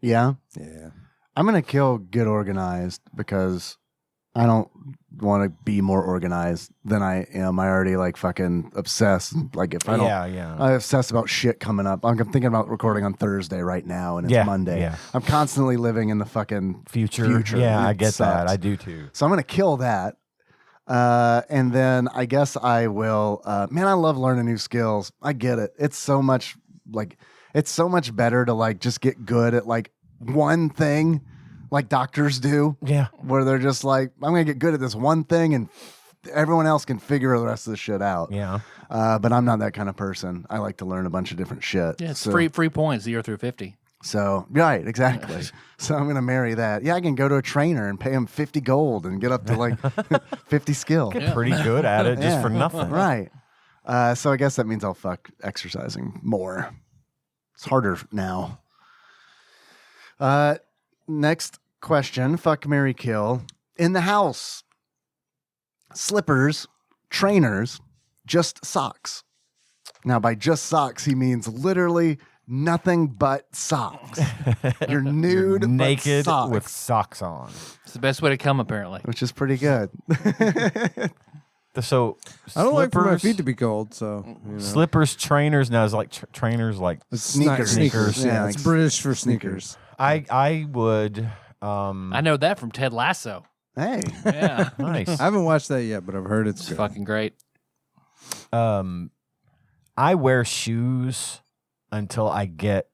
Yeah. Yeah. I'm going to kill get organized because I don't want to be more organized than I am. I already like fucking obsess. Like if I don't, Yeah. I obsess about shit coming up. I'm thinking about recording on Thursday right now, and it's Yeah, Monday. yeah. I'm constantly living in the fucking Future. Yeah, I It get that. sucks. I do too. So I'm going to kill that. And then I guess I will, man, I love learning new skills. I get it. It's so much better to like just get good at like one thing like doctors do, Yeah. where they're just like, I'm going to get good at this one thing and everyone else can figure the rest of the shit out. Yeah. But I'm not that kind of person. I like to learn a bunch of different shit. Yeah, it's so, free points 0 through 50. So, right, exactly. So I'm going to marry that. Yeah, I can go to a trainer and pay him 50 gold and get up to like 50 skill. Get pretty good at it just Yeah. for nothing. Right. So I guess that means I'll fuck exercising more. It's harder now. Next question. Fuck, marry, kill. In the house. Slippers, trainers, just socks. Now, by just socks, he means literally nothing but socks. You're nude, Naked but socks, with socks on. It's the best way to come, apparently. which is pretty good. So I don't like for my slippers- feet to be cold, so you know. Slippers, trainers. Now is like trainers like It's not Sneakers. sneakers. Yeah, Yeah, like it's British for sneakers. I would I know that from Ted Lasso. Hey. Yeah. nice. I haven't watched that yet, but I've heard it's It's good. fucking great. I wear shoes until I get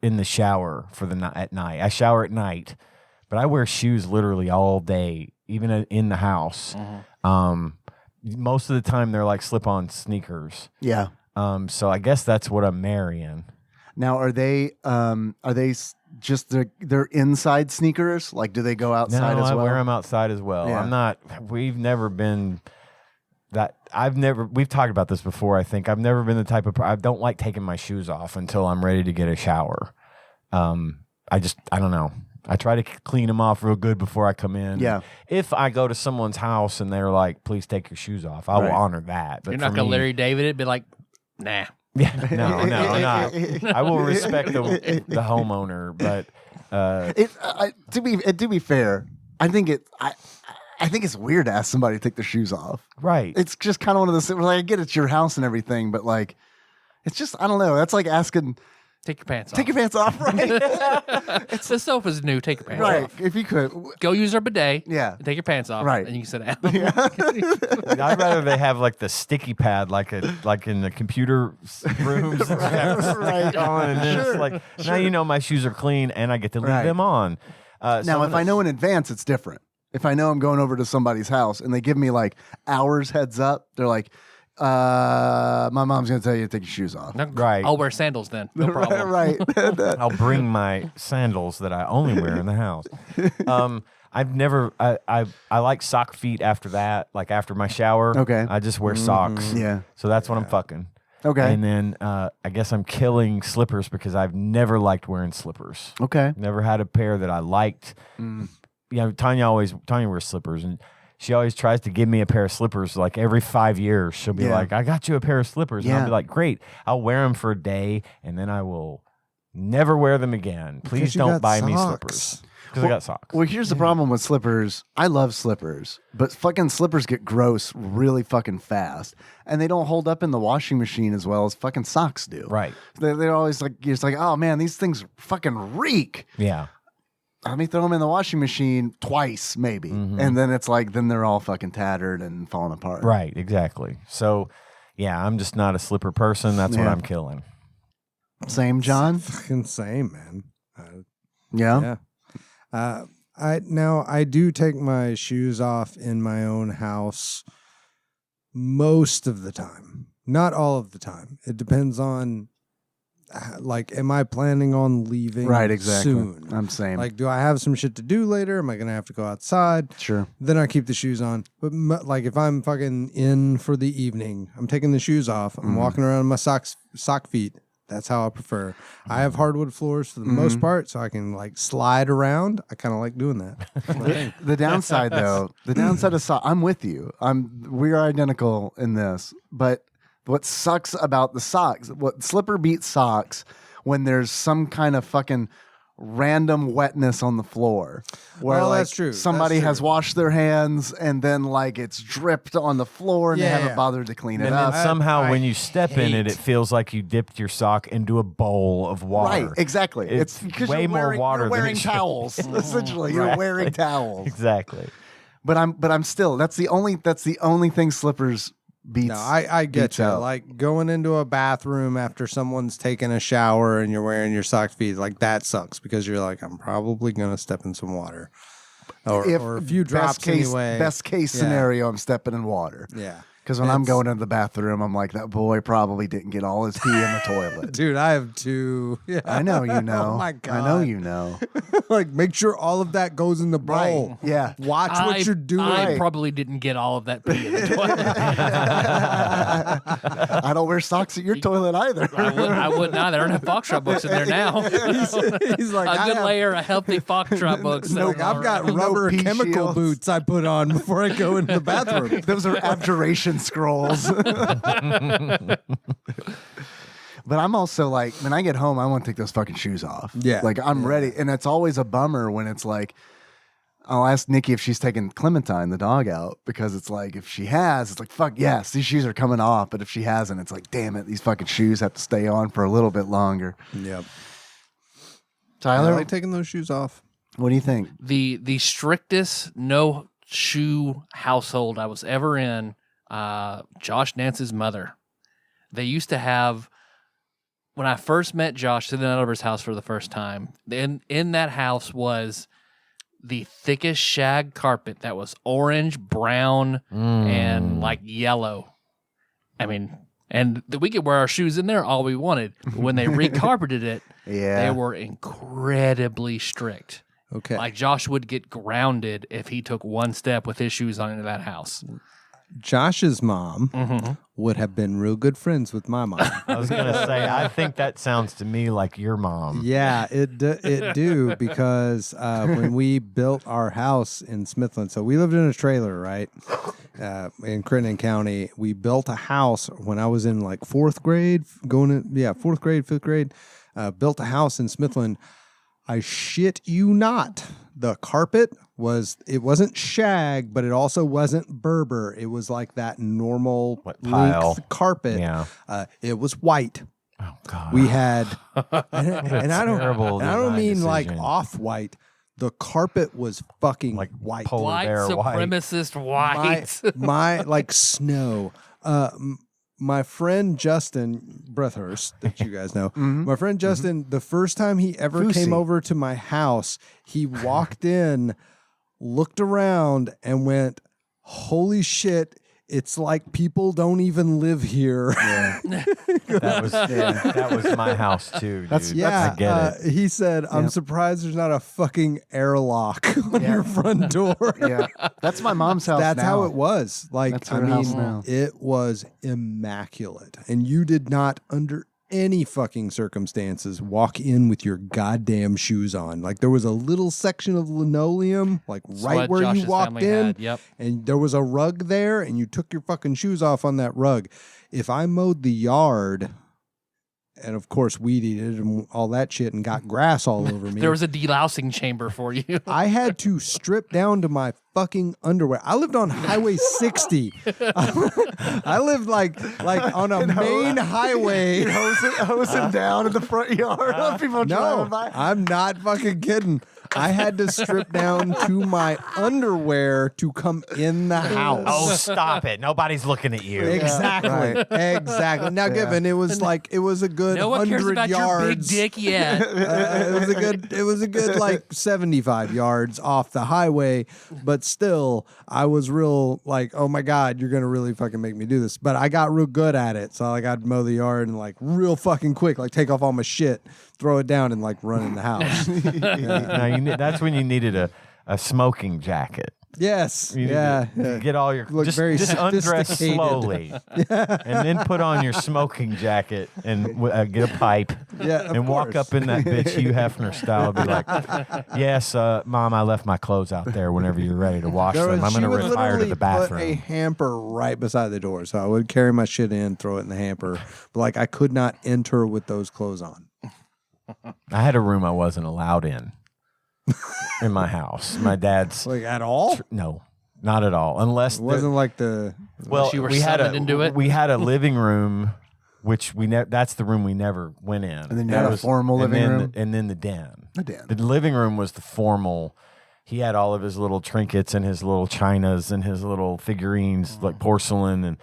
in the shower for the at night. I shower at night, but I wear shoes literally all day, even in the house. Most of the time they're like slip-on sneakers. Yeah. So I guess that's what I'm marrying. Now, are they just they're inside sneakers? Like, do they go outside No, as I well? wear them outside as well. Yeah. I'm not. We've never been that. We've talked about this before. I think I've never been the type of. I don't like taking my shoes off until I'm ready to get a shower. I don't know. I try to clean them off real good before I come in. Yeah. If I go to someone's house and they're like, "Please take your shoes off," I will Right. honor that. But You're not for going to me- Larry David it, be like, nah. Yeah, no, not. I will respect the homeowner, but To be fair, I think it's weird to ask somebody to take their shoes off. right. It's just kind of one of those things. Like, I get it's your house and everything, but like, it's just I don't know. That's like asking Take your pants off. take your pants off, right? The sofa's new. Take your pants right. off. If you could, Go use our bidet. Yeah. And take your pants off. Right. And you can sit down. I'd rather they have like the sticky pad, like in the computer rooms, Right. on, and then Sure, it's like now you know my shoes are clean and I get to leave Right. them on. now, if I know in advance, it's different. If I know I'm going over to somebody's house and they give me like hours heads up, they're like, my mom's going to tell you to take your shoes off. Right. I'll wear sandals then. No problem. Right. I'll bring my sandals that I only wear in the house. I've never. I like sock feet after that, like after my shower. Okay. I just wear socks. Yeah. So that's what I'm fucking. Okay. And then I guess I'm killing slippers because I've never liked wearing slippers. Okay. Never had a pair that I liked. You know, Tanya wears slippers, and she always tries to give me a pair of slippers. Like every 5 years, she'll be Yeah. like, "I got you a pair of slippers," and I'll Yeah. be like, "Great, I'll wear them for a day, and then I will never wear them again. Please Because you don't got buy me socks. slippers." because I got socks. Well, here's the problem with slippers. I love slippers, but fucking slippers get gross really fucking fast, and they don't hold up in the washing machine as well as fucking socks do. Right. They're always like, you're just like, oh man, these things fucking reek. Yeah. Let me throw them in the washing machine twice, maybe, and then it's like, then they're all fucking tattered and falling apart. Right. Exactly. So, yeah, I'm just not a slipper person. That's what Yeah. I'm killing. Same, John. Fucking same, man. Yeah. I do take my shoes off in my own house most of the time. Not all of the time. It depends on like, am I planning on leaving Right. Exactly. soon? I'm saying. Like, do I have some shit to do later? Am I going to have to go outside? Sure. Then I keep the shoes on. But like, if I'm fucking in for the evening, I'm taking the shoes off. I'm walking around in my sock feet. That's how I prefer. I have hardwood floors for the most part, so I can like slide around. I kind of like doing that. The downside, though, the downside of socks. I'm with you. We are identical in this, but what sucks about the socks, what slipper beats socks, when there's some kind of fucking random wetness on the floor, where Oh, like that's true. somebody That's has true. washed their hands and then like it's dripped on the floor and they Yeah, haven't yeah. bothered to clean it And up. then somehow I when you step in it, hate- it feels like you dipped your sock into a bowl of water. Right, exactly. It's because way you're more wearing, water You're than wearing it should. towels. Essentially, you're Right. wearing towels. Exactly. But I'm still. That's the only thing slippers beats. No, I get beats you. out. Like going into a bathroom after someone's taken a shower and you're wearing your sock feet, like that sucks because you're like, I'm probably gonna step in some water, or a few drops anyway. Best case Yeah. scenario, I'm stepping in water. Yeah, Because when I'm It's- going into the bathroom, I'm like, that boy probably didn't get all his pee in the toilet. dude, I have two. Yeah. I know you know. Oh my god, I know you know. Like, make sure all of that goes in the bowl. Right. Yeah. Watch what you're doing. I probably didn't get all of that pee in the toilet. I don't wear socks at your toilet either. I wouldn't either. I don't have Foxtrot books in there now. He's like, A I good have- layer of healthy Foxtrot books. No, like, I've got No rubber pee chemical shields. boots I put on before I go into the bathroom. Those are abjuration scrolls. But I'm also like, when I get home, I want to take those fucking shoes off. Yeah. Like, I'm ready. And it's always a bummer when it's like, I'll ask Nikki if she's taken Clementine, the dog, out, because it's like, if she has, it's like, fuck yes, these shoes are coming off. But if she hasn't, it's like, damn it, these fucking shoes have to stay on for a little bit longer. Yep. I Tyler, like taking those shoes off. what do you think? The strictest no shoe household I was ever in, Josh Nance's mother. They used to have, when I first met Josh sitting at Oliver's house for the first time, in that house was the thickest shag carpet that was orange, brown, and like yellow. I mean, and we could wear our shoes in there all we wanted. But when they recarpeted it, Yeah. they were incredibly strict. Okay. Like Josh would get grounded if he took one step with his shoes on into that house. Josh's mom would have been real good friends with my mom. I was gonna say, I think that sounds to me like your mom. Yeah, it do because when we built our house in Smithland, so we lived in a trailer, right, in Crittenden County. We built a house when I was in like fourth grade, fourth grade, fifth grade. Built a house in Smithland. I shit you not. The carpet wasn't shag, but it also wasn't Berber. It was like that normal What, tile? length carpet. Yeah. It was white. Oh God. We had, and I terrible don't mean design like decision. off white. The carpet was fucking Like white. polar White bear white. supremacist white. my like snow. My friend Justin Brethurst, that you guys know, my friend Justin, the first time he ever Fousey. came over to my house, he walked in, looked around, and went, "Holy shit! It's like people don't even live here." That was my house too, dude. That's- Yeah, I get it. he said, "I'm surprised there's not a fucking airlock on your front door." Yeah. That's my mom's house. That's now. how it was. Like, That's I her house mean, now. it was immaculate, and you did not, under any fucking circumstances, walk in with your goddamn shoes on. Like, there was a little section of linoleum, like That's right what where Josh's you walked family in, had. Yep. and there was a rug there, and you took your fucking shoes off on that rug. If I mowed the yard of course weed eated and all that shit and got grass all over me. There was a delousing chamber for you. I had to strip down to my fucking underwear. I lived on Highway 60. I lived like on a main highway. You're hosing down in the front yard of people driving No, by. I'm not fucking kidding. I had to strip down to my underwear to come in the house. Oh, stop it. Nobody's looking at you. Exactly. Right. Exactly. Now, given it was a good No one cares 100 about your big yards. dick yet. It was a good like 75 yards off the highway, but still I was real like, oh my God, you're gonna really fucking make me do this. But I got real good at it. So like I'd mow the yard and like real fucking quick, like take off all my shit, throw it down and like run in the house. Now, that's when you needed a smoking jacket. Yes. You need Yeah. to get all your Look just very undress sophisticated. slowly, and then put on your smoking jacket and get a pipe. Yeah, of and walk course. up in that bitch Hugh Hefner style, and be like, "Yes, Mom, I left my clothes out there. Whenever you're ready to wash them, I'm She going to would retire to literally the put a bathroom." hamper right beside the door, so I would carry my shit in, throw it in the hamper. But like I could not enter with those clothes on. I had a room I wasn't allowed in my house. My dad's Like at all? no, not at all, unless It wasn't like the well, you were we had summoned into it? We had a living room, which that's the room we never went in. And then you That had a formal and living then- room? and then the den. The den. The living room was the formal. He had all of his little trinkets and his little chinas and his little figurines, like porcelain, and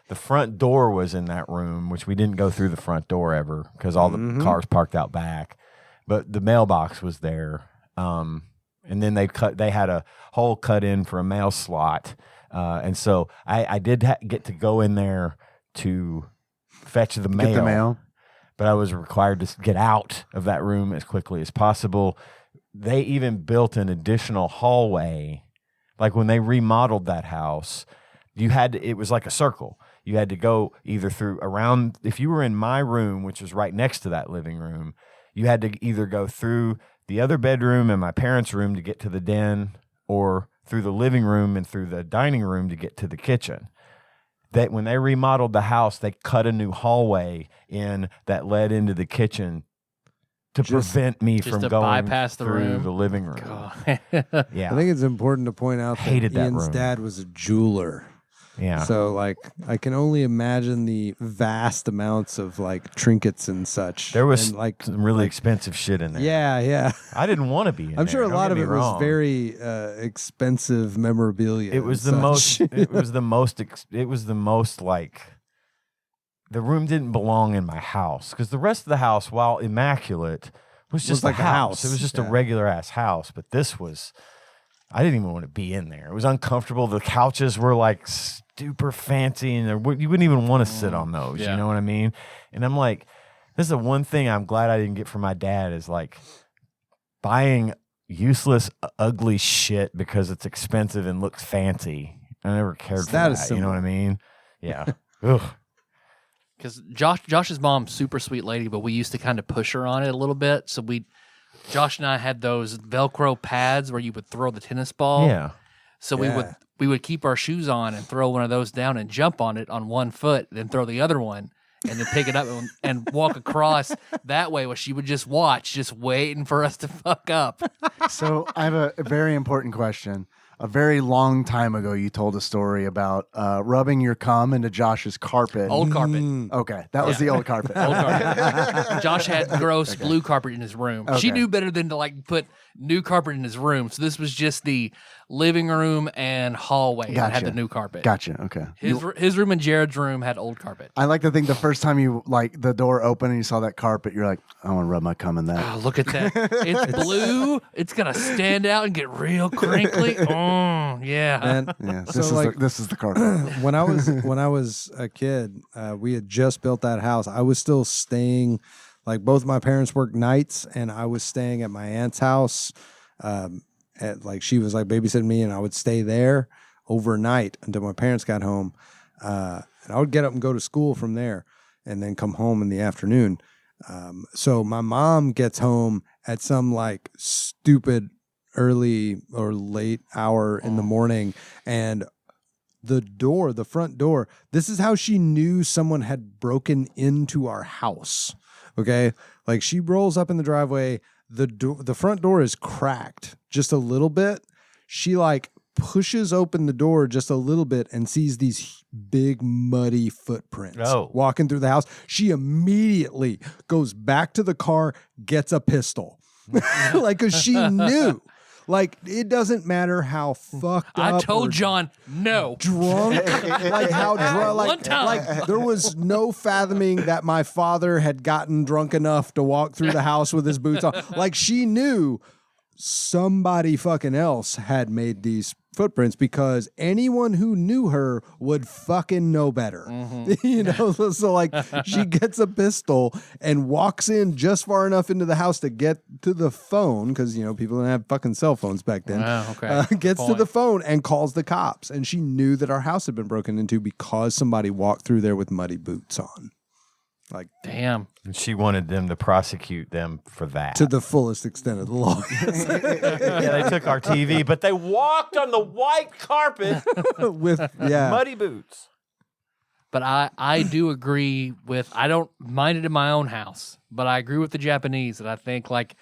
the front door was in that room, which we didn't go through the front door ever because all the cars parked out back. But the mailbox was there, and then they had a hole cut in for a mail slot, and so I did get to go in there to fetch the mail. Get the mail. But I was required to get out of that room as quickly as possible. They even built an additional hallway, like when they remodeled that house. It was like a circle. You had to go either through around. If you were in my room, which was right next to that living room, you had to either go through the other bedroom and my parents' room to get to the den, or through the living room and through the dining room to get to the kitchen. That when they remodeled the house, they cut a new hallway in that led into the kitchen to prevent me just from to going bypass the through room. the living room. Yeah, I think it's important to point out that Hated that Ian's room. dad was a jeweler. yeah. So like I can only imagine the vast amounts of like trinkets and such. There was and, like some really expensive shit in there. yeah. I didn't want to be in I'm there, sure a don't lot get of me it was wrong. very expensive memorabilia. It was and the such. most. It was the most. It was the most like. The room didn't belong in my house because the rest of the house, while immaculate, was just like a a house. house, It was just a yeah. regular ass house. But this was. I didn't even want to be in there. It was uncomfortable. The couches were like super fancy, and you wouldn't even want to sit on those. Yeah. You know what I mean? And I'm like, this is the one thing I'm glad I didn't get from my dad is like buying useless, ugly shit because it's expensive and looks fancy. I never cared for That that. is You know what I similar. mean? Yeah. Ugh. Because Josh's mom's super sweet lady, but we used to kind of push her on it a little bit. So Josh and I had those Velcro pads where you would throw the tennis ball. Yeah. So Yeah. we would keep our shoes on and throw one of those down and jump on it on one foot, then throw the other one, and then pick it up and walk across that way. Where she would just watch, just waiting for us to fuck up. So I have a very important question. A very long time ago, you told a story about rubbing your cum into Josh's carpet. Old carpet. Okay, that was the old carpet. Old carpet. Josh had gross blue carpet in his room. She Okay. knew better than to like put new carpet in his room. So this was just the living room and hallway that had Gotcha. the new carpet. Gotcha. Okay. His room and Jared's room had old carpet. I like to think the first time you like the door opened and you saw that carpet, you're like, I want to rub my cum in that. Oh, look at that. It's blue. It's going to stand out and get real crinkly. Oh, yeah. And Yeah, so, this is the carpet. when I was a kid, we had just built that house. I was still staying, like both my parents worked nights, and I was staying at my aunt's house. Like she was like babysitting me, and I would stay there overnight until my parents got home. And I would get up and go to school from there, and then come home in the afternoon. So my mom gets home at some like stupid early or late hour in the morning, and the front door, this is how she knew someone had broken into our house. Okay, like she rolls up in the driveway. The front door is cracked just a little bit. She like pushes open the door just a little bit and sees these big muddy footprints walking through the house. She immediately goes back to the car, gets a pistol, like because she knew. Like, it doesn't matter how fucked up. I told John, no. Drunk. Like, how drunk. One time. Like, there was no fathoming that my father had gotten drunk enough to walk through the house with his boots on. Like, she knew somebody fucking else had made these footprints because anyone who knew her would fucking know better. You know, so like she gets a pistol and walks in just far enough into the house to get to the phone because, you know, people didn't have fucking cell phones back then. Gets to the phone and calls the cops. And she knew that our house had been broken into because somebody walked through there with muddy boots on. Like, damn. And she wanted them to prosecute them for that. To the fullest extent of the law. Yeah, they took our TV, but they walked on the white carpet with muddy boots. But I do agree with, I don't mind it in my own house, but I agree with the Japanese that I think like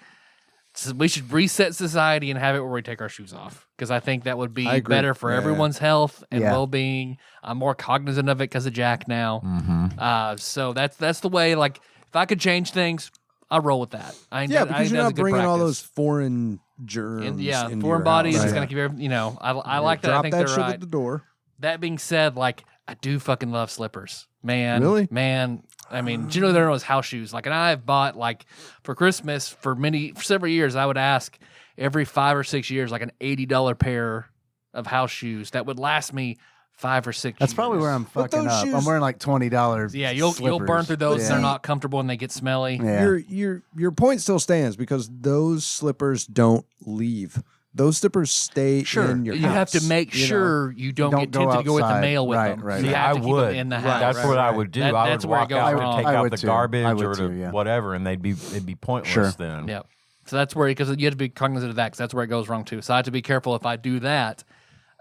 we should reset society and have it where we take our shoes off because I think that would be better for everyone's health and well-being. I'm more cognizant of it because of Jack now. So that's the way. Like if I could change things, I'd roll with that. Because you're not bringing all those foreign germs. And foreign bodies. It's gonna keep everything. You know, I like that. I think that they're shit right. at the door. That being said, like I do fucking love slippers, man. Really? Man. I mean, do you know there was house shoes? Like, and I've bought like for Christmas for several years. I would ask every 5 or 6 years, like an $80 pair of house shoes that would last me 5 or 6 years. That's probably where I'm fucking up. I'm wearing like $20. Yeah, you'll burn through those. Yeah. They're not comfortable and they get smelly. Yeah. Your point still stands because those slippers don't leave. Those slippers stay in your house. You have to make sure you don't get tempted to go with the mail with them. Right. You See, have I to keep would. them in the house. That's what I would do. I would walk out and take out the garbage or whatever, and it'd be pointless then. Yeah. So that's where, because you have to be cognizant of that, because that's where it goes wrong too. So I have to be careful if I do that.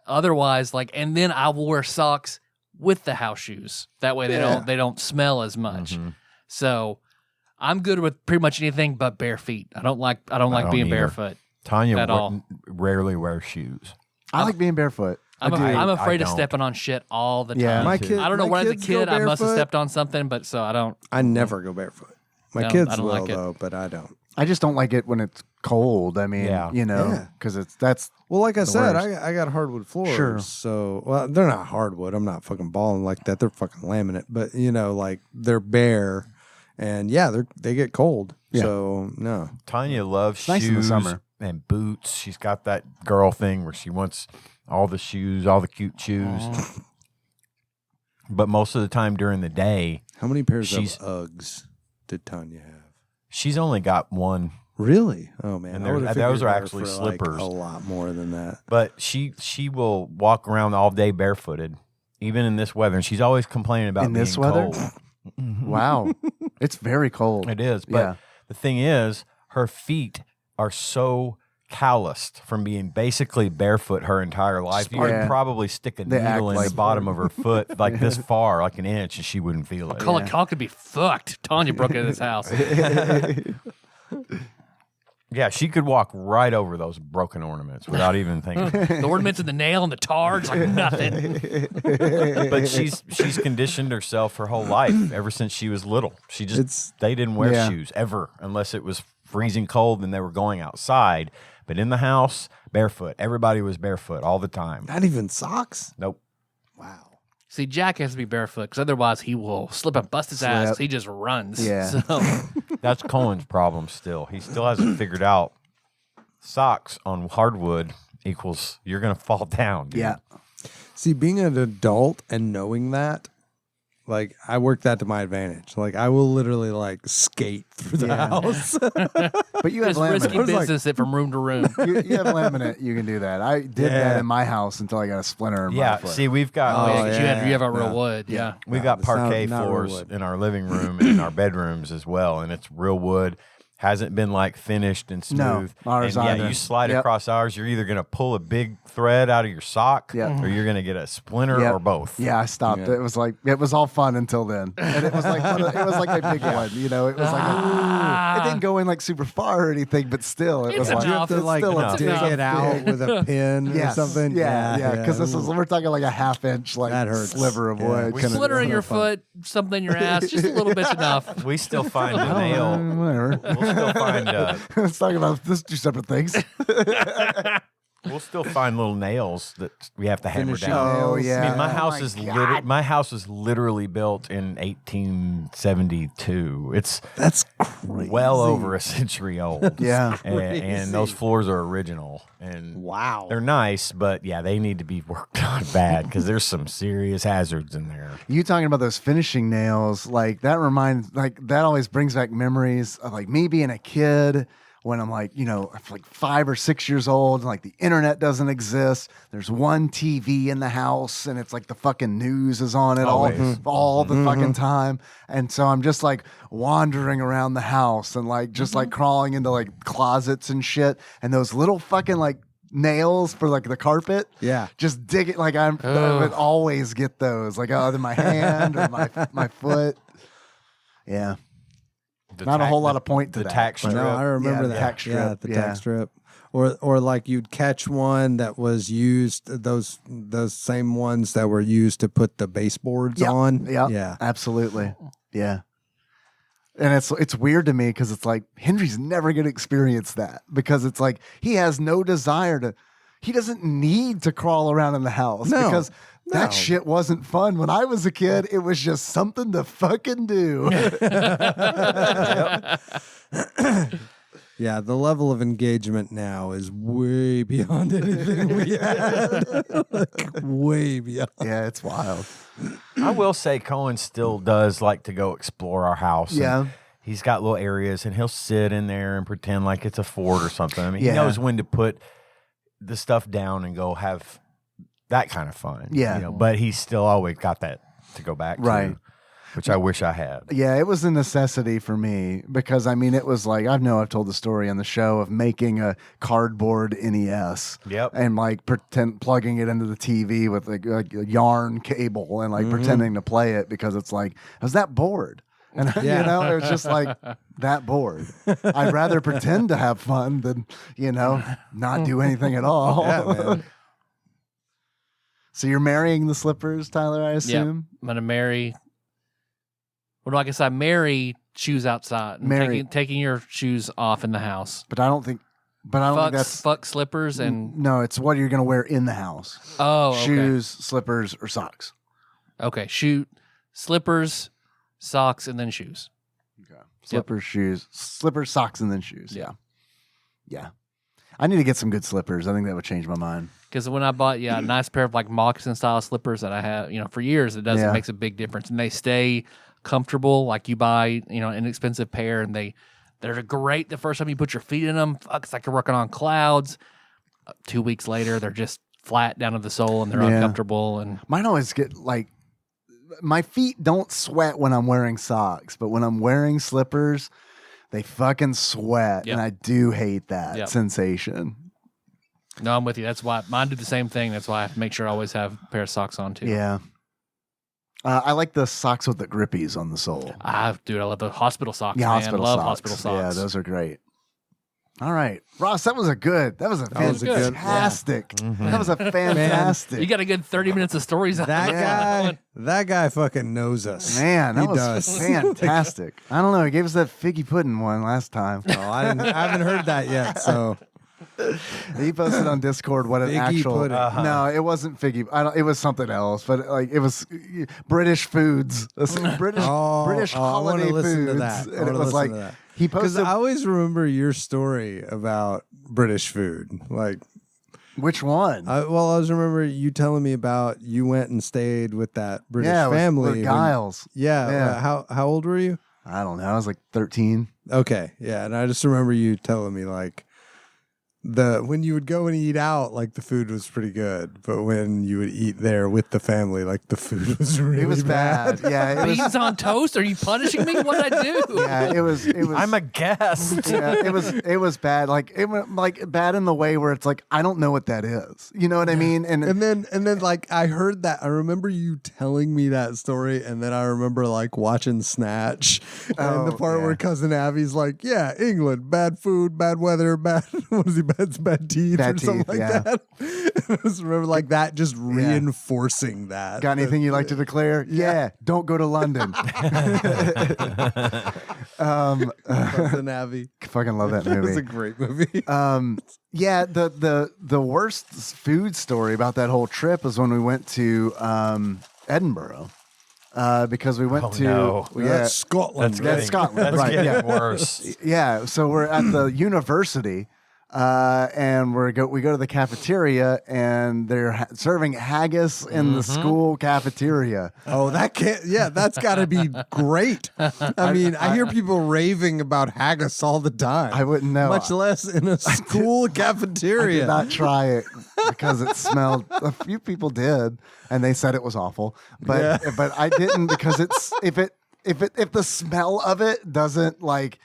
Otherwise, like, and then I will wear socks with the house shoes. That way they don't smell as much. So I'm good with pretty much anything but bare feet. I don't like being barefoot. Tanya rarely wears shoes. I like being barefoot. I'm afraid of stepping on shit all the time. Yeah. My kid- I don't know. my When I was a kids go kid, I must have barefoot. stepped on something, but so I don't. I never go barefoot. My No, kids I don't will like it. though, but I don't. I just don't like it when it's cold. I mean, you know, Yeah. because that's Well, like I said, worst. I got hardwood floors. Sure. So, well, they're not hardwood. I'm not fucking balling like that. They're fucking laminate. But, you know, like they're bare. And yeah, they get cold. Yeah. So, no. Tanya loves nice shoes in the summer. and boots. She's got that girl thing where she wants all the shoes, all the cute shoes. But most of the time during the day, How many pairs of Uggs did Tanya have? she's only got one. Really? Oh, man. And I would've those are figured her actually for, like, slippers. a lot more than that. But she will walk around all day barefooted, even in this weather. And she's always complaining about In being this weather? cold. wow. It's very cold. It is. But Yeah. the thing is, her feet are so calloused from being basically barefoot her entire life. You Yeah. could probably stick a They act needle in like the bottom of her foot like this far, like an inch, and she wouldn't feel it. Call could be fucked. Tanya broke into this house. Yeah, she could walk right over those broken ornaments without even thinking. The ornaments and the nail and the tar, it's like nothing. But she's conditioned herself her whole life ever since she was little. They didn't wear shoes ever unless it was freezing cold and they were going outside. But in the house, barefoot. Everybody was barefoot all the time. Not even socks? Nope. Wow. See, Jack has to be barefoot because otherwise he will slip and bust his ass. He just runs. Yeah. So. That's Cohen's problem still. He still hasn't figured out socks on hardwood equals you're going to fall down. Dude. Yeah. See, being an adult and knowing that, like, I work that to my advantage. Like, I will literally, like, skate through the house. But you have It's risky laminate. business it from room to room. You have laminate. You can do that. I did that in my house until I got a splinter in my foot. See, we've got You have a real wood. Yeah. we've got it's not- parquet not real floors wood. in our living room and in our bedrooms as well, and it's real wood. hasn't been like finished and smooth. No, ours and either. you slide Yep. across ours, you're either going to pull a big thread out of your sock Yep. or you're going to get a splinter Yep. or both. Yeah, I stopped. Yeah. It was all fun until then, and it was like it was like a big one. You know, it was like it didn't go in like super far or anything, but still, it It's was like You have enough. to like still a dig big- it out with a pin or Yes. something. Yeah. Because this is Ooh. we're talking like a half-inch like That hurts. sliver of Yeah. wood. We kinda- Splinter in your fun. foot, something in your ass, just a little bit's enough. We still find I a don't nail. know, whatever. We'll still find Let's talk about this. Two separate things. we'll still find little nails that we have to hammer Finishing down. Oh nails. yeah. I mean, my Oh house my is God. my house was literally built in 1872. It's That's crazy. well over a century old. Yeah. And those floors are original and Wow. they're nice, but yeah, they need to be worked on bad because there's some serious hazards in there. You talking about those finishing nails, like that always brings back memories of like me being a kid when I'm like, like 5 or 6 years old and like the internet doesn't exist. There's one TV in the house and it's like the fucking news is on it Always. all the fucking time. And so I'm just like wandering around the house and like just like crawling into like closets and shit. And those little fucking like nails for like the carpet. Yeah. Just dig it like I would always get those, like either my hand or my foot. Yeah. Not a whole lot of point to the that. tack but- strip. No, I remember the that. tack strip. Yeah, the Yeah. tack strip. Or like you'd catch one that was used, those same ones that were used to put the baseboards Yep, on. yep, Yeah. absolutely. Yeah. And it's weird to me because it's like Henry's never going to experience that because it's like he has no desire to. He doesn't need to crawl around in the house No, because that no. shit wasn't fun when I was a kid. It was just something to fucking do. Yeah, the level of engagement now is way beyond anything we had. Like, way beyond. Yeah, it's wild. I will say Cohen still does like to go explore our house. and Yeah. He's got little areas and he'll sit in there and pretend like it's a fort or something. I mean, Yeah. he knows when to put the stuff down and go have that kind of fun. Yeah. But he's still always got that to go back Right. to, which I wish I had. Yeah, it was a necessity for me because I mean, it was like I've told the story on the show of making a cardboard NES. Yep. And like plugging it into the TV with like a yarn cable and like pretending to play it because it's like I was that bored. And Yeah. it was just like that bored. I'd rather pretend to have fun than not do anything at all. Yeah, man. So you're marrying the slippers, Tyler? I Yep. assume. I'm gonna marry. Well, I guess I marry shoes outside. And Marry. taking your shoes off in the house. But I don't think. That's Fuck slippers and no. It's what you're going to wear in the house. okay. Shoes, slippers, or socks. Okay, slippers, socks, and then shoes. Okay. Slippers, socks, and then shoes. Yeah. Yeah. I need to get some good slippers. I think that would change my mind. Because when I bought a nice pair of like moccasin style slippers that I have, for years, it Yeah. makes a big difference, and they stay comfortable. Like you buy, an inexpensive pair, and they're great the first time you put your feet in them. Fuck, it's like you're working on clouds. 2 weeks later, they're just flat down to the sole, and they're Yeah. uncomfortable. And Mine always get like, my feet don't sweat when I'm wearing socks, but when I'm wearing slippers, they fucking sweat. Yep. And I do hate that Yep. sensation. no, I'm with you. That's why mine do the same thing. That's why I have to make sure I always have a pair of socks on too. Yeah. I like the socks with the grippies on the sole. I love the hospital socks. Yeah, man. hospital Love socks. hospital socks. Yeah, those are great. All right, Ross, that was a good. That was a was a good- fantastic. Mhm. That was a fantastic. You got a good 30 minutes of stories. on That guy fucking knows us. Man, that He was does. fantastic. I don't know. He gave us that figgy pudding one last time. Oh, I haven't heard that yet. So He posted on Discord what an Figgy actual. pudding. No, it wasn't figgy. It was something else, but like it was British foods, British I wanna holiday listen to foods, that. I and it wanna was listen like to that. he because posted I always remember your story about British food. Like, which one? I always remember you telling me about you went and stayed with that British yeah, family. with Giles. Yeah. Yeah. How old were you? I don't know. I was like 13. Okay. Yeah. And I just remember you telling me like when you would go and eat out, like the food was pretty good, but when you would eat there with the family, like the food was really It was bad. Yeah, it was. Beans on toast? Are you punishing me? What did I do? Yeah, it was. I'm a guest. Yeah, it was bad. Like it went like bad in the way where it's like I don't know what that is. You know what I mean? And then like I heard that. I remember you telling me that story, and then I remember like watching Snatch and the part where Cousin Abby's like, "Yeah, England, bad food, bad weather, bad what is he, bad teeth Bad or something teeth, like yeah. that." I just remember like that, just reinforcing that. Got anything you'd like to declare? Yeah, don't go to London. Cousin Abby. Fucking love that It was movie. a great movie. Yeah, the worst food story about that whole trip was when we went to Edinburgh. Because we went Oh, to no. That's Scotland. That's Scotland, That's right? getting Yeah, worse. yeah. So we're at the university, and we go to the cafeteria, and they're serving haggis in the school cafeteria. Oh, that can't. Yeah, that's got to be great. I mean, I hear people raving about haggis all the time. I wouldn't know. Much less in a school I cafeteria. did not try it because it smelled. A few people did, and they said it was awful. But I didn't because it's if the smell of it doesn't like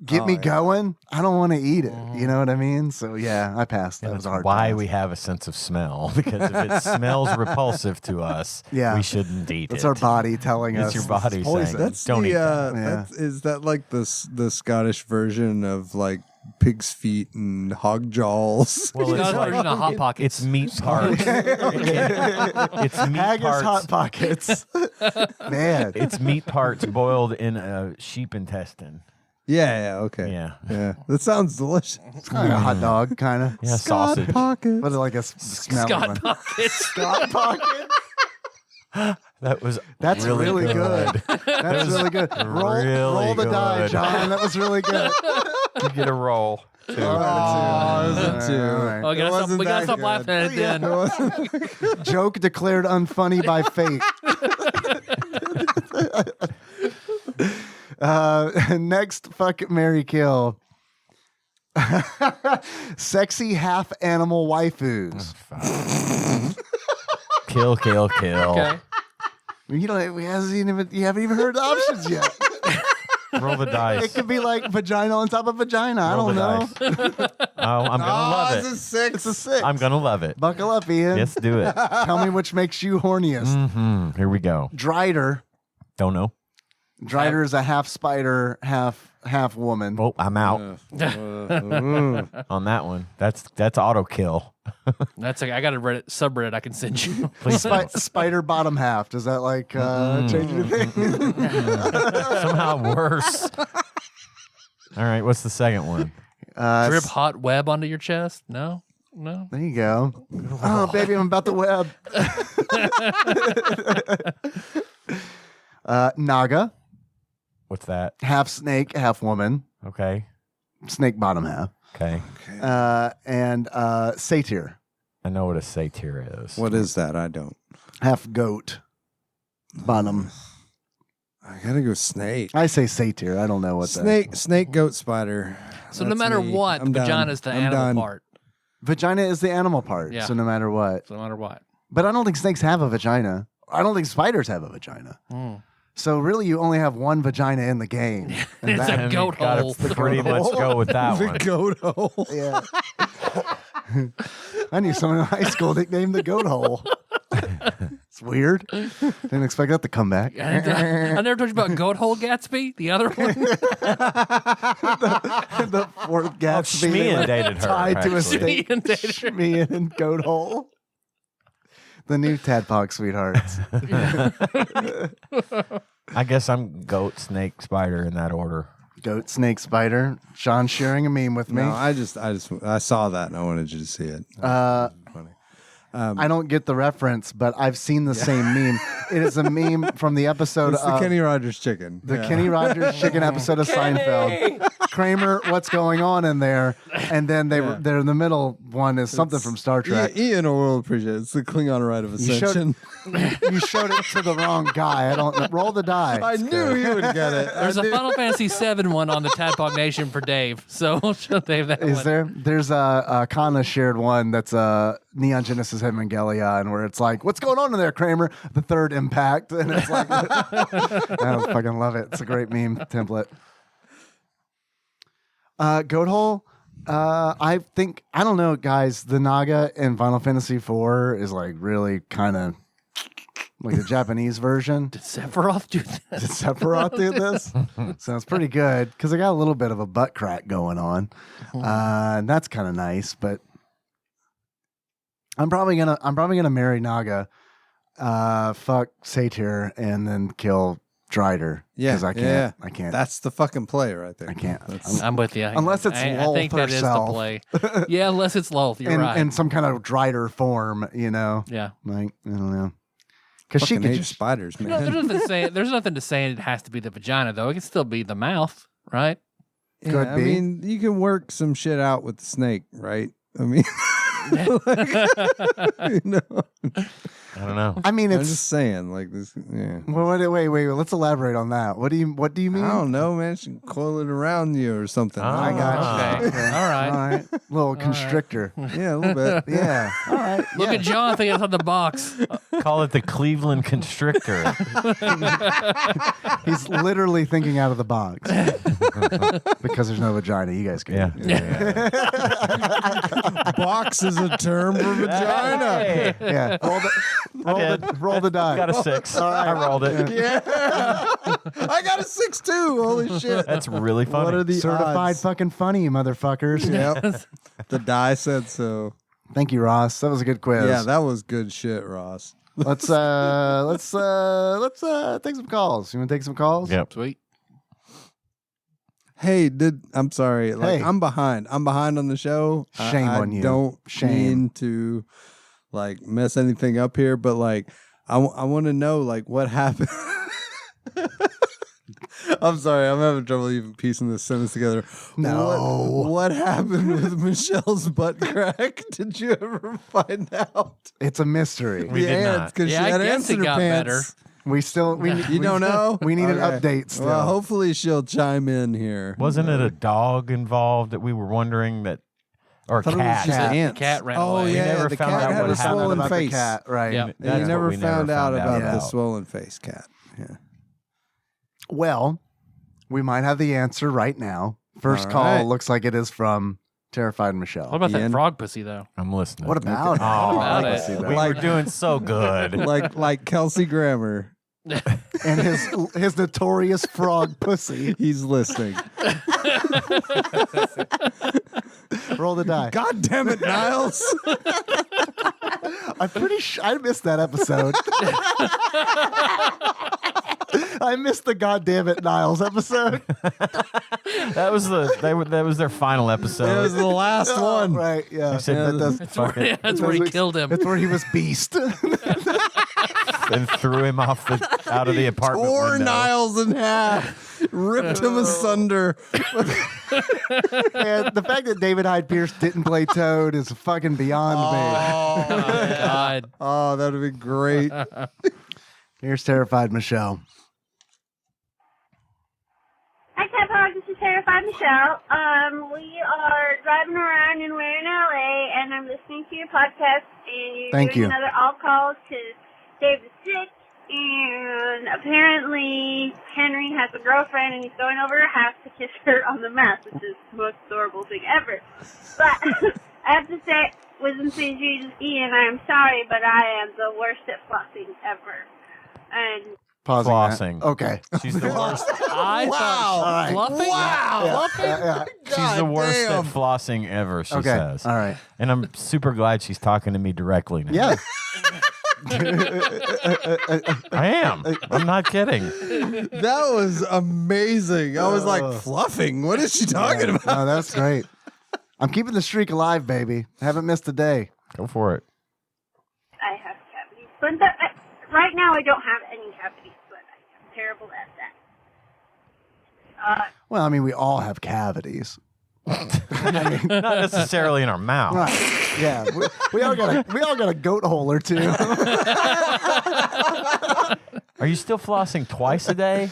get me going, I don't want to eat it. You know what I mean? So yeah, I passed. That was a hard. Why pass. we have a sense of smell, because if it smells repulsive to us, we shouldn't eat It's it. our body telling us It's your body it's saying poison. That's don't the. eat that. Is that like the Scottish version of like pig's feet and hog jaws? Well, It's it's not a version of Hot Pockets. It's meat parts. It's meat Haggis parts. Hot Pockets. Man, It's meat parts boiled in a sheep intestine. Yeah. Okay. Yeah. That sounds delicious. it's kind of a hot dog, kind of. Yeah, sausage. Pocket. But like a smell. Scott Pockets. Scott Pocket. That was That's really good. That's really good. Roll the die, good. John. That was really good. You get a roll. Too. All right, it was a two. all right. Oh, It wasn't we gotta that stop laughing at it then. Joke declared unfunny by fate. Next, fuck it, marry, kill. Sexy half animal waifus. Kill. Okay. You haven't even heard the options yet. Roll the It dice. could be like vagina on top of vagina. I Roll don't the know. dice. Oh, I'm gonna love it's a it. six. It's a 6. I'm gonna love it. Buckle up, Ian. Let's do it. Tell me which makes you horniest. Here we go. Drider. Don't know. Drider is a half spider, half woman. Oh, I'm out on that one. That's auto kill. That's I got a Reddit subreddit I can send you. Please don't. Spider bottom half. Does that like change anything? Somehow worse. All right, what's the second one? Drip hot web onto your chest? No. There you go. Oh, baby, I'm about the web. Naga, What's that? half snake, half woman. Okay. Snake bottom half. Okay. And satyr, I know what a satyr is. What is that? I don't. half goat. Bottom. I gotta go snake. I say satyr. I don't know what Snake, goat, spider. So no That's matter me. what, I'm the done. vagina is the I'm animal done. part. Vagina is the animal part. Yeah. So no matter what. So no matter what. But I don't think snakes have a vagina. I don't think spiders have a vagina. So really, you only have one vagina in the game. And It's that- a goat Gotta hole. pretty much go with that The one. goat hole. Yeah. I knew someone in high school nicknamed the goat hole. It's weird. Didn't expect that to come back. I never told you about Goat Hole Gatsby, the other one. The fourth Gatsby Schmean dated her, tied to a actually. stake. Schmean and goat hole. The new TADPOG sweethearts. I guess I'm goat, snake, spider in that order. Goat, snake, spider. Sean sharing a meme with me. No, I saw that and I wanted you to see it. Funny. I don't get the reference, but I've seen the same meme. It is a meme from the episode It's the of Kenny Rogers chicken. the Kenny Rogers chicken episode of Seinfeld. Kramer, what's going on in there? And then they're in the middle one is something from Star Trek. Ian will appreciate it. It's the Klingon Rite of Ascension. You showed it to the wrong guy. I don't roll the die. I knew he would get it. There's a Final Fantasy VII one on the Tadpog Nation for Dave, so we'll show Dave that Is one. there? There's a Kana shared one that's Neon Genesis Evangelion, where it's like, what's going on in there, Kramer? The third impact, and it's like, I fucking love it. It's a great meme template. Goat Hole. I think I don't know, guys. The Naga in Final Fantasy IV is like really kind of like the Japanese version. Did Sephiroth do that? Did Sephiroth do this? Sounds pretty good because I got a little bit of a butt crack going on, and that's kind of nice. But I'm probably gonna marry Naga, fuck Satyr, and then kill Drider. Yeah, because I can't. That's the fucking play right there. I can't. I'm with you. Unless it's I Lolth think that is the herself. play. Yeah, unless it's Lolth. You're right. in some kind of Drider form, you know. Yeah. Like I don't know. Because she Fucking could hate just spiders, No, man. there's nothing to say it has to be the vagina, though. It can still be the mouth, right? Yeah, Could I be. mean, you can work some shit out with the snake, right? I mean, you know, I don't know. I mean, I'm it's just saying, like this. Yeah. well, wait. Let's elaborate on that. What do you mean? I don't know, man. She can coil it around you or something. I got you. Okay. All right. All right. Little constrictor. Yeah, a little bit. Yeah. All right. Look at John thinking outside the box. Call it the Cleveland Constrictor. He's literally thinking out of the box because there's no vagina. You guys can. Yeah. Box is a term for vagina. Hey. Yeah. Roll the die. Got a 6. I rolled it. Yeah. I got a 6 too. Holy shit. That's really funny. What are the Certified odds? fucking funny, you motherfuckers. Yep. The die said so. Thank you, Ross. That was a good quiz. Yeah, that was good shit, Ross. Let's take some calls. You want to take some calls? Yep. Sweet. Hey, I'm sorry. Like Hey. I'm behind on the show. Shame I on you. Don't Shame. mean to like mess anything up here, but like I want to know like what happened. I'm sorry, I'm having trouble even piecing this sentence together. No. What happened with Michelle's butt crack? Did you ever find out? It's a mystery. We did not. because Yeah, she I had guess ants it in her got pants. We don't know? We need an Okay. update still. Well, hopefully she'll chime in here. Wasn't it a dog involved that we were wondering that, or a thought it was cat? just Cat. ants. Cat ran Oh away. We yeah, never the found cat out had what a happened swollen about face. the cat, right? Yep. And That's you what never we found out about the out. swollen face cat. Yeah. Well, we might have the answer right now. First All call right. looks like it is from Terrified Michelle. What about Ian? that frog pussy, though? I'm listening. What about it? Oh, about I it? see that. we were doing so good. like Kelsey Grammer. And his notorious frog pussy. He's listening. Roll the die. God damn it, Niles. I'm pretty sure I missed that episode. I missed the goddamn it Niles episode. That was that was their final episode. It was the last Oh, one. right? Yeah. He said, That does- That's where he killed him. That's where he was beast. and threw him out of the apartment Tore window. Niles in half. Ripped him asunder. And the fact that David Hyde Pierce didn't play Toad is fucking beyond me. Oh, God. Oh, that would be great. Here's Terrified Michelle. Hi, TADPOG. This is Terrified Michelle. We are driving around and we're in LA, and I'm listening to your podcast, and you're Thank doing you. another all call to Dave is sick, and apparently Henry has a girlfriend, and he's going over her house to kiss her on the mouth, which is the most adorable thing ever. But I have to say, wisdom to Jesus, Ian, I am sorry, but I am the worst at flossing ever. And Pausing Flossing. that. Okay. She's the worst. I thought fluffing? Wow. Yeah. She's the worst at flossing ever, she Okay. says. All right. And I'm super glad she's talking to me directly now. Yeah. I am. I'm not kidding. That was amazing. I was like, fluffing? What is she talking about? Oh, that's great. I'm keeping the streak alive, baby. I haven't missed a day. Go for it. I have cavities. But right now I don't have any cavities, but I am terrible at that. Well, I mean, we all have cavities. Not necessarily in our mouth. Right. Yeah. We all got a goat hole or two. Are you still flossing twice a day?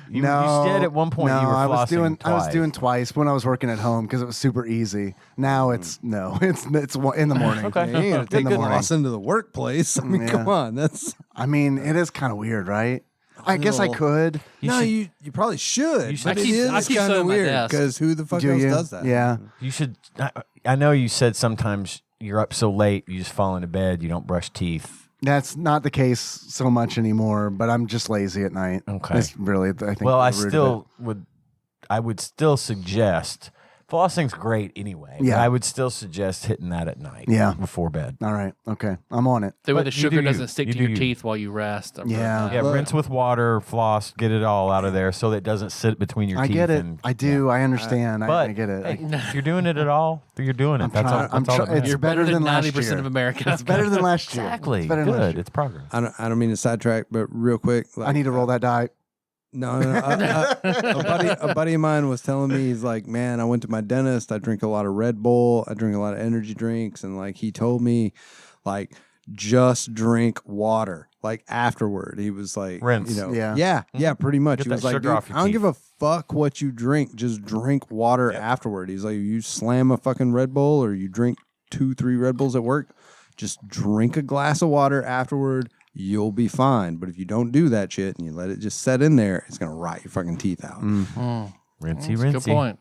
You No, said at one point no, you were I flossing was twice. doing twice when I was working at home because it was super easy. Now it's in the morning. Okay. You ain't gonna take the the morning. loss into the workplace. I mean, Yeah. come on. That's I mean, it is kind of weird, right? I guess I No. could. you probably should. You should- But I it keep is soap kind at of my weird desk. because who the fuck Do else you? does that? Yeah. You should. I know you said sometimes you're up so late you just fall into bed. You don't brush teeth. That's not the case so much anymore, but I'm just lazy at night. Okay. That's really, I think. Well, I the root of still would. I would still suggest flossing's great anyway. But Yeah. I would still suggest hitting that at night. Yeah. Before bed. it. All right. Okay. I'm on it. The way But the you sugar do you. doesn't stick You to do your you. teeth while you rest. I've read Yeah. that. Yeah, Look. rinse with water, floss, get it all out of there so that it doesn't sit between your I teeth. get it. And, I do. I understand. But I get it. hey, if you're doing it at all, you're doing it. That's all. I'm That's all that trying- matters. it's You're better better than than last 90% year. of Americans. It's better than last year. Exactly. It's better than last Good. year. It's progress. I don't mean to sidetrack, but real quick, like, I need to roll that die. No. A buddy of mine was telling me, he's like, man, I went to my dentist. I drink a lot of Red Bull. I drink a lot of energy drinks. And like, he told me, like, just drink water. Like afterward, he was like, Rinse. Yeah. pretty much. Get He that was like, sugar dude, off your I don't teeth. give a fuck what you drink. Just drink water afterward. He's like, you slam a fucking Red Bull or you drink 2-3 Red Bulls at work, just drink a glass of water afterward. You'll be fine. But if you don't do that shit and you let it just set in there, it's gonna rot your fucking teeth out. Rinsey, That's a rinsey. good point.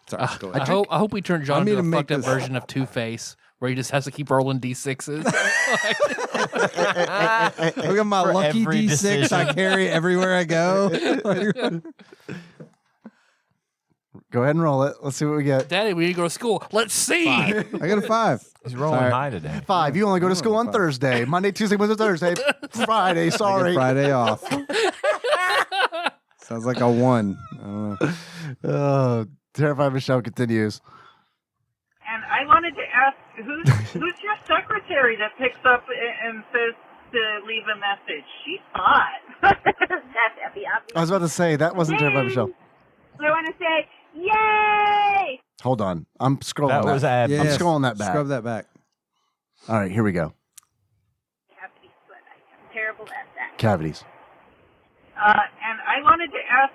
Sorry, go ahead. I hope we turn John I need into to a make fucked up this- version of Two-Face where he just has to keep rolling D6s. Look at my For lucky every D6 I decision. carry everywhere I go. Go ahead and roll it. Let's see what we get. Daddy, we need to go to school. Let's see. I got a 5. He's rolling Sorry. high today. 5. You only go to school on Thursday. Monday, Tuesday, Wednesday, Thursday. Friday. I Sorry. get Friday off. Sounds like a 1. I don't know. Oh, Terrified Michelle continues. And I wanted to ask, who's your secretary that picks up and says to leave a message? She's hot. That's Effie, obviously. I was about to say, that wasn't Terrified Michelle. I want to say, yay! Hold on. I'm scrolling That was Abby. I'm scrolling that back. Scrub that back. All right, here we go. Cavity sweat. I'm terrible at that. Cavities. And I wanted to ask,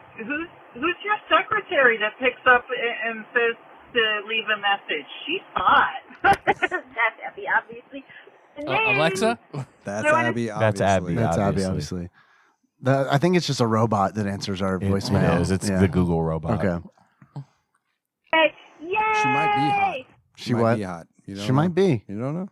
who's your secretary that picks up and says to leave a message? She's hot. That's Effie, obviously. And then- Alexa? That's I wanna- Abby, That's obviously. Abby. That's Abby, Obviously. obviously. I think it's just a robot that answers our voicemail. It is. It's Yeah. the Google robot. Okay. Say, yay! She might be hot. She might what? be hot. You don't She know? might be. You don't know?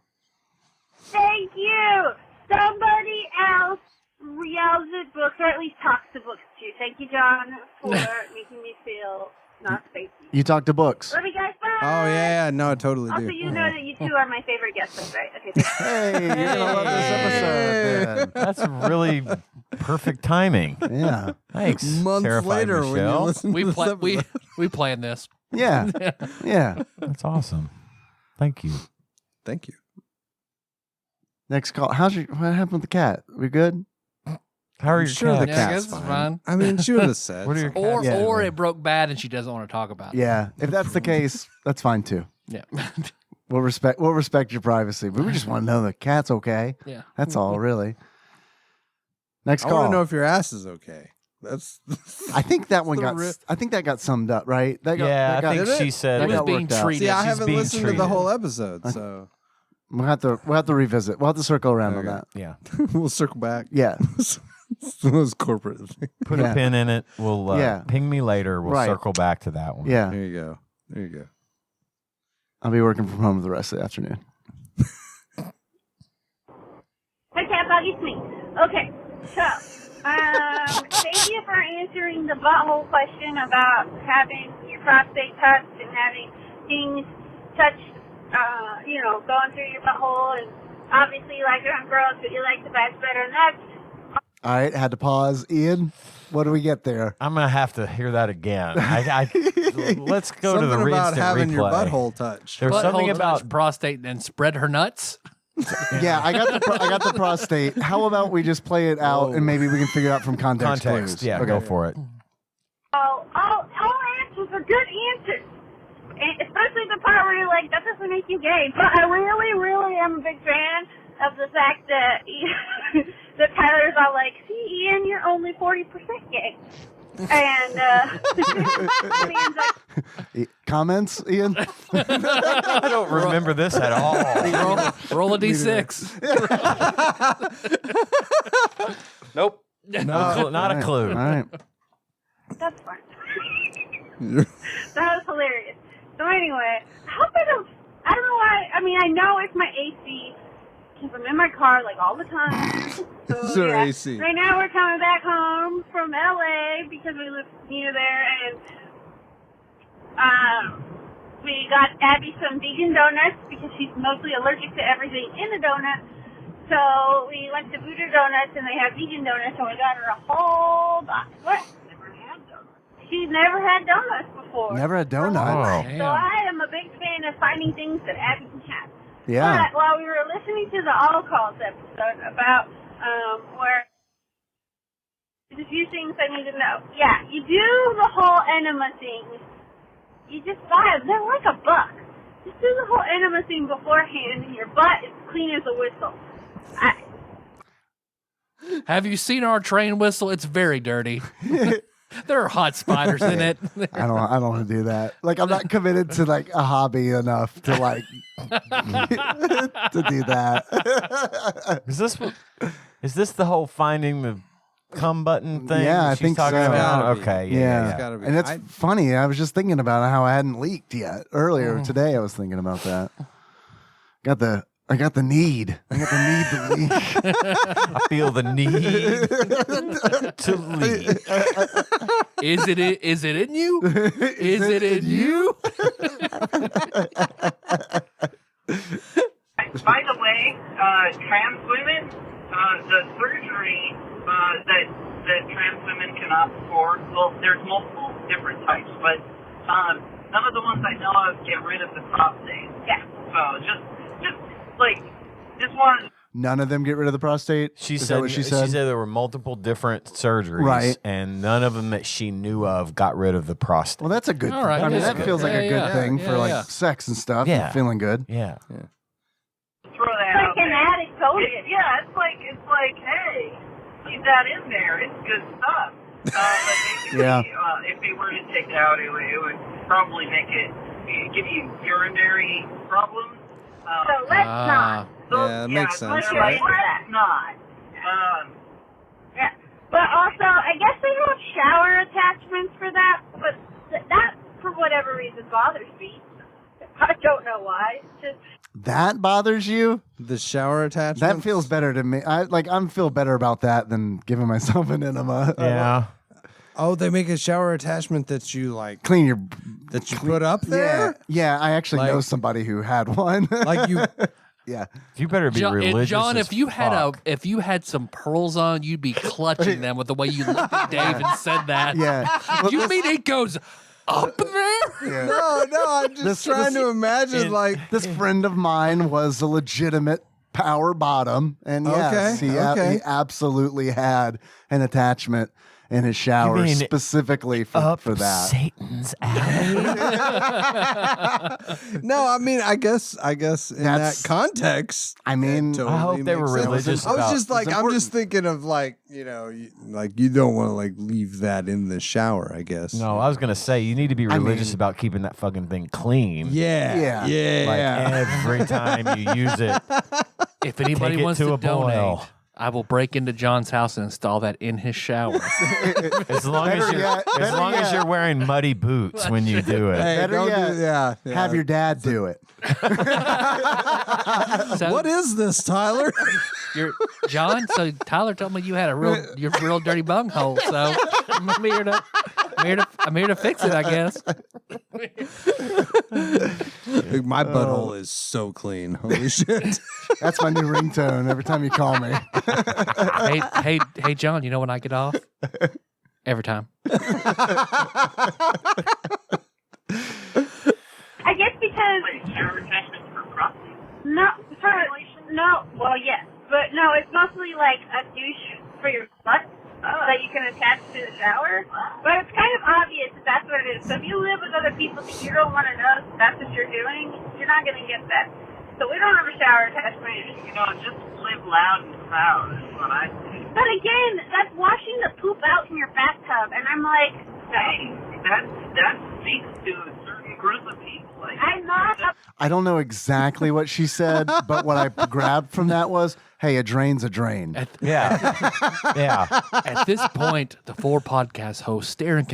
Thank you! Somebody else yells at books, or at least talks to books too. Thank you, John, for making me feel not spacey. You talk to books. Love you guys, bye! Oh, yeah. No, I totally Also, do. you know that you two are my favorite guests, right? Okay, thanks. Hey, you're going to love this episode, That's really perfect timing. man. Yeah. Thanks. Months Terrified later, when you Michelle. listen We to this episode. we planned this. Yeah. Yeah. That's awesome. Thank you. Thank you. Next call. What happened with the cat? We good? How are I'm your sure the cats? Yeah, I cat's guess it's fine. fine. I mean, she would have said. What are your something. cats? Or Yeah. it broke bad and she doesn't want to talk about it. Yeah. If that's the case, that's fine too. Yeah. We'll respect your privacy. But we just want to know the cat's okay. Yeah. That's all, really. Next I call. want to know if your ass is okay. That's. I think that one the got. real- I think that got summed up, right? That got, Yeah, that got, I think Did she it? said It was got being worked out. treated. See, I She's haven't being listened to the treated. whole episode, so we'll have to revisit. We'll have to circle around on Okay. that. Yeah. we'll circle back. Yeah. It's the most corporate thing. Put Yeah. a pin in it. We'll Yeah. ping me later. We'll Right. circle back to that one. Yeah. There you go. There you go. I'll be working from home the rest of the afternoon. Hi, TADPOG, it's me. Okay, so, thank you for answering the butthole question about having your prostate touched and having things touched, going through your butthole, and obviously you like it on girls, but you like the bags better, and that's All right. Had to pause. Ian, what do we get there? I'm gonna have to hear that again. Let's go Something to the about instant having replay. your butthole touched. There's something Butthole about touch prostate and spread her nuts. Yeah, I got the prostate. How about we just play it out Whoa. and maybe we can figure it out from context. context. clues? Yeah, Okay. go for it. all answers are good answers. And especially the part where you're like, that doesn't make you gay. But I really, really am a big fan of the fact that that Tyler's all like, see, Ian, you're only 40% gay. And Ian's like, Comments, Ian? I don't remember this at all. Roll a d6. Nope. Not a clue. All right. that's fine. That was hilarious. So anyway, I hope I don't know why. I mean, I know it's my AC because I'm in my car like all the time. So your yeah. AC. Right now we're coming back home from LA because we live near there, and we got Abby some vegan donuts because she's mostly allergic to everything in a donut. So we went to Doodoo Donuts and they have vegan donuts, and we got her a whole box. What? She's never had donuts before. Never a donut. Oh. So I am a big fan of finding things that Abby can have. Yeah. But while we were listening to the All Calls episode about where there's a few things I need to know. Yeah, you do the whole enema thing. You just buy them. They're like $1. Just do the whole enema thing beforehand, and your butt is clean as a whistle. Have you seen our train whistle? It's very dirty. There are hot spiders in it. I don't want to do that. Like, I'm not committed to like a hobby enough to like to do that. Is this the whole finding the cum button thing? Yeah, that I she's think talking so. about? It's gotta be. Okay, yeah. It's gotta be. And it's funny. I was just thinking about how I hadn't leaked yet. Earlier today, I was thinking about that. I got the need. I got the need to leak. I feel the need to leave. Is it in you? Is it in you? By the way, trans women, the surgery that trans women can opt for, well, there's multiple different types, but some of the ones I know of get rid of the prostate. Yeah. So just like this one. None of them get rid of the prostate. She Is said that what she said? there were multiple different surgeries, Right. and none of them that she knew of got rid of the prostate. Well, that's a good. All right, I mean, that's that good. feels like a Yeah, good yeah, thing yeah, for like yeah. sex and stuff. Yeah. And feeling good. Yeah. Throw that Like out an there. addict told you. Yeah, it's like, hey, leave that in there. It's good stuff. But basically, Yeah. If they were to take it out, it would probably make it give you urinary problems. So let's not. So, Yeah, it makes sense, let's right? not. Yeah. But also, I guess they have shower attachments for that, but that, for whatever reason, bothers me. I don't know why. It's just, That bothers you? The shower attachment. That feels better to me. I feel better about that than giving myself an enema. Yeah. Oh, they make a shower attachment that you like Clean your. that you put up there. Yeah. I actually Like- know somebody who had one. Like you. Yeah. You better be religious. John, as if you fuck. had some pearls on, you'd be clutching them with the way you looked at Dave and said that. Yeah. You mean it goes up there? Yeah. No, I'm just trying to imagine like This friend of mine was a legitimate power bottom, and yes, Okay, he okay. absolutely had an attachment in his shower mean specifically up for that. Satan's alley. No, I mean, I guess in That's- that context. I mean, it totally I hope they were makes sense. religious I was about- just like, It's I'm just important. thinking of like, you don't want to like leave that in the shower, I guess. No, I was gonna say you need to be I religious mean- about keeping that fucking thing clean. Yeah. Yeah. Like Yeah. every time you use it. If anybody Take it wants to to a donate, boil. I will break into John's house and install that in his shower. As long as Better you're yet- as better long as yet. you're wearing muddy boots when you do it. Hey, Better don't yet, do, yeah. have your dad do it. So, What is this, Tyler? John? So Tyler told me you had your real dirty bunghole. So I'm here to fix it, I guess. My butthole is so clean. Holy shit. That's my new ringtone every time you call me. Hey, John. You know when I get off? Every time. I guess because Shower attachments for prostate. well, yes, but no, it's mostly like a douche for your butt. that you can attach to the shower. But it's kind of obvious that that's what it is. So if you live with other people that you don't want to know that's what you're doing, you're not going to get that. So we don't have a shower attachment. Just live loud and proud is what I think. But again, that's washing the poop out in your bathtub, and I'm like, Hey, that speaks to a certain group of people. Like, I'm not a I don't know exactly what she said, but what I grabbed from that was, hey, a drain's a drain. Yeah. Yeah. At this point, the four podcast hosts stare in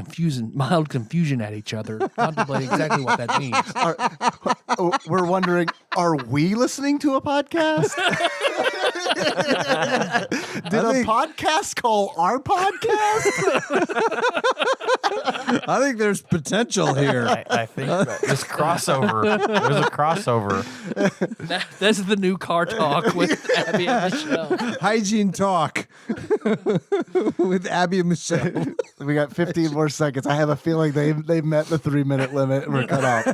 mild confusion at each other, contemplating exactly what that means. We're wondering, are we listening to a podcast? Did a podcast call our podcast? I think there's potential here. I think this crossover. There's a crossover. This is the new car talk with Abby and Michelle. Hygiene talk with Abby and Michelle. We got 15 more seconds. I have a feeling they've met the 3-minute limit and we're cut off.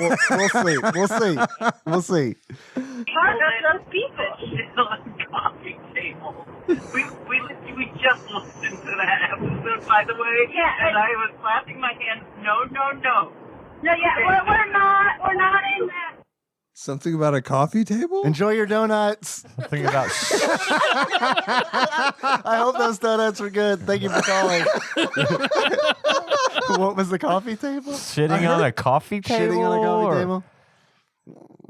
We'll see. part of those pieces. On coffee table. We just listened to that episode, by the way. Yeah, and I was clapping my hands. No. No, yeah, we're not in that. Something about a coffee table? Enjoy your donuts. Think about I hope those donuts were good. Thank you for calling. What was the coffee table? shitting on a coffee table. Shitting on a coffee or- table?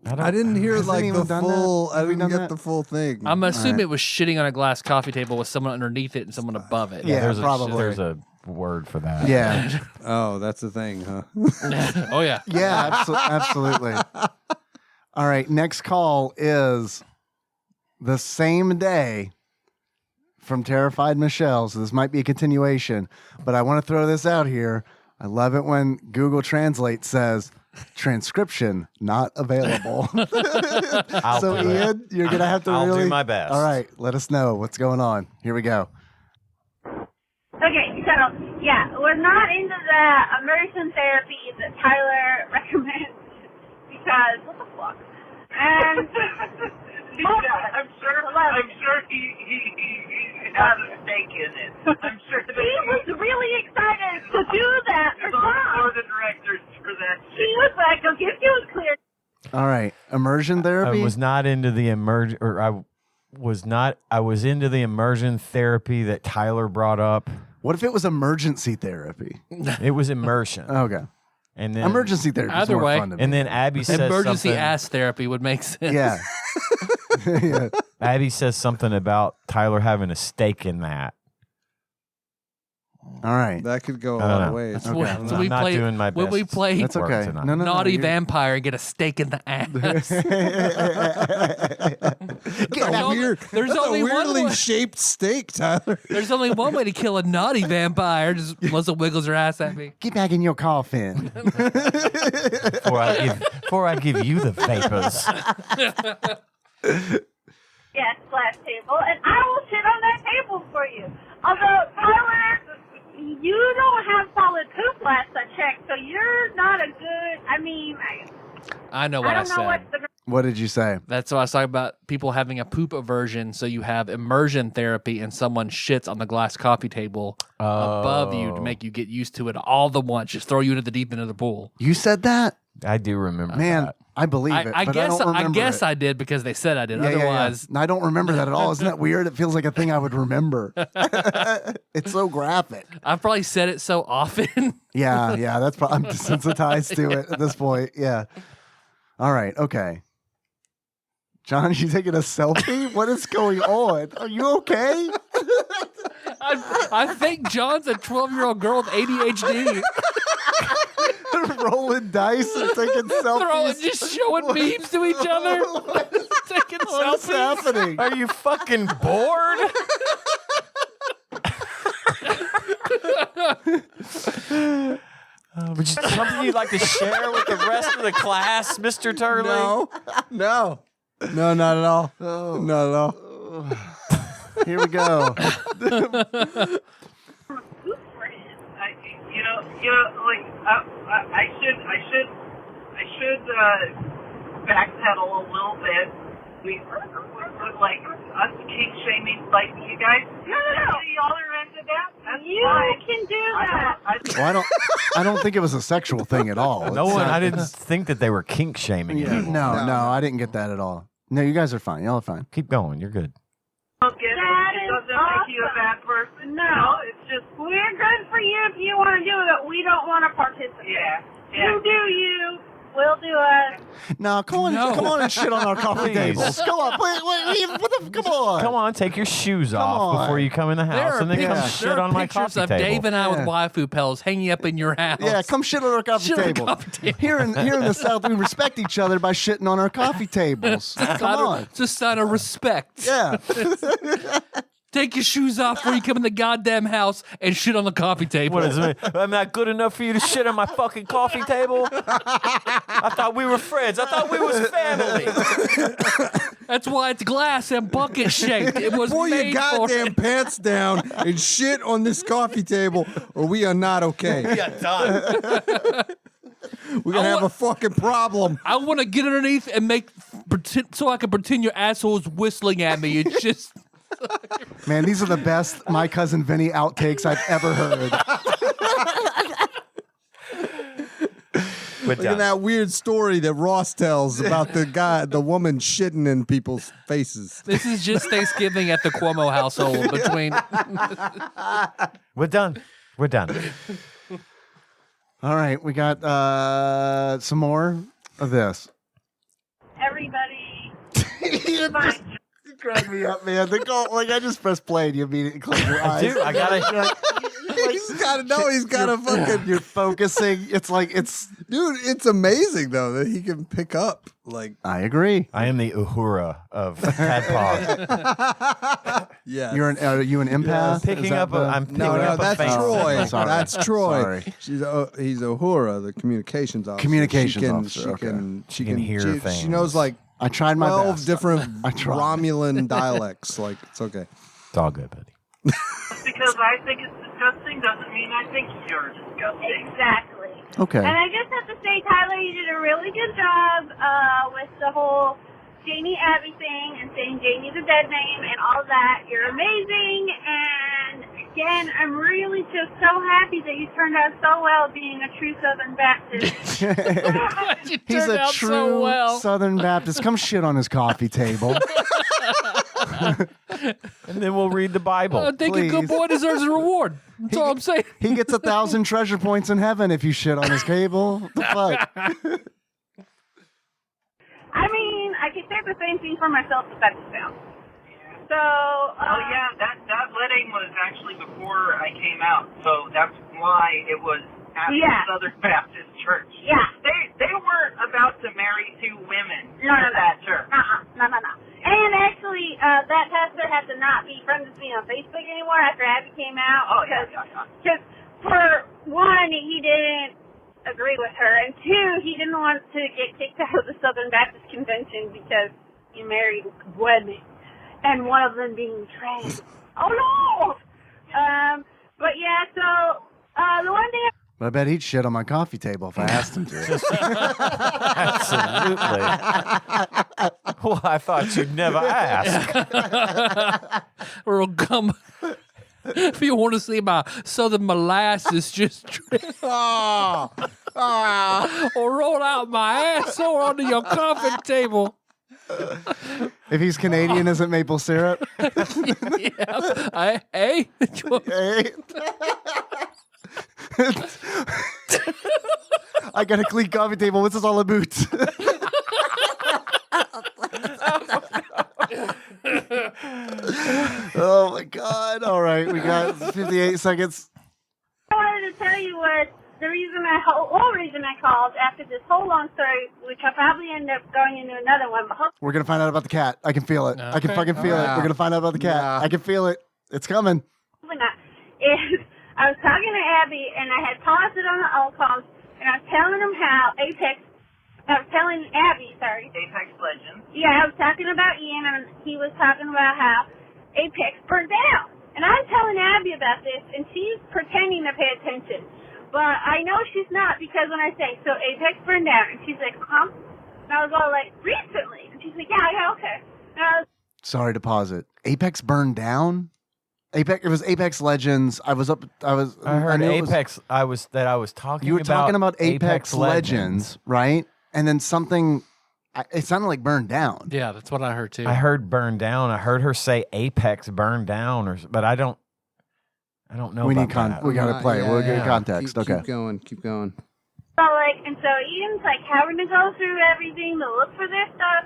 I didn't hear Has like anyone the done full. that? I Have we didn't done get that? the full thing. I'm assuming right. it was shitting on a glass coffee table with someone underneath it and someone above it. Yeah, there's probably. There's a word for that. Yeah. Oh, that's the thing, huh? Oh, yeah. Yeah, absolutely. All right, next call is the same day from Terrified Michelle. So this might be a continuation, but I want to throw this out here. I love it when Google Translate says transcription not available. I'll So do it. Ian, you're gonna have to I'll do really my best. All right, let us know what's going on. Here we go. Okay, so, yeah, we're not into the immersion therapy that Tyler recommends because, what the fuck? And, I'm sure he had a stake in it. I'm sure that he was really excited to do that for he's on the Tom. board of directors for that. He was like, okay, it was clear. All right, immersion I therapy. was not into the I was into the immersion therapy that Tyler brought up. What if it was emergency therapy? It was immersion. Okay, And then emergency therapy is Either more way. fun to me. And then Abby says Emergency something. ass therapy would make sense. Yeah. Yeah. Abby says something about Tyler having a stake in that. All right. That could go a I don't lot of know. ways. That's Okay. what- I'm so I'm we not play, doing my when we best. play That's work okay. tonight. No, Naughty you're- Vampire and get a stake in the ass. That's There's a weird. there's That's only a one weirdly way. shaped steak, Tyler. There's only one way to kill a naughty vampire. Just Melissa wiggles her ass at me. Get back in your coffin. Before I give you the vapors. Yes, glass table, and I will sit on that table for you. Although, Tyler, you don't have solid poop last I checked, so you're not a good, I know what I, I don't know said. what's the What did you say? That's what I was talking about. People having a poop aversion, so you have immersion therapy, and someone shits on the glass coffee table above you to make you get used to it all the once. Just throw you into the deep end of the pool. You said that? I do remember Man, that. I believe it. I but guess I don't remember guess it. I did because they said I did. Yeah, yeah, yeah. Otherwise, No, I don't remember that at all. Isn't that weird? It feels like a thing I would remember. It's so graphic. I've probably said it so often. Yeah, that's probably, I'm desensitized to it at this point. Yeah. All right. Okay. John, you taking a selfie? What is going on? Are you okay? I think John's a 12-year-old girl with ADHD. Rolling dice and taking selfies. Just showing memes to each other. Taking What is selfies. happening? Are you fucking bored? Which is something you'd like to share with the rest of the class, Mr. Turley? No, not at all. Oh. Not at all. Here we go. poop for him? I should backpedal a little bit. Like us kink shaming like you guys? No. Y'all are into that? That's You fine. can do that. Well, I don't think it was a sexual thing at all. No It's one. not- I didn't think that they were kink shaming. Yeah, anyone. no, I didn't get that at all. No, you guys are fine. Y'all are fine. Keep going. You're good. Don't get That it. It is doesn't make you a awesome. bad person. No. It's just, We're good for you if you want to do it, but we don't want to participate. yeah. You do you. We'll do us. No, come on and shit on our coffee Please. tables. Come on, please. Come on. Come on, take your shoes off on. before you come in the There house, are, and then come pictures, shit there are on my pictures coffee of table. Dave and I with Yeah. waifu pals hanging up in your house. Yeah, come shit on our coffee Shit on the table. coffee table. Here in the South, we respect each other by shitting on our coffee tables. Come on. It's a sign of respect. Yeah. Take your shoes off before you come in the goddamn house and shit on the coffee table. What is it? I'm not good enough for you to shit on my fucking coffee table? I thought we were friends. I thought we was family. That's why it's glass and bucket shaped. It was Pull made your for goddamn it. pants down and shit on this coffee table, or we are not okay. Yeah, done. We're gonna have a fucking problem. I want to get underneath and pretend so I can pretend your asshole is whistling at me. It's just Man, these are the best My Cousin Vinny outtakes I've ever heard. But Look at that weird story that Ross tells about the woman shitting in people's faces. this is just Thanksgiving at the Cuomo household between. We're done. We're done. All right, we got some more of this. Everybody. You crack me up, man. I just pressed play and you immediately close your eyes. Dude, I gotta. He's got to know. He's got to fucking. You're focusing. It's like it's. Dude, it's amazing though that he can pick up like. I agree. I am the Uhura of TADPOG. Yeah. Are you an empath? Picking Is that up a. the- I'm picking No, up a that's face. Troy. Sorry. That's Troy. Sorry. He's Uhura, the communications officer. Communications she can, officer, She okay. can. She can hear She things. knows like I tried my 12 best. different I tried. Romulan dialects. Like it's okay. It's all good, buddy. Just because I think it's disgusting doesn't mean I think you're disgusting. Exactly. Okay. And I just have to say, Tyler, you did a really good job with the whole Janie Abby thing and saying Janie's a dead name and all that. You're amazing. And again, I'm really just so happy that you turned out so well being a true Southern Baptist. You He's turned a out true so well. Southern Baptist. Come shit on his coffee table. And then we'll read the Bible. I think a good Please. boy deserves a reward. That's all I'm saying. He gets 1,000 treasure points in heaven if you shit on his table. What the fuck? I mean, I could say the same thing for myself, but that's down. So, Oh yeah, that wedding was actually before I came out, so that's why it was at the Yeah. Southern Baptist Church. yeah. They weren't about to marry two women No. at that church. No. And actually, that pastor had to not be friends with me on Facebook anymore after Abby came out. Oh yeah. Because for one, he didn't agree with her, and two, he didn't want to get kicked out of the Southern Baptist Convention because he married women, and one of them being trans. Oh no! But yeah, so the one thing. I bet he'd shit on my coffee table if I asked him to. Absolutely. Well, I thought you'd never ask. Or come. If you want to see my Southern molasses just drip, or roll out my asshole onto your coffee table. If he's Canadian, is it maple syrup? Yeah. Hey. Hey. I got a clean coffee table. What's this all about? Oh my God. All right. We got 58 seconds. I wanted to tell you what the whole reason I called after this whole long story, which I'll probably end up going into another one, but We're going to find out about the cat. I can feel it. I can Okay. fucking feel it. We're going to find out about the cat. I can feel it. It's coming. hopefully not. I was talking to Abby, and I had paused it on the old calls, and I was telling him how I was telling Abby, sorry. Apex Legends. Yeah, I was talking about Ian, and he was talking about how Apex burned down. And I'm telling Abby about this, and she's pretending to pay attention. But I know she's not, because when I say, so Apex burned down, and she's like, huh? And I was all like, recently? And she's like, yeah, okay. And I was Sorry to pause it. Apex burned down. It was Apex Legends. I heard knew it was- Apex. I was talking. You were talking about Apex Legends, right? And then something. It sounded like burned down. Yeah, that's what I heard too. I heard burned down. I heard her say Apex burned down, but I don't know. We about need that. We gotta play. We'll get context. Keep Okay. Keep going. So Ian's like having to go through everything to look for their stuff,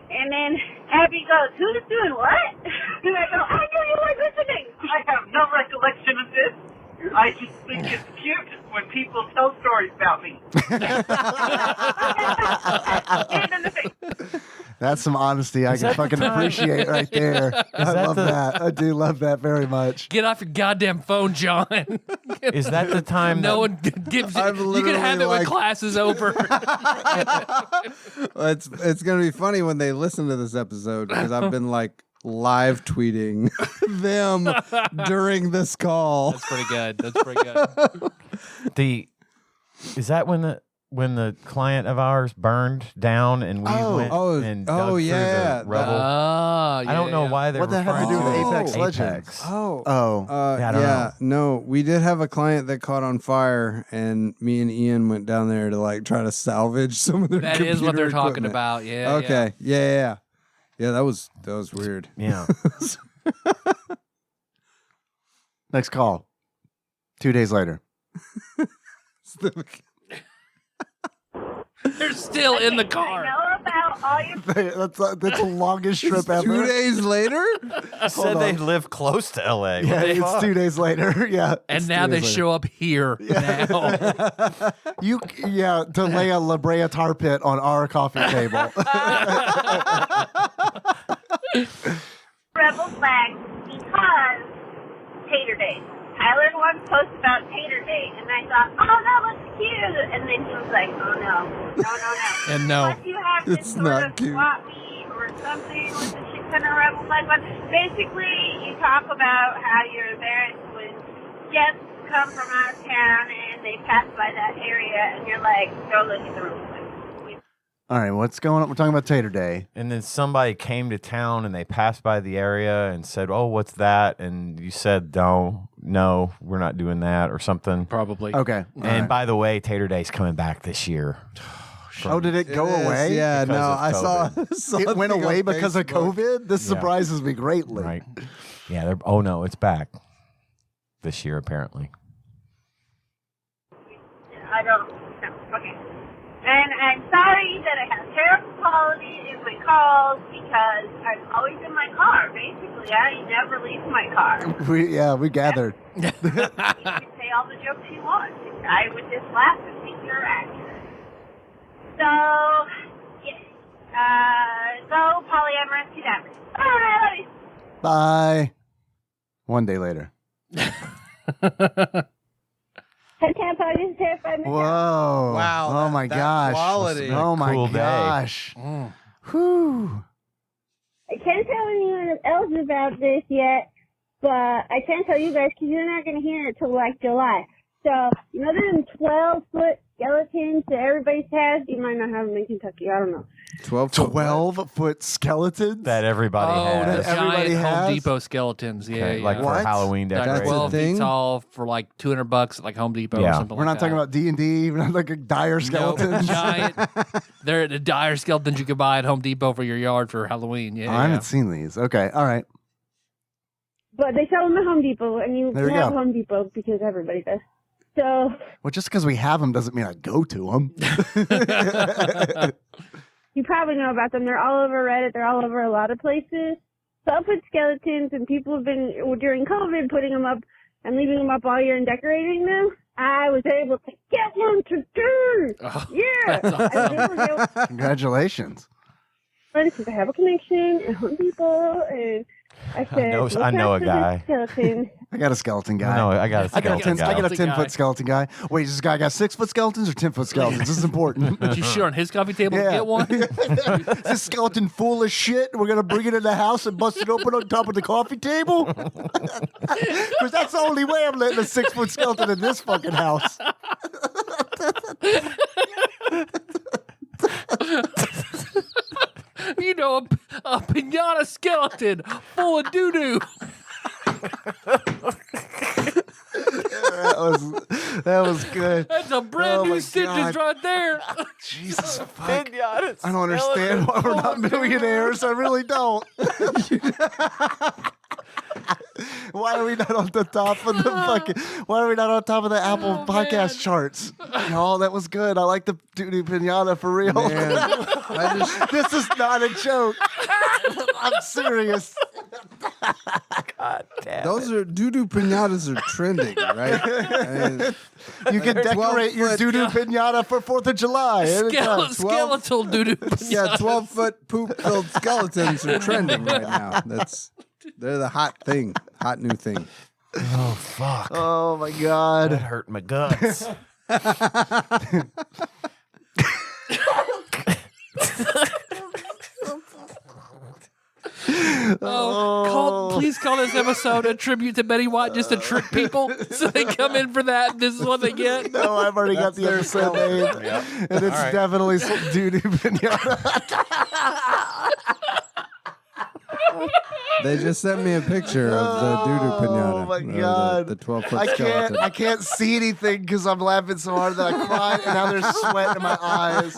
and then Abby goes, "Who's doing what?" And I go, "I knew you weren't listening." I have no recollection of this. I just think it's cute when people tell stories about me. And in the face. That's some honesty I can fucking appreciate right there. I love that. I do love that very much. Get off your goddamn phone, John. Is that the time? No one gives it. I've You can have literally, it when like- class is over. It's gonna be funny when they listen to this episode because I've been like live tweeting them during this call. That's pretty good. That's pretty good. Is that when the client of ours burned down and we went and dug through yeah, the rubble? Oh, I don't know why they're What the hell referring to do with to Apex Legends? Oh, Yeah, I don't know. no, we did have a client that caught on fire, and me and Ian went down there to like try to salvage some of their. That is what they're computer talking equipment. about. Yeah. Okay, yeah. That was weird. Yeah. Next call. 2 days later. They're still in the car. I know about all your That's the longest trip ever. 2 days later. Said they live close to LA. Yeah, What the it's fuck? 2 days later. Yeah, And it's now 2 they days later. show up here now. To lay a La Brea tar pit on our coffee table. rebel flag because Tater Day. Tyler once posted about Tater Day, and I thought, oh, that looks cute. And then he was like, oh, no. And no. Unless you have It's this sort not of cute. swap meet or something with a shit ton of rebel flag. But basically, you talk about how you're embarrassed when guests come from out of town and they pass by that area, and you're like, go look at the rebel flag. All right, what's going on? We're talking about Tater Day. And then somebody came to town and they passed by the area and said, "Oh, what's that?" And you said, "No, we're not doing that," or something. Probably. Okay. All And right. by the way, Tater Day's coming back this year. Oh, did it go It is, away? Yeah, Because no, of I saw. COVID. saw It a went thing away on because of Facebook. COVID? This Yeah. surprises me greatly. Right. Yeah. Oh no, it's back this year apparently. I don't know. Okay. And I'm sorry that I have terrible quality in my calls because I'm always in my car. Basically, I never leave my car. We gathered. You can say all the jokes you want. I would just laugh and think you're accurate. So, yes. Go polyamorous kidnappers. All right, I love you. Bye. 1 day later. I can't probably just terrified myself. Whoa. Wow, Oh my that gosh. quality. Oh my Cool day. gosh. Mm. Whew. I can't tell anyone else about this yet, but I can't tell you guys because you're not going to hear it till like July. So, you know them 12-foot skeletons that everybody has? You might not have them in Kentucky. I don't know. 12-foot skeletons? That everybody Oh, the has. everybody giant has? Home Depot skeletons. Yeah, Okay, like yeah. for What? Halloween Like decorations. 12 thing? feet tall for like $200 at like Home Depot Yeah. or something We're like not that. talking about D&D. We're not like a dire Nope, skeletons. giant. They're the dire skeletons you could buy at Home Depot for your yard for Halloween. Yeah, I yeah. haven't seen these. Okay. All right. But they sell them at Home Depot, and you There we have go. Home Depot because everybody does. So, Well, just because we have them doesn't mean I go to them. you probably know about them. They're all over Reddit. They're all over a lot of places. 12-foot skeletons, and people have been, during COVID, putting them up and leaving them up all year and decorating them. I was able to get one today. Oh, Yeah. that's awesome. I was able to Congratulations. because I have a connection at Home Depot, and I said, know- "Look I know out a for this guy." skeleton." I got a skeleton guy. No, I got a I got a skeleton 10, I got a Skeleton 10-foot guy. skeleton guy. Wait, does this guy got 6-foot skeletons or 10-foot skeletons? This is important. But you sure on his coffee table to Yeah. get one? Is this skeleton full of shit? We're gonna bring it in the house and bust it open on top of the coffee table? Because that's the only way I'm letting a 6-foot skeleton in this fucking house. You a piñata skeleton full of Doodoo. That was good. That's a brand Oh my new sentence God. right there. Jesus fuck. Piñata I don't understand why we're not millionaires. I really don't. Why are we not on the top of the fucking? Why are we not on top of the Apple podcast charts? Y'all, that was good. I like the Doodoo Piñata for real. Man, I just This is not a joke. I'm serious. God damn. those are Doodoo Piñatas are trending, right? I mean, You can decorate your 12-foot Doodoo Piñata for 4th of July. anytime. Skeletal Doodoo. yeah, 12-foot poop-filled skeletons are trending right now. They're the hot thing, hot new thing. Oh fuck. Oh my God. That hurt my guts. Please call this episode a tribute to Betty White just to trick people so they come in for that. This is what they get. No, I've already got the episode name. And it's definitely some Doodoo Piñata. They just sent me a picture of the Doodoo Piñata. Oh my or God. The 12-foot skeleton. I can't see anything because I'm laughing so hard that I cried and now there's sweat in my eyes.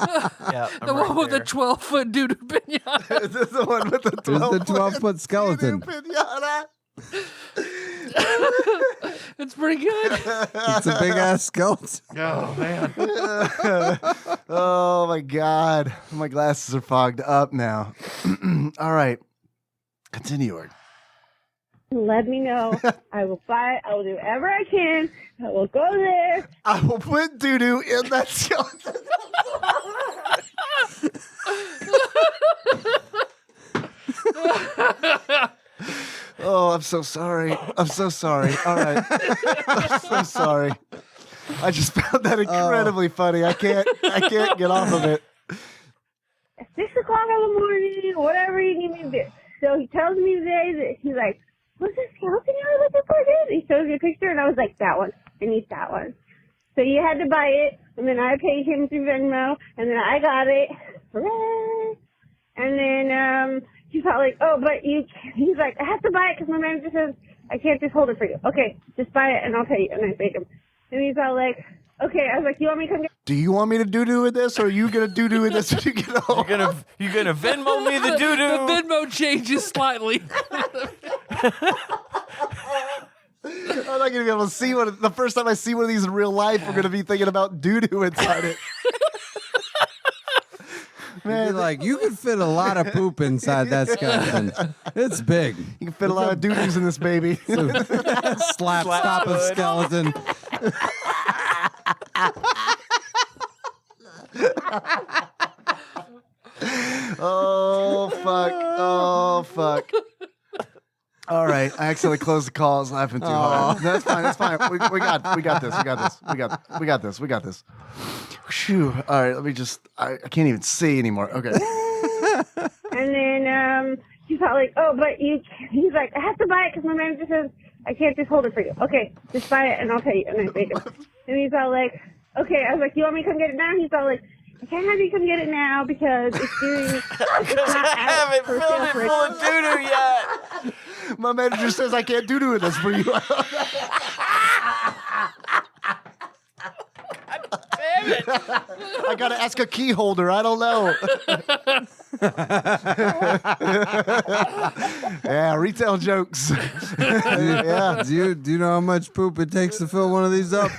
Yeah, The one with the 12-foot Doodoo Piñata. This is the one with the There's 12 the 12-foot skeleton. Piñata. It's pretty good. It's a big-ass skeleton. Oh man. Oh my God. My glasses are fogged up now. All right. Continue. Let me know. I will buy it. I will do whatever I can. I will go there. I will put Doodoo in that skeleton. Oh, I'm so sorry. I'm so sorry. All right. I'm so sorry. I just found that incredibly funny. I can't get off of it. At 6 o'clock in the morning, whatever you need me to do. So he tells me today that he's like, what's this skeleton you were looking for, dude? He shows me a picture, and I was like, that one. I need that one. So you had to buy it, and then I paid him through Venmo, and then I got it. Hooray! And then he's all like, oh, but he's like, I have to buy it because my manager says I can't just hold it for you. Okay, just buy it, and I'll pay you. And I paid him. And he's all like, okay. I was like, you want me to come get Do you want me to doo-doo with this, or are you going to doo-doo with this when you get home? You gonna Venmo me the The doo-doo? Venmo changes slightly. I'm not going to be able to see the first time I see one of these in real life, we're going to be thinking about doo-doo inside it. Man, like you could fit a lot of poop inside that skeleton. It's big. You can fit a lot of doo-doos in this baby. Slap stop of skeleton. Oh, fuck. Oh, fuck. All right. I accidentally closed the call. I was laughing too hard. That's fine. That's fine. We got this. We got this. Phew. All right. Let me just, I can't even see anymore. Okay. And then he's all like, oh, but he's like, I have to buy it because my manager says I can't just hold it for you. Okay, just buy it and I'll pay you. And I paid him. And he's all like, okay. I was like, you want me to come get it now? He's all like, I can't have you come get it now because it's not I haven't for filled sale it for full of doo-doo yet. My manager says I can't do this for you. Damn it. I got to ask a key holder. I don't know. Yeah, retail jokes. Yeah. Do you know how much poop it takes to fill one of these up?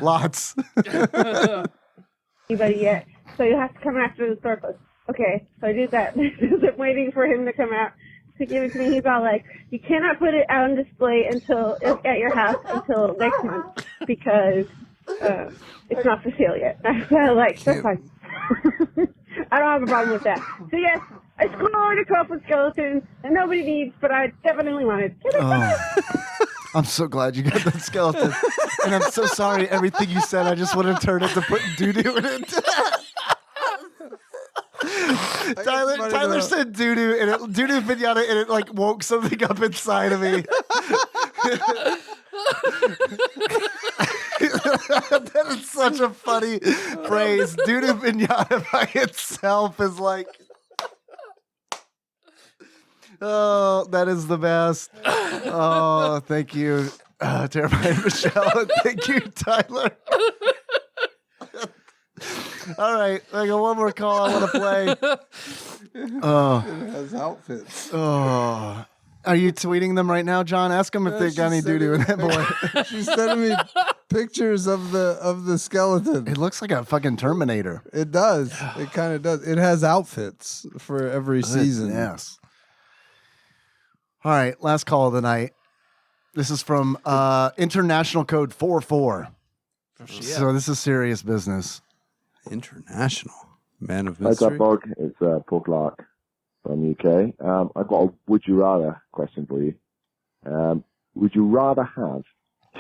Lots. anybody yet. So you have to come after the store closes. Okay, so I did that. I'm waiting for him to come out to give it to me. He's all like, you cannot put it out on display until at your house until next month because it's not for sale yet. I was like, that's fine. I don't have a problem with that. So yes, it's cool to come up with skeletons that nobody needs, but I definitely wanted. I'm so glad you got that skeleton. And I'm so sorry everything you said. I just wanted to turn it to put doo-doo in it. Tyler said doo-doo and it doo-doo Piñata and it like woke something up inside of me. That is such a funny phrase. Doodoo Piñata by itself is like, oh, that is the best. Oh, thank you, Terrified Michelle. And thank you, Tyler. All right, I got one more call I want to play. Oh, It has outfits. oh. Are you tweeting them right now, John? Ask them if they got any doo-doo in that boy. She's sending me pictures of the skeleton. It looks like a fucking Terminator. It does. It kind of does. It has outfits for every season. Yes. All right, last call of the night. This is from International Code 44. So this is serious business. International. Man of Hi, mystery. TADPOG. It's Paul Clark from UK. I've got a would you rather question for you. Would you rather have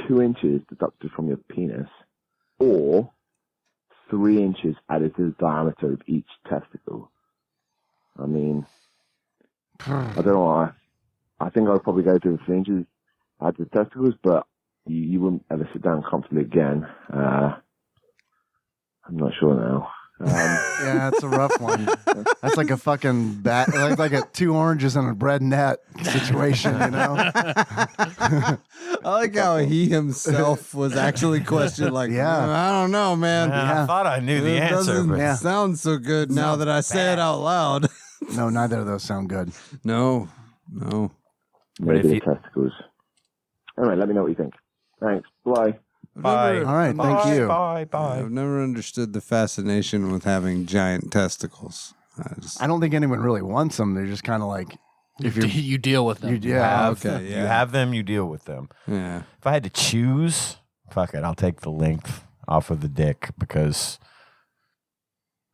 2 inches deducted from your penis or 3 inches added to the diameter of each testicle? I mean, I don't know. I think I would probably go to the 3 inches added to the testicles, but you wouldn't ever sit down comfortably again. I'm not sure now. Yeah, it's a rough one. That's like a fucking bat, like a 2 oranges and a bread net situation, you know? I like how he himself was actually questioned. Like, Yeah. I don't know, man. I thought I knew the It answer, doesn't but sound so good now that I say it out loud. No, neither of those sound good. No. Maybe if the you- testicles. Anyway, let me know what you think. Thanks. Bye. bye. All right, thank you. Bye. I've never understood the fascination with having giant testicles. I don't think anyone really wants them. They're just kind of like, if you're, You deal with them. yeah, okay, You have them, you deal with them. Yeah. If I had to choose, fuck it, I'll take the length off of the dick because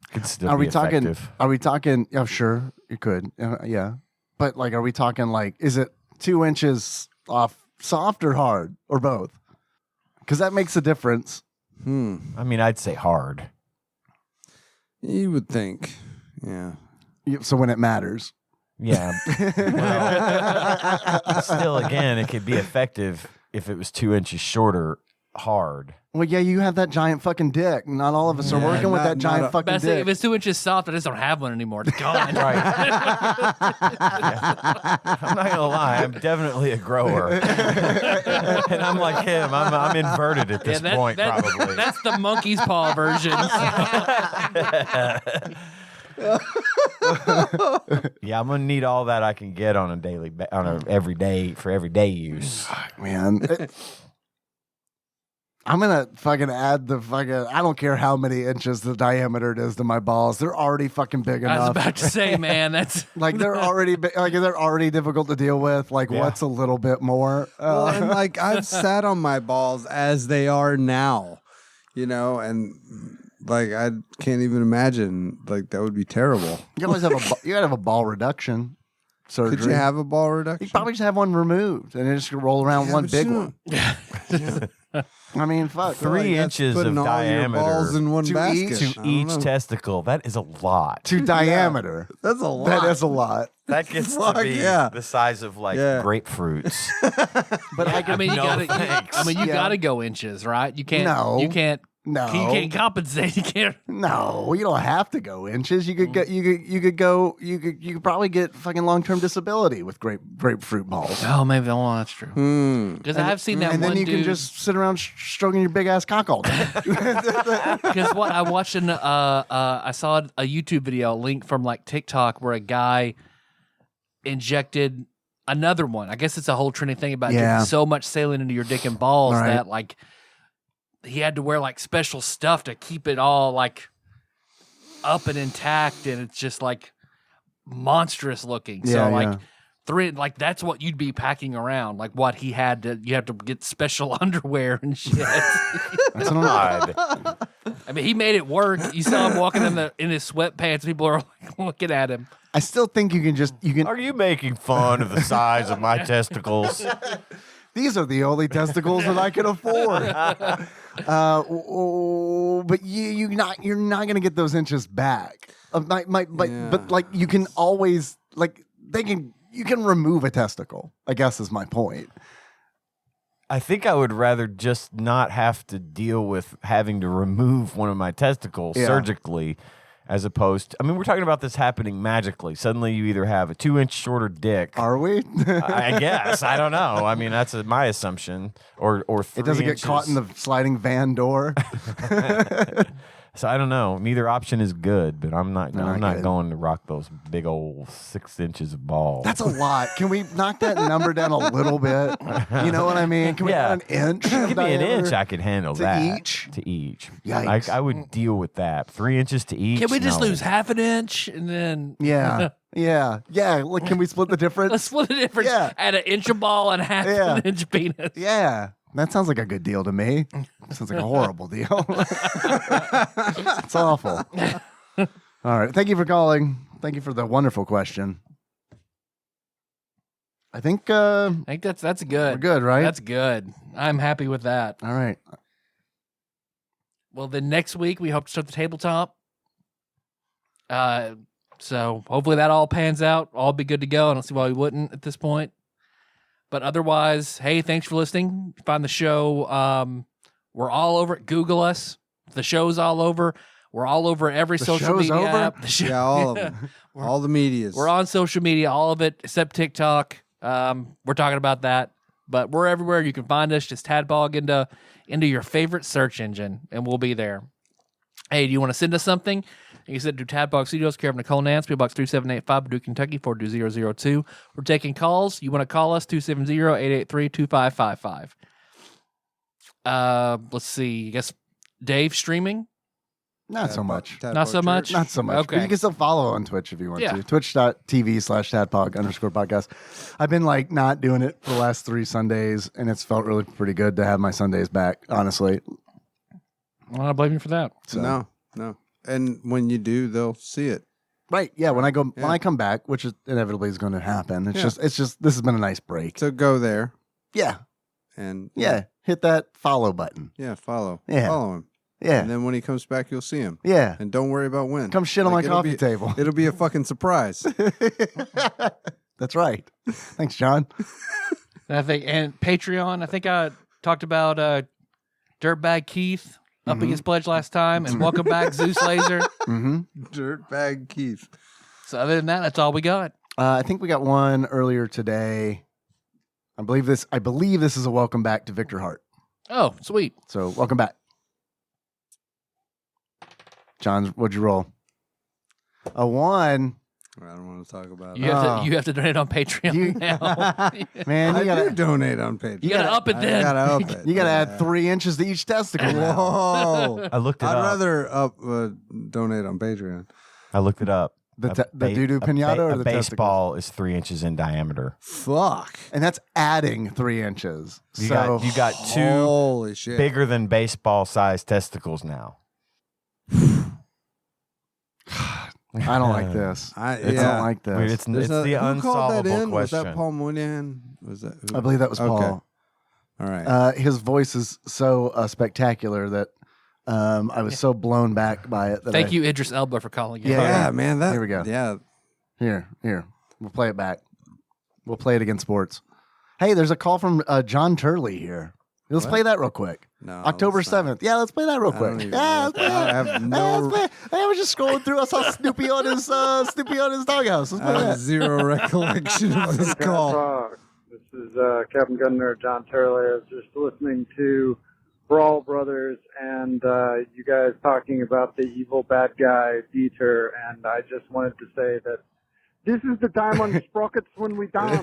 it could still Are be we talking? effective. Are we talking? Yeah, sure, you could. Yeah, but like, are we talking like? Is it 2 inches off, soft or hard, or both? Because that makes a difference. I mean, I'd say hard. You would think. Yeah. So when it matters, Yeah. Well, still, again, it could be effective if it was 2 inches shorter, hard. well, yeah, you have that giant fucking dick. Not all of us are Yeah, working with that not giant a- fucking Best thing, dick. if it's 2 inches soft, I just don't have one anymore. It's gone. Right. I'm not gonna lie, I'm definitely a grower, and I'm like him. I'm inverted at this point, probably. That's the monkey's paw version. Yeah, I'm gonna need all that I can get on a everyday use. Man, I'm gonna fucking add the fucking. I don't care how many inches the diameter it is to my balls. They're already fucking big I was enough. about to say, man, that's Like they're already they're already difficult to deal with. Like Yeah. what's a little bit more? Well, and like I've sat on my balls as they are now, you know, and like I can't even imagine. Like that would be terrible. You always have you gotta have a ball reduction surgery. Could you have a ball reduction? You probably just have one removed and then just roll around one but big you one. I mean, fuck. 3 That's inches putting of all your diameter balls in one to basket. each- I to don't each know. testicle. That is a lot. To diameter. That's a lot. That is a lot. That gets to Fuck be yeah. the size of like Yeah. grapefruits. But I mean, you No, gotta. thanks. I mean, you Yeah. gotta go inches, right? You can't. No. You can't. No. You can't compensate. You can't. No, you don't have to go inches. You could get you could probably get fucking long-term disability with grapefruit balls. Oh, maybe. Oh, that's true. Because I've seen that And one then you dude. can just sit around stroking your big ass cock all day. Because what I watched I saw a YouTube video, a link from like TikTok, where a guy injected another one. I guess it's a whole trending thing about Yeah. getting so much saline into your dick and balls Right. that like he had to wear like special stuff to keep it all like up and intact, and it's just like monstrous looking. Yeah, so like. yeah. That's what you'd be packing around. Like what he had to, you have to get special underwear and shit. That's what I'm- God. I mean, he made it work. You saw him walking in his sweatpants. People are like looking at him. I still think you can. Are you making fun of the size of my testicles? These are the only testicles that I can afford. But you're not gonna get those inches back. But like you can always you can remove a testicle. I guess is my point. I think I would rather just not have to deal with having to remove one of my testicles surgically, as opposed to, I mean, we're talking about this happening magically. Suddenly you either have a 2-inch shorter dick. Are we? I guess. I don't know. I mean, that's my assumption. Or 3 It doesn't inches. get caught in the sliding van door. So I don't know. Neither option is good, but I'm not good. going to rock those big old 6 inches of balls. That's a lot. Can we knock that number down a little bit? You know what I mean? Can we Yeah. put an inch? Give me an inch, I could handle to that. each? To each. Yikes. I would deal with that. 3 inches to each. Can we just No. lose half an inch and then Yeah. Like, can we split the difference? let's split the difference Yeah. at an inch of ball and half an inch penis? Yeah. That sounds like a good deal to me. Sounds like a horrible deal. It's awful. All right. Thank you for calling. Thank you for the wonderful question. I think I think that's good. we're good, right? That's good. I'm happy with that. All right. Well, then next week we hope to start the tabletop. So hopefully that all pans out. All be good to go. I don't see why we wouldn't at this point. But otherwise, hey, thanks for listening. Find the show. We're all over it. Google us. The show's all over. We're all over every social show's media over? app. The show, Yeah, all of them. All the medias. We're on social media, all of it except TikTok. We're talking about that, but we're everywhere. You can find us. Just TADPOG into your favorite search engine, and we'll be there. Hey, do you want to send us something? You can send it to TADPOG Studios, care of Nicole Nance, PO Box 3785, Purdue, Kentucky 42002. We're taking calls. You want to call us 270-883-2555. Let's see. I guess Dave streaming. Not so much. Not so much. Not so much. Okay. But you can still follow on Twitch if you want Yeah. to. Twitch.tv/TADPOG_podcast. I've been like not doing it for the last 3 Sundays, and it's felt really pretty good to have my Sundays back, honestly. I don't blame you for that. So. No. And when you do, they'll see it. Right. Yeah. When I come back, which is inevitably is going to happen. It's just this has been a nice break. So go there Yeah. and Hit that follow button. follow. Yeah. Follow him. Yeah. And then when he comes back, you'll see him. Yeah. And don't worry about when. Come shit on my it'll coffee be- table. It'll be a fucking surprise. That's right. Thanks, John. And I think, and Patreon, I think I talked about Dirtbag Keith upping his pledge last time, and welcome back, Zeus Laser. Mm-hmm. Dirtbag Keith. So other than that, that's all we got. I think we got one earlier today. I believe this is a welcome back to Victor Hart. Oh, sweet. So welcome back. John, what'd you roll? A 1. I don't want to talk about You it. have to donate on Patreon You- now. Man, I you do gotta donate on Patreon. You gotta up it then. I gotta up it. you gotta add 3 inches to each testicle. now. Whoa. I looked it I'd up. rather donate on Patreon. I looked it up. The A Doodoo a Piñata or a the baseball is 3 inches in diameter. Fuck. And that's adding 3 inches. You So got two Holy shit. bigger than baseball sized testicles now. I don't like this. I don't like this. Weird. It's There's the who called that unsolvable in? Was question. that Paul Moynihan? Was that? Who? I believe that was Paul. Okay. All right. His voice is so spectacular that I was so blown back by it. That Thank you, Idris Elba, for calling in. Yeah. yeah, man. That. Here we go. Yeah. Here. We'll play it back. We'll play it against sports. Hey, there's a call from John Turley here. Let's play that real quick. No. October let's not. 7th. Yeah, let's play that real I don't quick. even Yeah, know. let's play I that. have Yeah, no. let's play. Hey, I was just scrolling through. I saw Snoopy on his doghouse. Let's I play have that. zero recollection of this call. This is Captain Gunner, John Turley. I was just listening to Brawl Brothers and you guys talking about the evil bad guy, Dieter, and I just wanted to say that this is the time on Sprockets when we dance.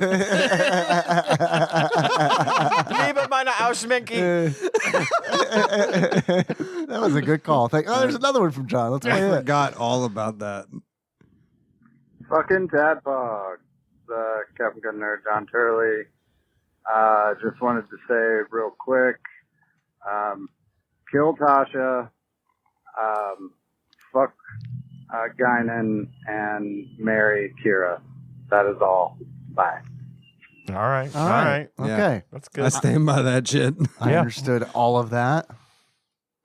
Liebe meine Ausschminki. That was a good call. There's another one from John. Let's play I it. forgot all about that. Fucking Tadpog. Captain Gunner, John Turley. Just wanted to say real quick, kill Tasha, fuck Guinan, and marry Kira. That is all. Bye. All right. Okay. That's I good. stand by that shit. I Yeah. understood all of that.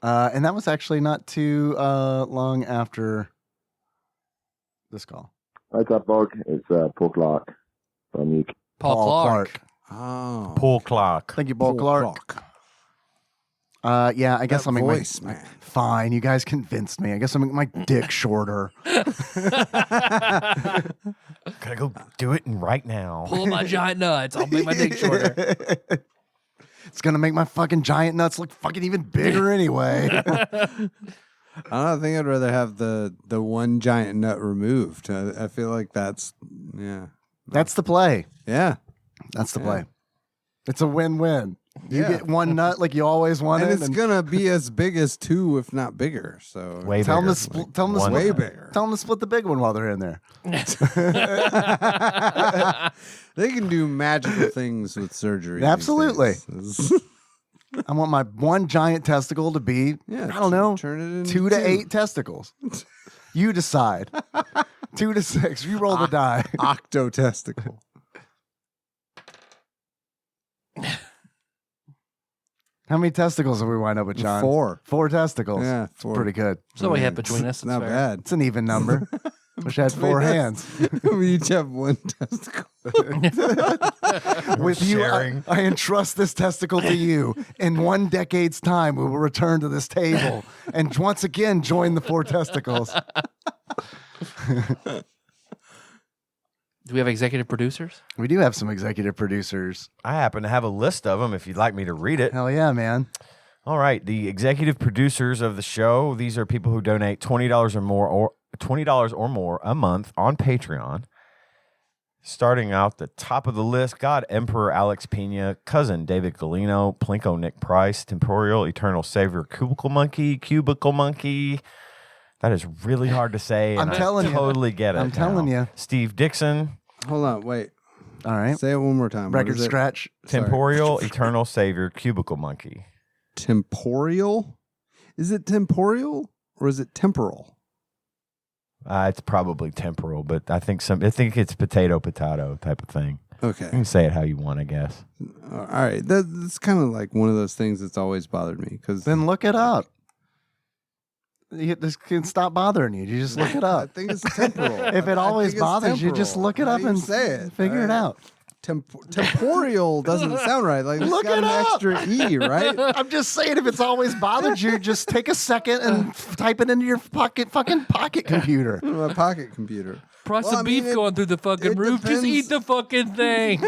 And that was actually not too long after this call. Hi, TADPOG. It's Paul Clark from UK. Paul Clark. Oh. Pull clock. Thank you, Paul Pull Clark. clock. Yeah, I guess That I'll make voice, my man. fine. You guys convinced me. I guess I'll make my dick shorter. Gotta go do it right now. Pull my giant nuts. I'll make my dick shorter. It's gonna make my fucking giant nuts look fucking even bigger anyway. I think I'd rather have the one giant nut removed. I feel like that's That's the play. yeah. That's the play. It's a win-win. You Yeah. get one nut like you always wanted, And it's gonna be as big as two, if not bigger. So Way tell bigger. them to tell them to One split, way bigger. Tell them to split the big one while they're in there. They can do magical things with surgery. these Absolutely. days. I want my one giant testicle to be, Yeah, I don't know, turn it into 2 to two. 8 testicles. You decide. 2 to 6. You roll the die. Octo testicle. How many testicles have we wind up with, John? 4. 4 testicles. Yeah, It's 4. pretty good. So we have between us. It's not fair. bad. It's an even number. Wish I had 4 hands. We each have one testicle. With you, sharing. I entrust this testicle to you. In 1 decade's time, we will return to this table and once again join the 4 testicles. Do we have executive producers? We do have some executive producers. I happen to have a list of them if you'd like me to read it. Hell yeah, man. All right, the executive producers of the show, these are people who donate $20 or more a month on Patreon. Starting out the top of the list, God Emperor Alex Pena, Cousin David Galino, Plinko Nick Price, Temporal Eternal Savior Cubicle Monkey. That is really hard to say, and I'm telling I you. totally get it. I'm telling now. you. Steve Dixon, Hold on, wait. All right. Say it one more time. What Record is it? scratch. Sorry. Temporal Eternal Savior Cubicle Monkey. Temporal? Is it temporal or is it temporal? It's probably temporal, but I think it's potato type of thing. You Okay. can say it how you want, I guess. All right. That's kind of like one of those things that's always bothered me because Then look it up. This can stop bothering you. You just look it I up. think it's temporal. If it I always think it's bothers you, just temporal. look it How up you and say it. figure it out. Temporal doesn't sound right. Like it's Look got it an up. extra E, right? I'm just saying, if it's always bothered you, just take a second and type it into your fucking pocket computer. My pocket computer. Price Well, of I mean, beef going through the fucking it roof. Just depends. eat the fucking thing.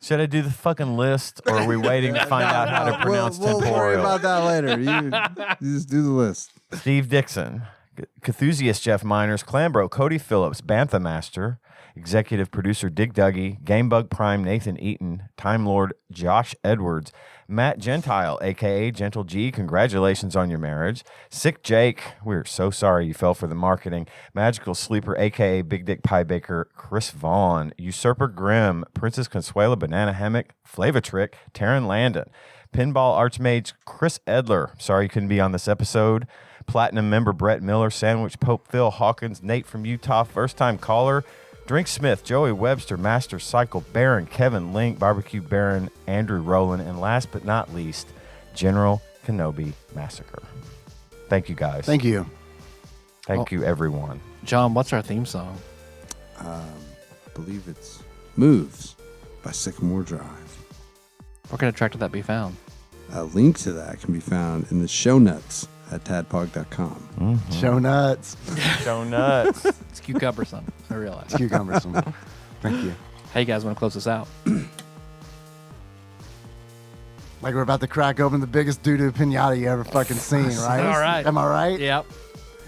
Should I do the fucking list, or are we waiting to find out how to pronounce we'll worry temporal? about that later. You just do the list. Steve Dixon, Cthusiast Jeff Miners, Clambro, Cody Phillips, Bantha Master, Executive Producer Dig Duggy, Gamebug Prime Nathan Eaton, Time Lord Josh Edwards, Matt Gentile, a.k.a. Gentle G, congratulations on your marriage. Sick Jake, we're so sorry you fell for the marketing. Magical Sleeper, a.k.a. Big Dick Pie Baker, Chris Vaughn, Usurper Grimm, Princess Consuela Banana Hammock, Flavatrick, Taryn Landon, Pinball Archmage Chris Edler, sorry you couldn't be on this episode. Platinum member Brett Miller, Sandwich Pope Phil Hawkins, Nate from Utah, first time caller, Drink Smith, Joey Webster, Master Cycle, Baron, Kevin Link, Barbecue Baron, Andrew Rowland, and last but not least, General Kenobi Massacre. Thank you guys. Thank you. Thank you, everyone. John, what's our theme song? I believe it's Moves by Sycamore Drive. Where can a track to that be found? A link to that can be found in the show notes at tadpog.com. Show nuts. Show nuts. It's cucumbersome. I realize. It's cucumbersome. Thank you. Hey, you guys want to close this out? Like we're about to crack open the biggest Doodoo Piñata you ever fucking seen, right? All right. Am I right? Yep.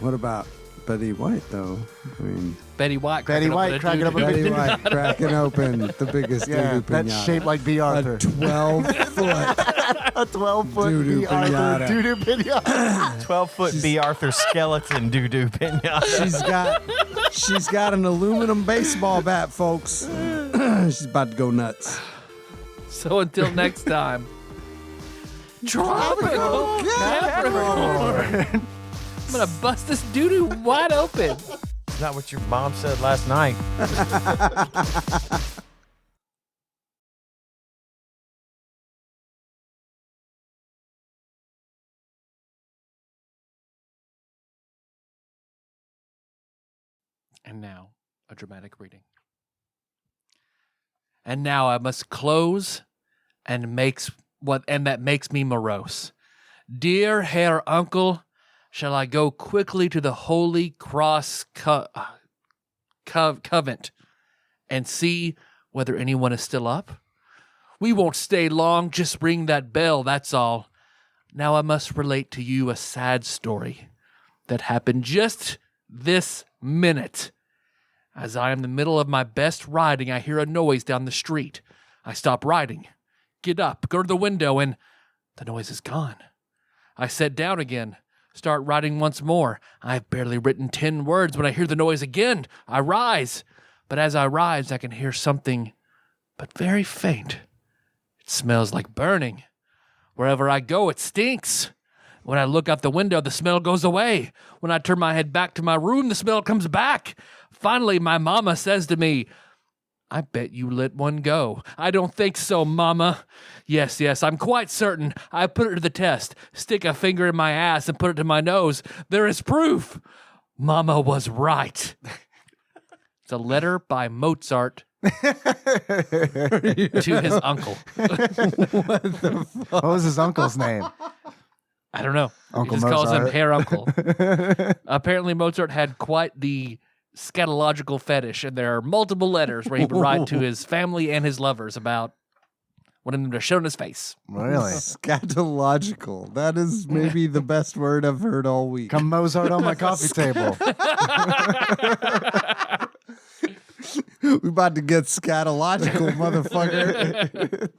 What about Betty White, though? I mean, Betty White. Betty White cracking up a Doodoo. big Betty White cracking open the biggest Yeah, Doodoo that's Piñata. shaped like B. a Arthur. 12-foot. A 12-foot Doodoo B. Arthur Piñata. Doodoo Piñata. 12-foot B. Arthur skeleton doo-doo pinata. She's got an aluminum baseball bat, folks. She's about to go nuts. So until next time. Tropical Capricorn. I'm going to bust this doo-doo wide open. Is that what your mom said last night? And now, a dramatic reading. And now I must close and that makes me morose. Dear Herr Uncle, shall I go quickly to the Holy Cross Convent and see whether anyone is still up? We won't stay long, just ring that bell, that's all. Now I must relate to you a sad story that happened just this minute. As I am in the middle of my best riding, I hear a noise down the street. I stop riding, get up, go to the window, and the noise is gone. I sit down again, start writing once more. I have barely written 10 words when I hear the noise again. I rise, but as I rise, I can hear something, but very faint. It smells like burning. Wherever I go, it stinks. When I look out the window, the smell goes away. When I turn my head back to my room, the smell comes back. Finally, my mama says to me, I bet you let one go. I don't think so, Mama. Yes, I'm quite certain. I put it to the test. Stick a finger in my ass and put it to my nose. There is proof. Mama was right. It's a letter by Mozart to his uncle. What was his uncle's name? I don't know. Uncle he just calls him Mozart. Herr Uncle. Apparently, Mozart had quite the scatological fetish, and there are multiple letters where he would write to his family and his lovers about wanting them to shit on his face. Really? Scatological. That is maybe the best word I've heard all week. Come Mozart on my coffee table. We about to get scatological, motherfucker.